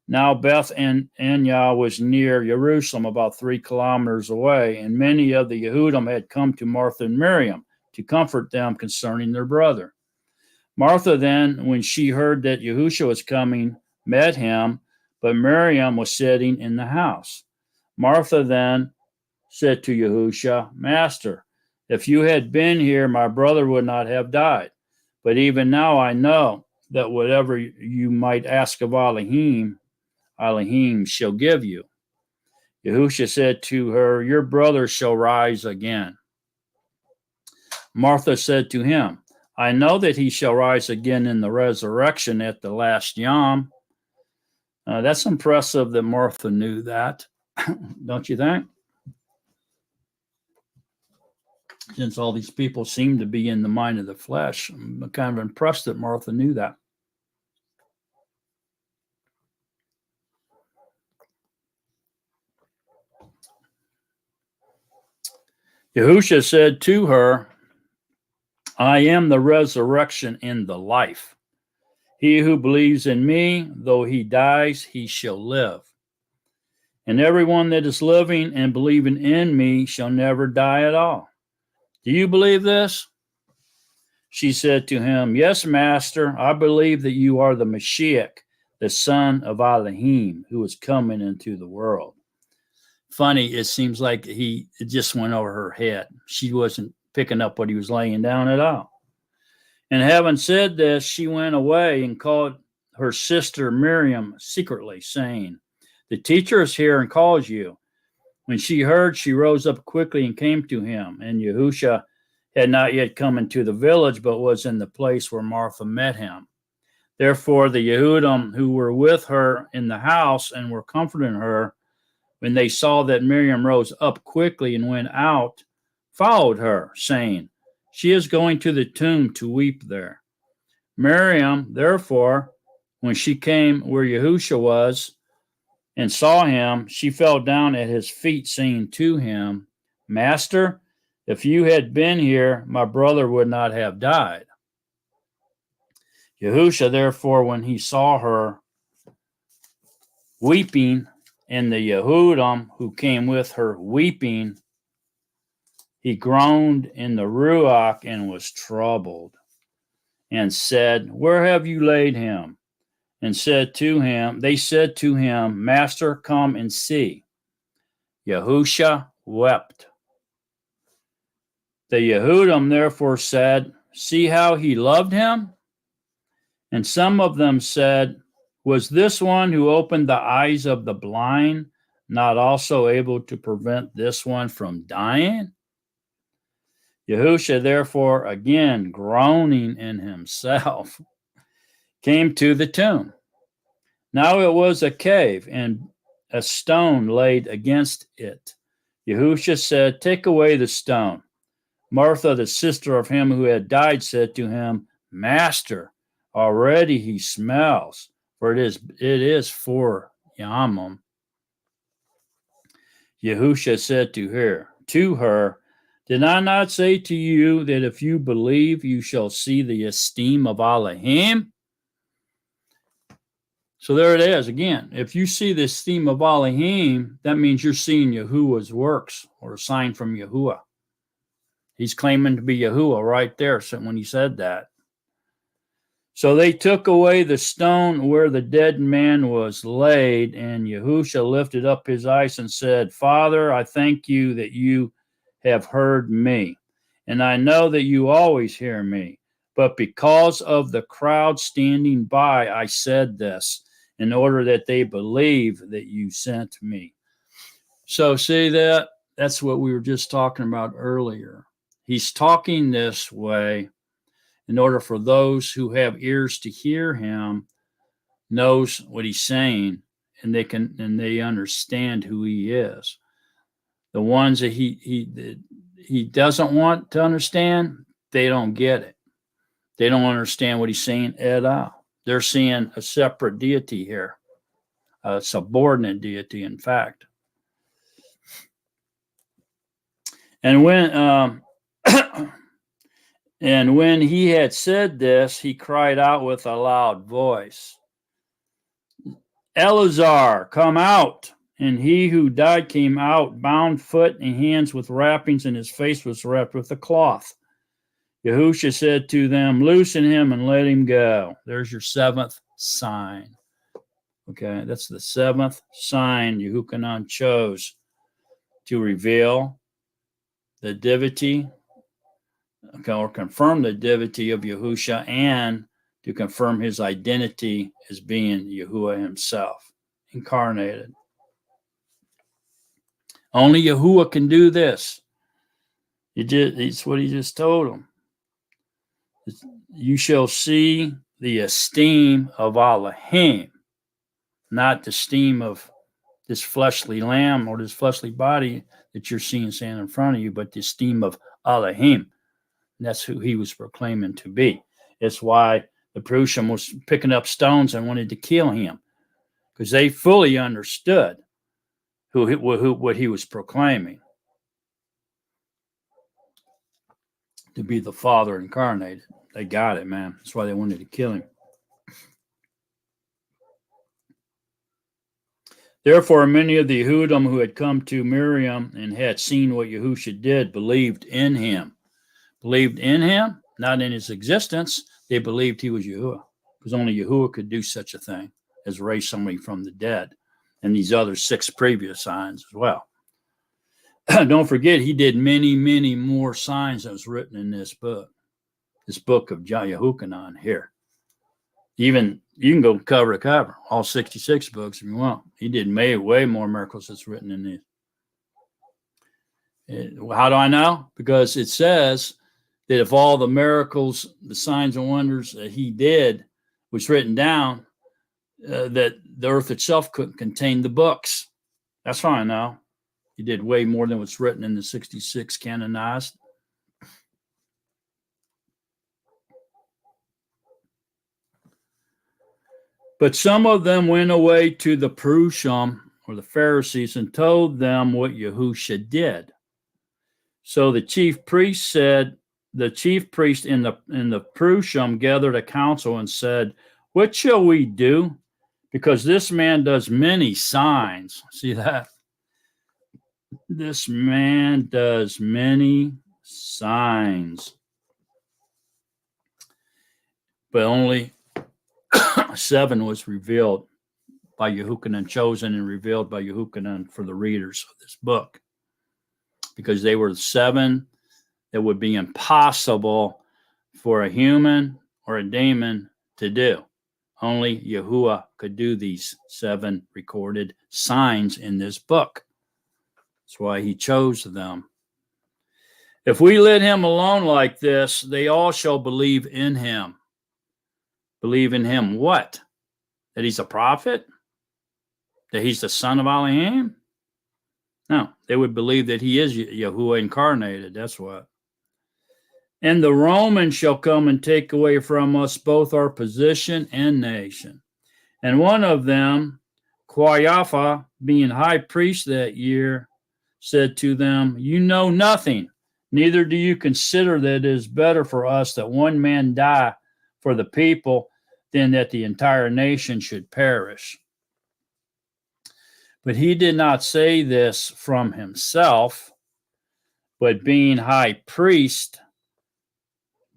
Now Beth Anya was near Jerusalem, about 3 kilometers away, and many of the Yehudim had come to Martha and Miriam to comfort them concerning their brother. Martha then, when she heard that Yahusha was coming, met him, but Miriam was sitting in the house. Martha then said to Yahusha, Master, if you had been here, my brother would not have died. But even now I know that whatever you might ask of Elohim shall give you. Yahusha said to her, your brother shall rise again. Martha said to him, I know that he shall rise again in the resurrection at the last yom. That's impressive that Martha knew that, don't you think? Since all these people seem to be in the mind of the flesh, I'm kind of impressed that Martha knew that. Yahusha said to her, I am the resurrection and the life. He who believes in me, though he dies, he shall live. And everyone that is living and believing in me shall never die at all. Do you believe this? She said to him, yes, Master, I believe that you are the Mashiach, the son of Elohim, who is coming into the world. Funny, it seems like it just went over her head. She wasn't picking up what he was laying down at all. And having said this, she went away and called her sister Miriam secretly, saying, the teacher is here and calls you. When she heard, she rose up quickly and came to him. And Yahusha had not yet come into the village, but was in the place where Martha met him. Therefore, the Yehudim who were with her in the house and were comforting her, when they saw that Miriam rose up quickly and went out, followed her, saying, she is going to the tomb to weep there. Miriam, therefore, when she came where Yahusha was and saw him, she fell down at his feet, saying to him, Master, if you had been here, my brother would not have died. Yahusha, therefore, when he saw her weeping, and the Yehudim who came with her weeping, he groaned in the Ruach and was troubled, and said, where have you laid him? And they said to him, Master, come and see. Yahusha wept. The Yehudim therefore said, see how he loved him? And some of them said, was this one who opened the eyes of the blind not also able to prevent this one from dying? Yahusha, therefore, again groaning in himself, came to the tomb. Now it was a cave, and a stone laid against it. Yahusha said, take away the stone. Martha, the sister of him who had died, said to him, Master, already he smells, for it is 4 yamim. Yahusha said to her, did I not say to you that if you believe, you shall see the esteem of Elohim? So there it is. Again, if you see this theme of Elohim, that means you're seeing Yahuwah's works or a sign from Yahuwah. He's claiming to be Yahuwah right there when he said that. So they took away the stone where the dead man was laid, and Yahusha lifted up his eyes and said, Father, I thank you that you have heard me, and I know that you always hear me. But because of the crowd standing by, I said this, in order that they believe that you sent me. So see that? That's what we were just talking about earlier. He's talking this way in order for those who have ears to hear him knows what he's saying, and they understand who he is. The ones that he doesn't want to understand, they don't get it. They don't understand what he's saying at all. They're seeing a separate deity here, a subordinate deity, in fact. And when and when he had said this, he cried out with a loud voice, Eleazar, come out. And he who died came out, bound foot and hands with wrappings, and his face was wrapped with a cloth. Yahusha said to them, loosen him and let him go. There's your seventh sign. Okay, that's the seventh sign Yehukanan chose to reveal the divinity, or confirm the divinity of Yahusha, and to confirm his identity as being Yahuwah himself, incarnated. Only Yahuwah can do this. It's what he just told him. You shall see the esteem of Elohim, not the esteem of this fleshly lamb or this fleshly body that you're seeing standing in front of you, but the esteem of Elohim. And that's who he was proclaiming to be. It's why the Perusian was picking up stones and wanted to kill him, because they fully understood what he was proclaiming to be the Father incarnated. They got it, man. That's why they wanted to kill him. Therefore, many of the Yehudim who had come to Miriam and had seen what Yahusha did believed in him. Believed in him, not in his existence. They believed he was Yahuwah, because only Yahuwah could do such a thing as raise somebody from the dead, and these other 6 previous signs as well. Don't forget, he did many, many more signs that was written in this book of Yehukanan here. Even you can go cover to cover, all 66 books if you want. He did way more miracles that's written in these. How do I know? Because it says that if all the miracles, the signs and wonders that he did was written down, that the earth itself couldn't contain the books. That's how I know. He did way more than what's written in the 66 canonized. But some of them went away to the Perushim, or the Pharisees, and told them what Yahusha did. So the chief priest in the Perushim gathered a council and said, what shall we do? Because this man does many signs. See that? This man does many signs. But only 7 was revealed by Yehukanan, chosen and revealed by Yehukanan for the readers of this book, because they were 7 that would be impossible for a human or a demon to do. Only Yahuwah could do these 7 recorded signs in this book. That's why he chose them. If we let him alone like this, they all shall believe in him. Believe in him what? That he's a prophet? That he's the son of Elohim? No, they would believe that he is Yahuwah incarnated. That's what. And the Romans shall come and take away from us both our position and nation. And one of them, Quayaphah, being high priest that year, said to them, you know nothing, neither do you consider that it is better for us that one man die for the people than that the entire nation should perish. But he did not say this from himself, but being high priest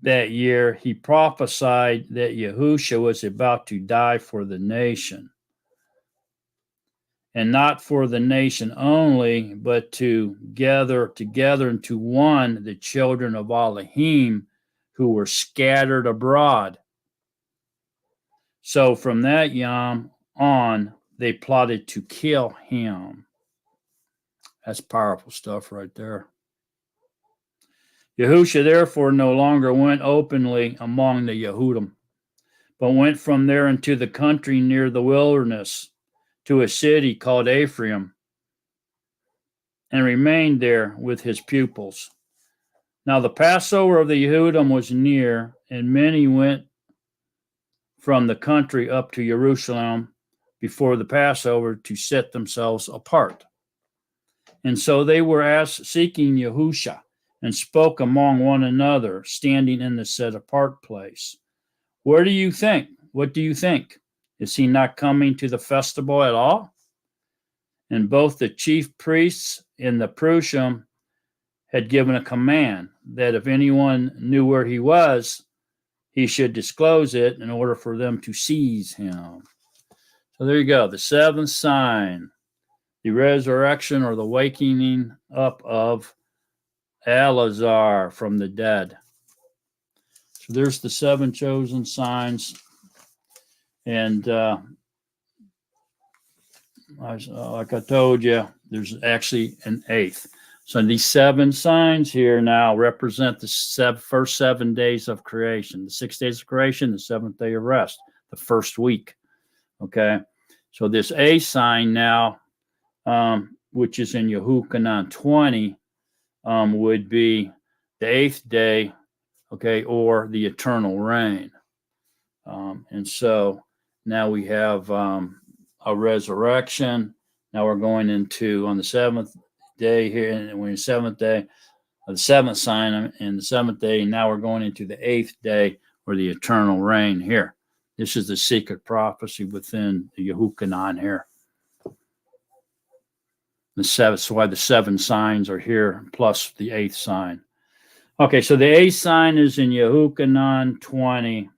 that year, he prophesied that Yahusha was about to die for the nation. And not for the nation only, but to gather together into one the children of Elohim who were scattered abroad. So from that yom on, they plotted to kill him. That's powerful stuff right there. Yahusha therefore no longer went openly among the Yehudim, but went from there into the country near the wilderness to a city called Ephraim, and remained there with his pupils. Now the Passover of the Yehudim was near, and many went from the country up to Jerusalem before the Passover to set themselves apart. And so they were seeking Yahusha, and spoke among one another, standing in the set apart place. Where do you think? What do you think? Is he not coming to the festival at all? And both the chief priests and the Prushim had given a command that if anyone knew where he was, he should disclose it in order for them to seize him. So there you go, the seventh sign, the resurrection or the waking up of Eleazar from the dead. So there's the seven chosen signs. And like I told you, there's actually an eighth. So these seven signs here now represent the first 7 days of creation, the 6 days of creation, the seventh day of rest, the first week. Okay. So this eighth sign now, which is in Yehukanan 20, would be the eighth day, okay, or the eternal reign. And so now we have a resurrection. Now we're going into on the seventh day here, and we're in the seventh day, the seventh sign, and the seventh day. And now we're going into the eighth day, or the eternal reign here. This is the secret prophecy within the Yehukanan here. That's why the seven signs are here, plus the eighth sign. Okay, so the eighth sign is in Yehukanan 20.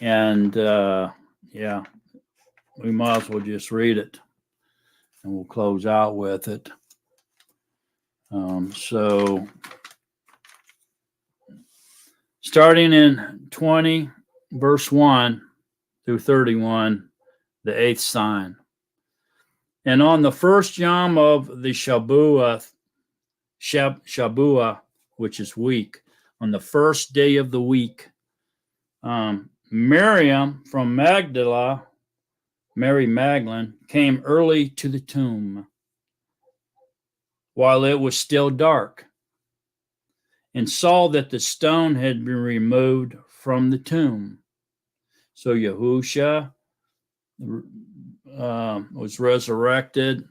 And yeah, we might as well just read it, and we'll close out with it. So starting in 20, verse 1 through 31, the eighth sign. And on the first yom of the Shabuah, which is week, on the first day of the week, Miriam from Magdala, Mary Magdalene, came early to the tomb while it was still dark, and saw that the stone had been removed from the tomb. So Yahusha was resurrected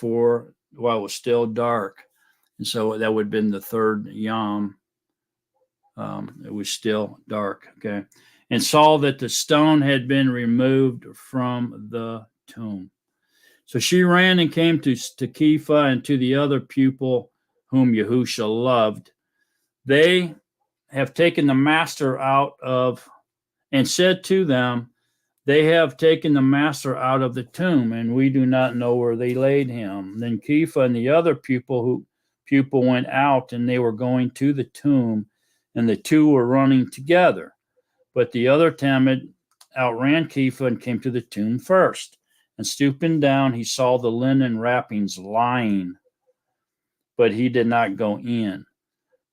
while it was still dark. And so that would have been the third yom. It was still dark, okay? And saw that the stone had been removed from the tomb. So she ran and came to Kepha and to the other pupil whom Yahusha loved. They have taken the master out of, and said to them, they have taken the master out of the tomb, and we do not know where they laid him. Then Kepha and the other pupil went out, and they were going to the tomb, and the two were running together. But the other Talmud outran Kepha and came to the tomb first. And stooping down, he saw the linen wrappings lying, but he did not go in.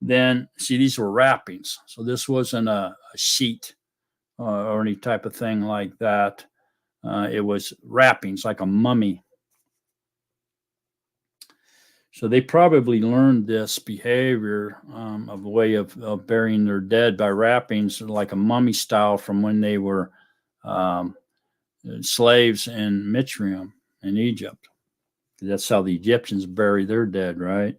Then, see, these were wrappings. So this wasn't a sheet or any type of thing like that. It was wrappings, like a mummy. So they probably learned this behavior of a way of burying their dead by wrappings, like a mummy style from when they were slaves in Mitzrayim in Egypt. That's how the Egyptians bury their dead, right?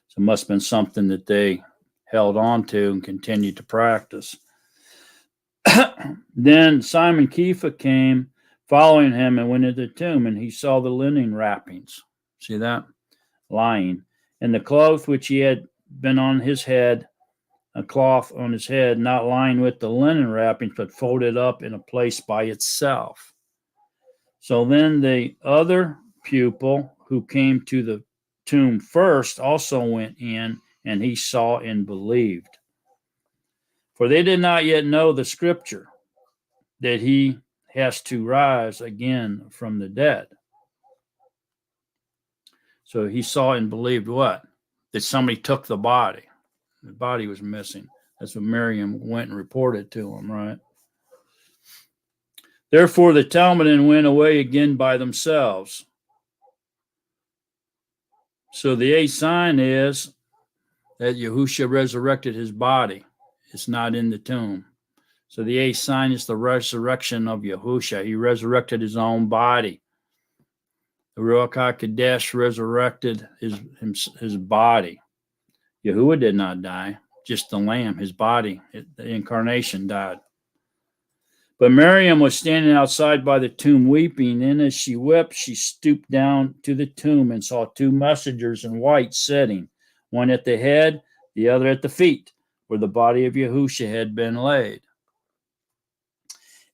So it must have been something that they held on to and continued to practice. Then Simon Kepha came following him and went into the tomb, and he saw the linen wrappings. See that? Lying. And the cloth which he had been on his head, a cloth on his head, not lying with the linen wrappings, but folded up in a place by itself. So then the other pupil who came to the tomb first also went in, and he saw and believed. For they did not yet know the scripture, that he has to rise again from the dead. So he saw and believed what? That somebody took the body. The body was missing. That's what Miriam went and reported to him, right? Therefore the Talmudim went away again by themselves. So the eighth sign is that Yahusha resurrected his body. It's not in the tomb. So the eighth sign is the resurrection of Yahusha. He resurrected his own body. The Ruach HaKodesh resurrected his body. Yahuwah did not die, just the Lamb, his body, the incarnation died. But Miriam was standing outside by the tomb weeping, and as she wept, she stooped down to the tomb and saw two messengers in white sitting, one at the head, the other at the feet, where the body of Yahusha had been laid.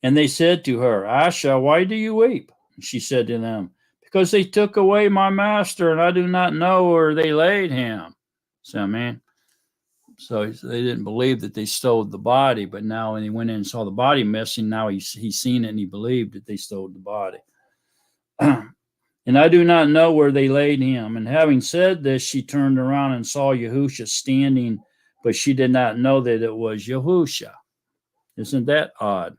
And they said to her, Asha, why do you weep? And she said to them, because they took away my master, and I do not know where they laid him. So, so they didn't believe that they stole the body, but now when he went in and saw the body missing, now he's seen it and he believed that they stole the body. And I do not know where they laid him. And having said this, she turned around and saw Yahusha standing, but she did not know that it was Yahusha. Isn't that odd?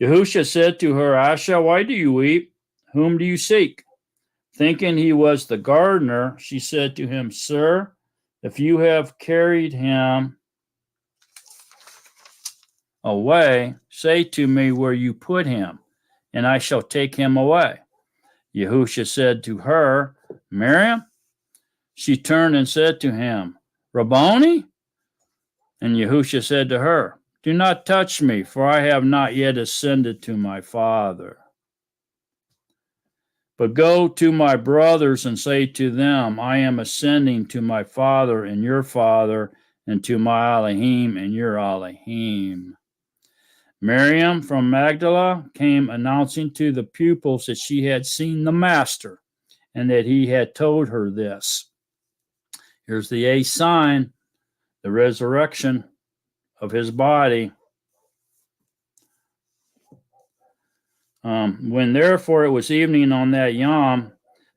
Yahusha said to her, Asha, why do you weep? Whom do you seek? Thinking he was the gardener, she said to him, Sir, if you have carried him away, say to me where you put him, and I shall take him away. Yahusha said to her, Miriam. She turned and said to him, Rabboni? And Yahusha said to her, do not touch me, for I have not yet ascended to my Father. But go to my brothers and say to them, I am ascending to my Father and your Father, and to my Elohim and your Elohim. Miriam from Magdala came announcing to the pupils that she had seen the Master, and that he had told her this. Here's the eighth sign, the resurrection of his body. When therefore it was evening on that Yom,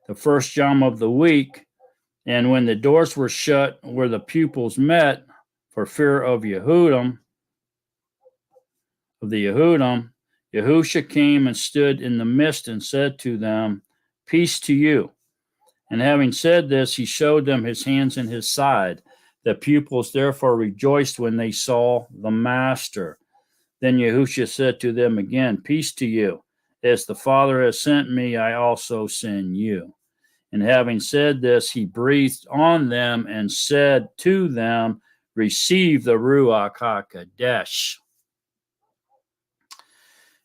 the first Yom of the week, and when the doors were shut where the pupils met for fear of the Yehudim, Yahusha came and stood in the midst and said to them, Peace to you. And having said this, he showed them his hands and his side. The pupils therefore rejoiced when they saw the Master. Then Yahusha said to them again, Peace to you. As the Father has sent me, I also send you. And having said this, he breathed on them and said to them, Receive the Ruach HaKodesh.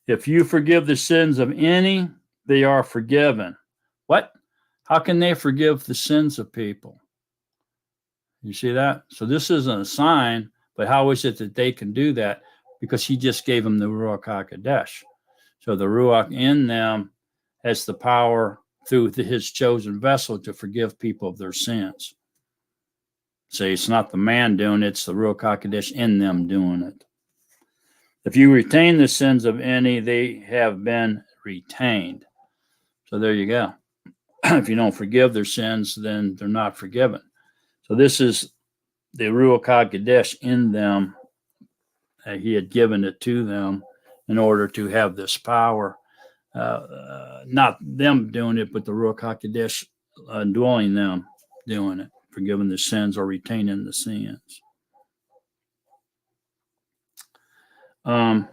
If you forgive the sins of any, they are forgiven. What? How can they forgive the sins of people? You see that? So this isn't a sign, but how is it that they can do that? Because he just gave them the Ruach HaKodesh. So the Ruach in them has the power through his chosen vessel to forgive people of their sins. See, it's not the man doing it, it's the Ruach HaKodesh in them doing it. If you retain the sins of any, they have been retained. So there you go. If you don't forgive their sins, then they're not forgiven. So this is the Ruach HaKodesh in them. He had given it to them in order to have this power. Not them doing it, but the Ruach HaKodesh dwelling them doing it, forgiving the sins or retaining the sins. It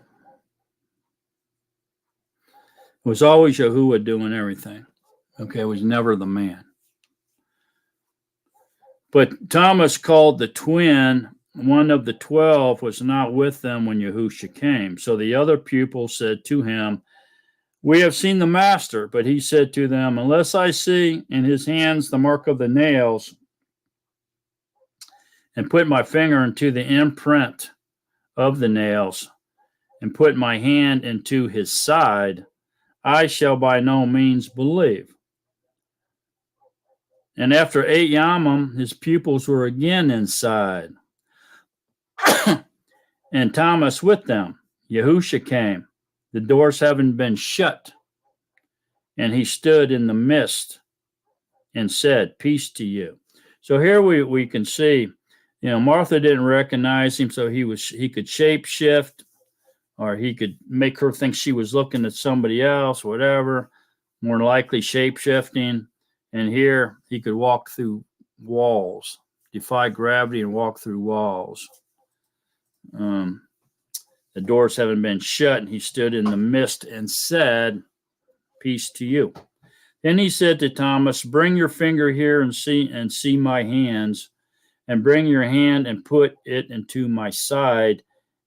was always Yahuwah doing everything. Okay, it was never the man. But Thomas, called the twin, one of the 12 was not with them when Yahusha came. So the other pupils said to him, "We have seen the master." But he said to them, "Unless I see in his hands the mark of the nails, and put my finger into the imprint of the nails, and put my hand into his side, I shall by no means believe." And after 8 yamim, his pupils were again inside, and Thomas with them. Yahusha came, the doors having been shut, and he stood in the midst and said, "Peace to you." So here we can see, Martha didn't recognize him, so he could shape shift, or he could make her think she was looking at somebody else, whatever, more likely shape shifting. And here he could walk through walls, defy gravity and walk through walls. The doors having been shut, and he stood in the midst and said, "Peace to you." Then he said to Thomas, "Bring your finger here and see my hands, and bring your hand and put it into my side,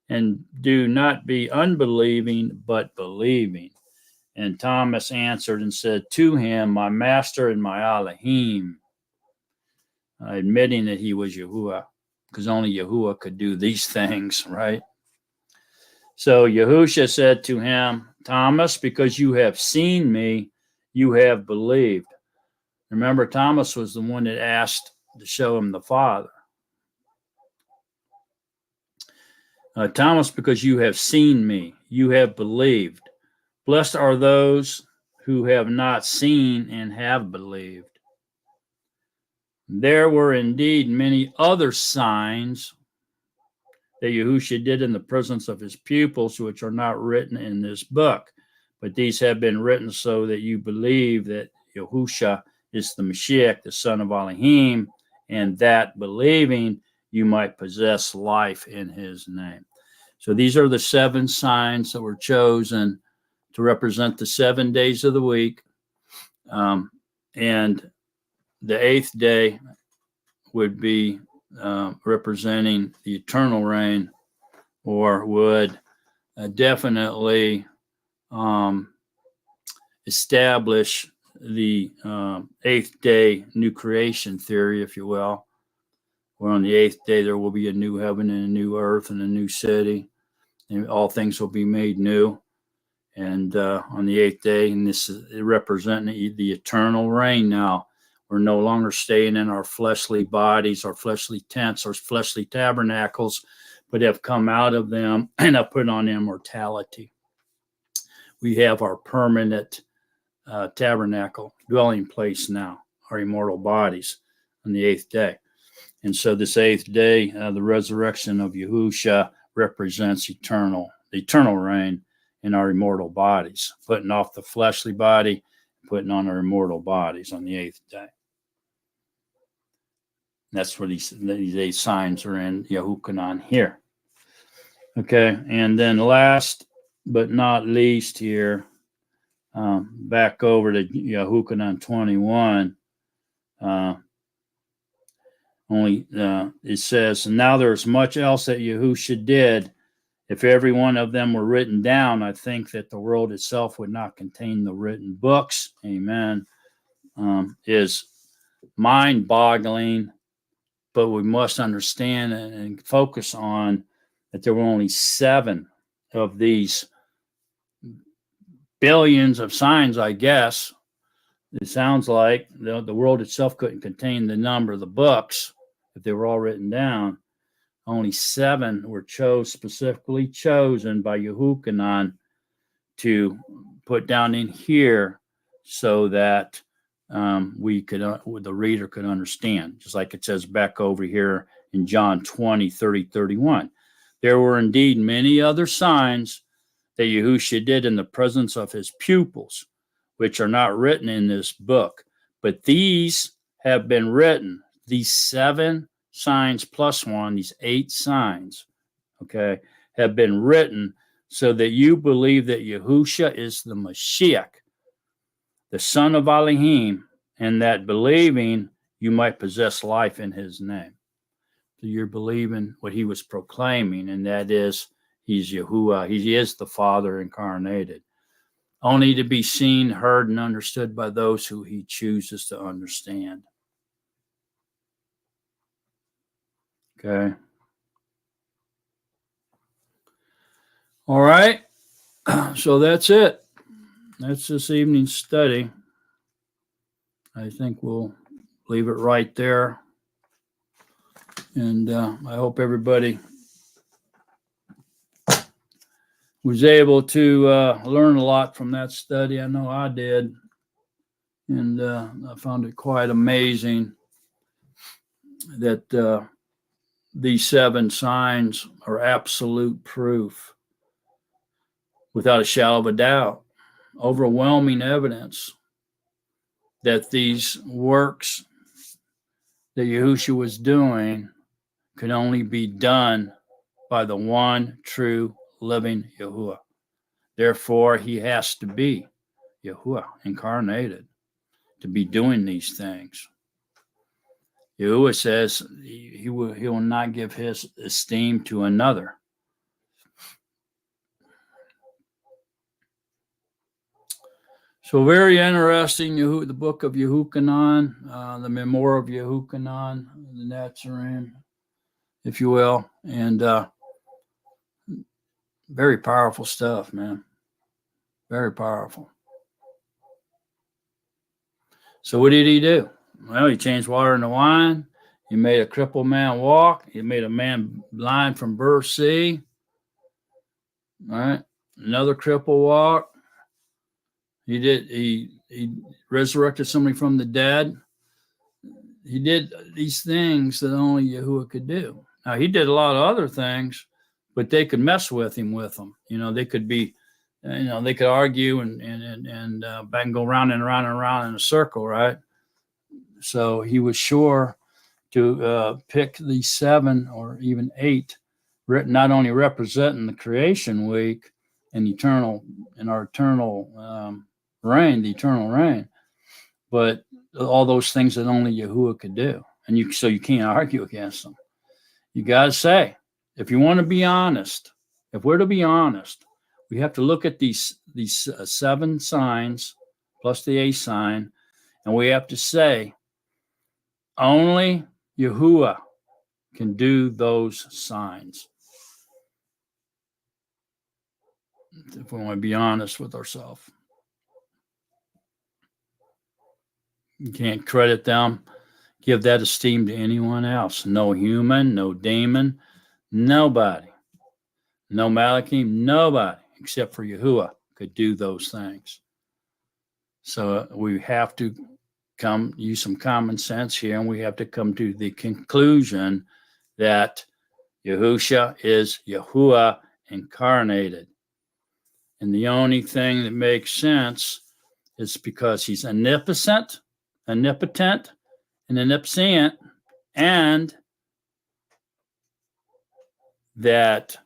and do not be unbelieving, but believing." And Thomas answered and said to him, "My master and my Elohim," admitting that he was Yahuwah, because only Yahuwah could do these things, right? So Yahusha said to him, "Thomas, because you have seen me, you have believed." Remember, Thomas was the one that asked to show him the Father. Thomas, because you have seen me, you have believed. Blessed are those who have not seen and have believed. There were indeed many other signs that Yahusha did in the presence of his pupils, which are not written in this book, but these have been written so that you believe that Yahusha is the Mashiach, the son of Elohim, and that believing you might possess life in his name. So these are the 7 signs that were chosen to represent the 7 days of the week. And the 8th day would be representing the eternal reign, or would definitely establish the 8th day new creation theory, if you will, where on the 8th day there will be a new heaven and a new earth and a new city, and all things will be made new. And on the 8th day, and this is representing the eternal reign now. We're no longer staying in our fleshly bodies, our fleshly tents, our fleshly tabernacles, but have come out of them and have put on immortality. We have our permanent tabernacle, dwelling place now, our immortal bodies on the 8th day. And so this 8th day, the resurrection of Yahusha represents the eternal reign in our immortal bodies, putting off the fleshly body, putting on our immortal bodies on the 8th day. That's where these 8 signs are in Yahuchanan here. Okay, and then last but not least here, back over to Yahuchanan 21. It says, "Now there's much else that Yahusha did. If every one of them were written down, I think that the world itself would not contain the written books." Amen. Is mind-boggling, but we must understand and focus on that there were only 7 of these billions of signs, I guess. It sounds like the world itself couldn't contain the number of the books if they were all written down. Only 7 were specifically chosen by Yahuchanan to put down in here so that the reader could understand, just like it says back over here in John 20, 30, 31. There were indeed many other signs that Yahusha did in the presence of his pupils, which are not written in this book, but these have been written, these 7 signs plus 1, these 8 signs, okay, have been written so that you believe that Yahusha is the Mashiach, the son of Elohim, and that believing you might possess life in his name. So you're believing what he was proclaiming, and that is he's Yahuwah. He is the Father incarnated, only to be seen, heard, and understood by those who he chooses to understand. Okay. All right. So that's it. That's this evening's study. I think we'll leave it right there. And I hope everybody was able to learn a lot from that study. I know I did. And I found it quite amazing that these 7 signs are absolute proof, without a shadow of a doubt, overwhelming evidence that these works that Yahusha was doing could only be done by the one true living Yahuwah. Therefore, he has to be Yahuwah incarnated to be doing these things. Yahuwah says he will not give his esteem to another. So very interesting, the book of Yehukanan, the memoir of Yehukanan, the Nazarene, if you will. And very powerful stuff, man. Very powerful. So what did he do? Well, he changed water into wine. He made a crippled man walk. He made a man blind from birth see. All right. Another cripple walk. He resurrected somebody from the dead. He did these things that only Yahuwah could do. Now, he did a lot of other things, but they could mess with him with them. They could be, they could argue and back and go round and around and around in a circle, right? So he was sure to pick these 7 or even 8, not only representing the creation week and our eternal reign, the eternal reign, but all those things that only Yahuwah could do. And you can't argue against them. You got to say, if you want to be honest, if we're to be honest, we have to look at these 7 signs plus the 8th sign, and we have to say, only Yahuwah can do those signs. If we want to be honest with ourselves. You can't credit them, give that esteem to anyone else. No human, no demon, nobody. No Malachim, nobody except for Yahuwah could do those things. So we have to use some common sense here, and we have to come to the conclusion that Yahusha is Yahuwah incarnated. And the only thing that makes sense is because he's omnipotent, and omniscient, and that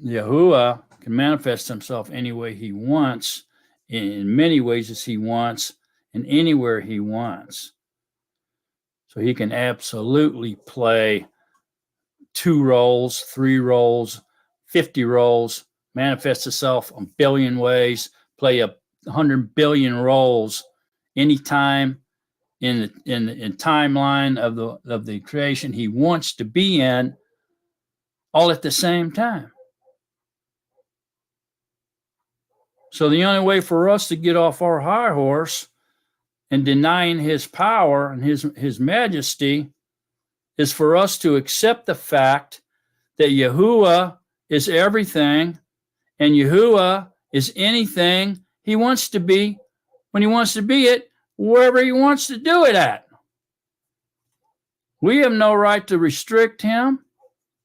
Yahuwah can manifest himself any way he wants, in many ways as he wants, and anywhere he wants. So he can absolutely play 2 roles, 3 roles, 50 roles, manifest itself a billion ways, play 100 billion roles anytime in the timeline of the creation he wants to be in, all at the same time. So the only way for us to get off our high horse and denying his power and his majesty is for us to accept the fact that Yahuwah is everything, and Yahuwah is anything he wants to be when he wants to be it, wherever he wants to do it at. We have no right to restrict him,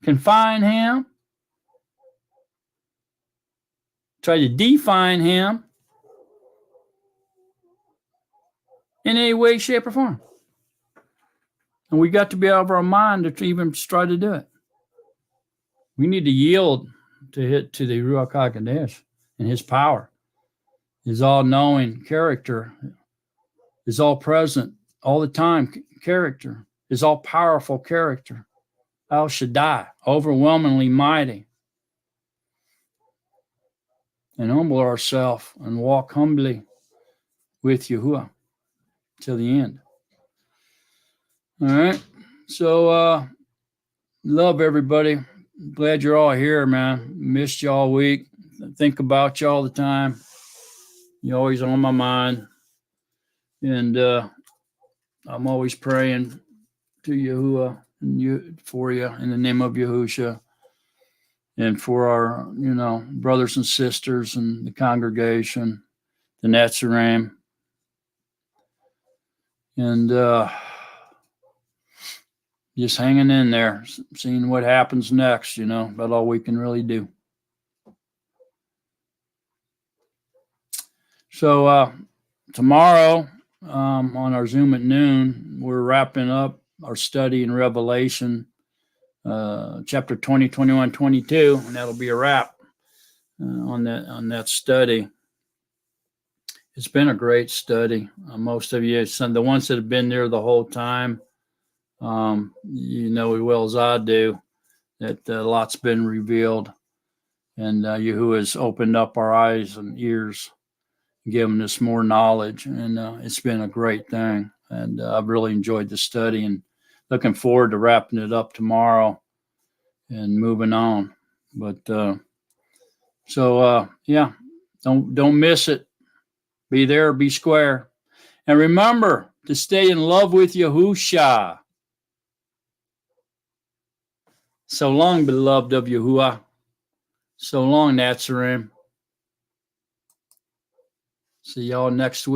confine him, try to define him in any way, shape, or form. And we got to be out of our mind to even try to do it. We need to yield to the Ruach HaKodesh and his power, his all-knowing character, his all-present all the time character, his all-powerful character. El Shaddai, overwhelmingly mighty. And humble ourselves and walk humbly with Yahuwah till the end. All right. So love everybody. Glad you're all here, man. Missed you all week. Think about you all the time. You're always on my mind. And I'm always praying to Yahuwah and for you in the name of Yahusha, and for our, brothers and sisters and the congregation, the Netzarim. And just hanging in there, seeing what happens next, about all we can really do. So tomorrow on our Zoom at noon, we're wrapping up our study in Revelation, chapter 20, 21, 22, and that'll be a wrap on that study. It's been a great study. Most of you, the ones that have been there the whole time, you know as well as I do that a lot's been revealed, and Yahuwah has opened up our eyes and ears, giving us more knowledge, and it's been a great thing. And I've really enjoyed the study, and looking forward to wrapping it up tomorrow and moving on. But yeah, don't miss it. Be there, be square, and remember to stay in love with Yahusha. So long, beloved of Yahuwah. So long, Netzarim. See y'all next week.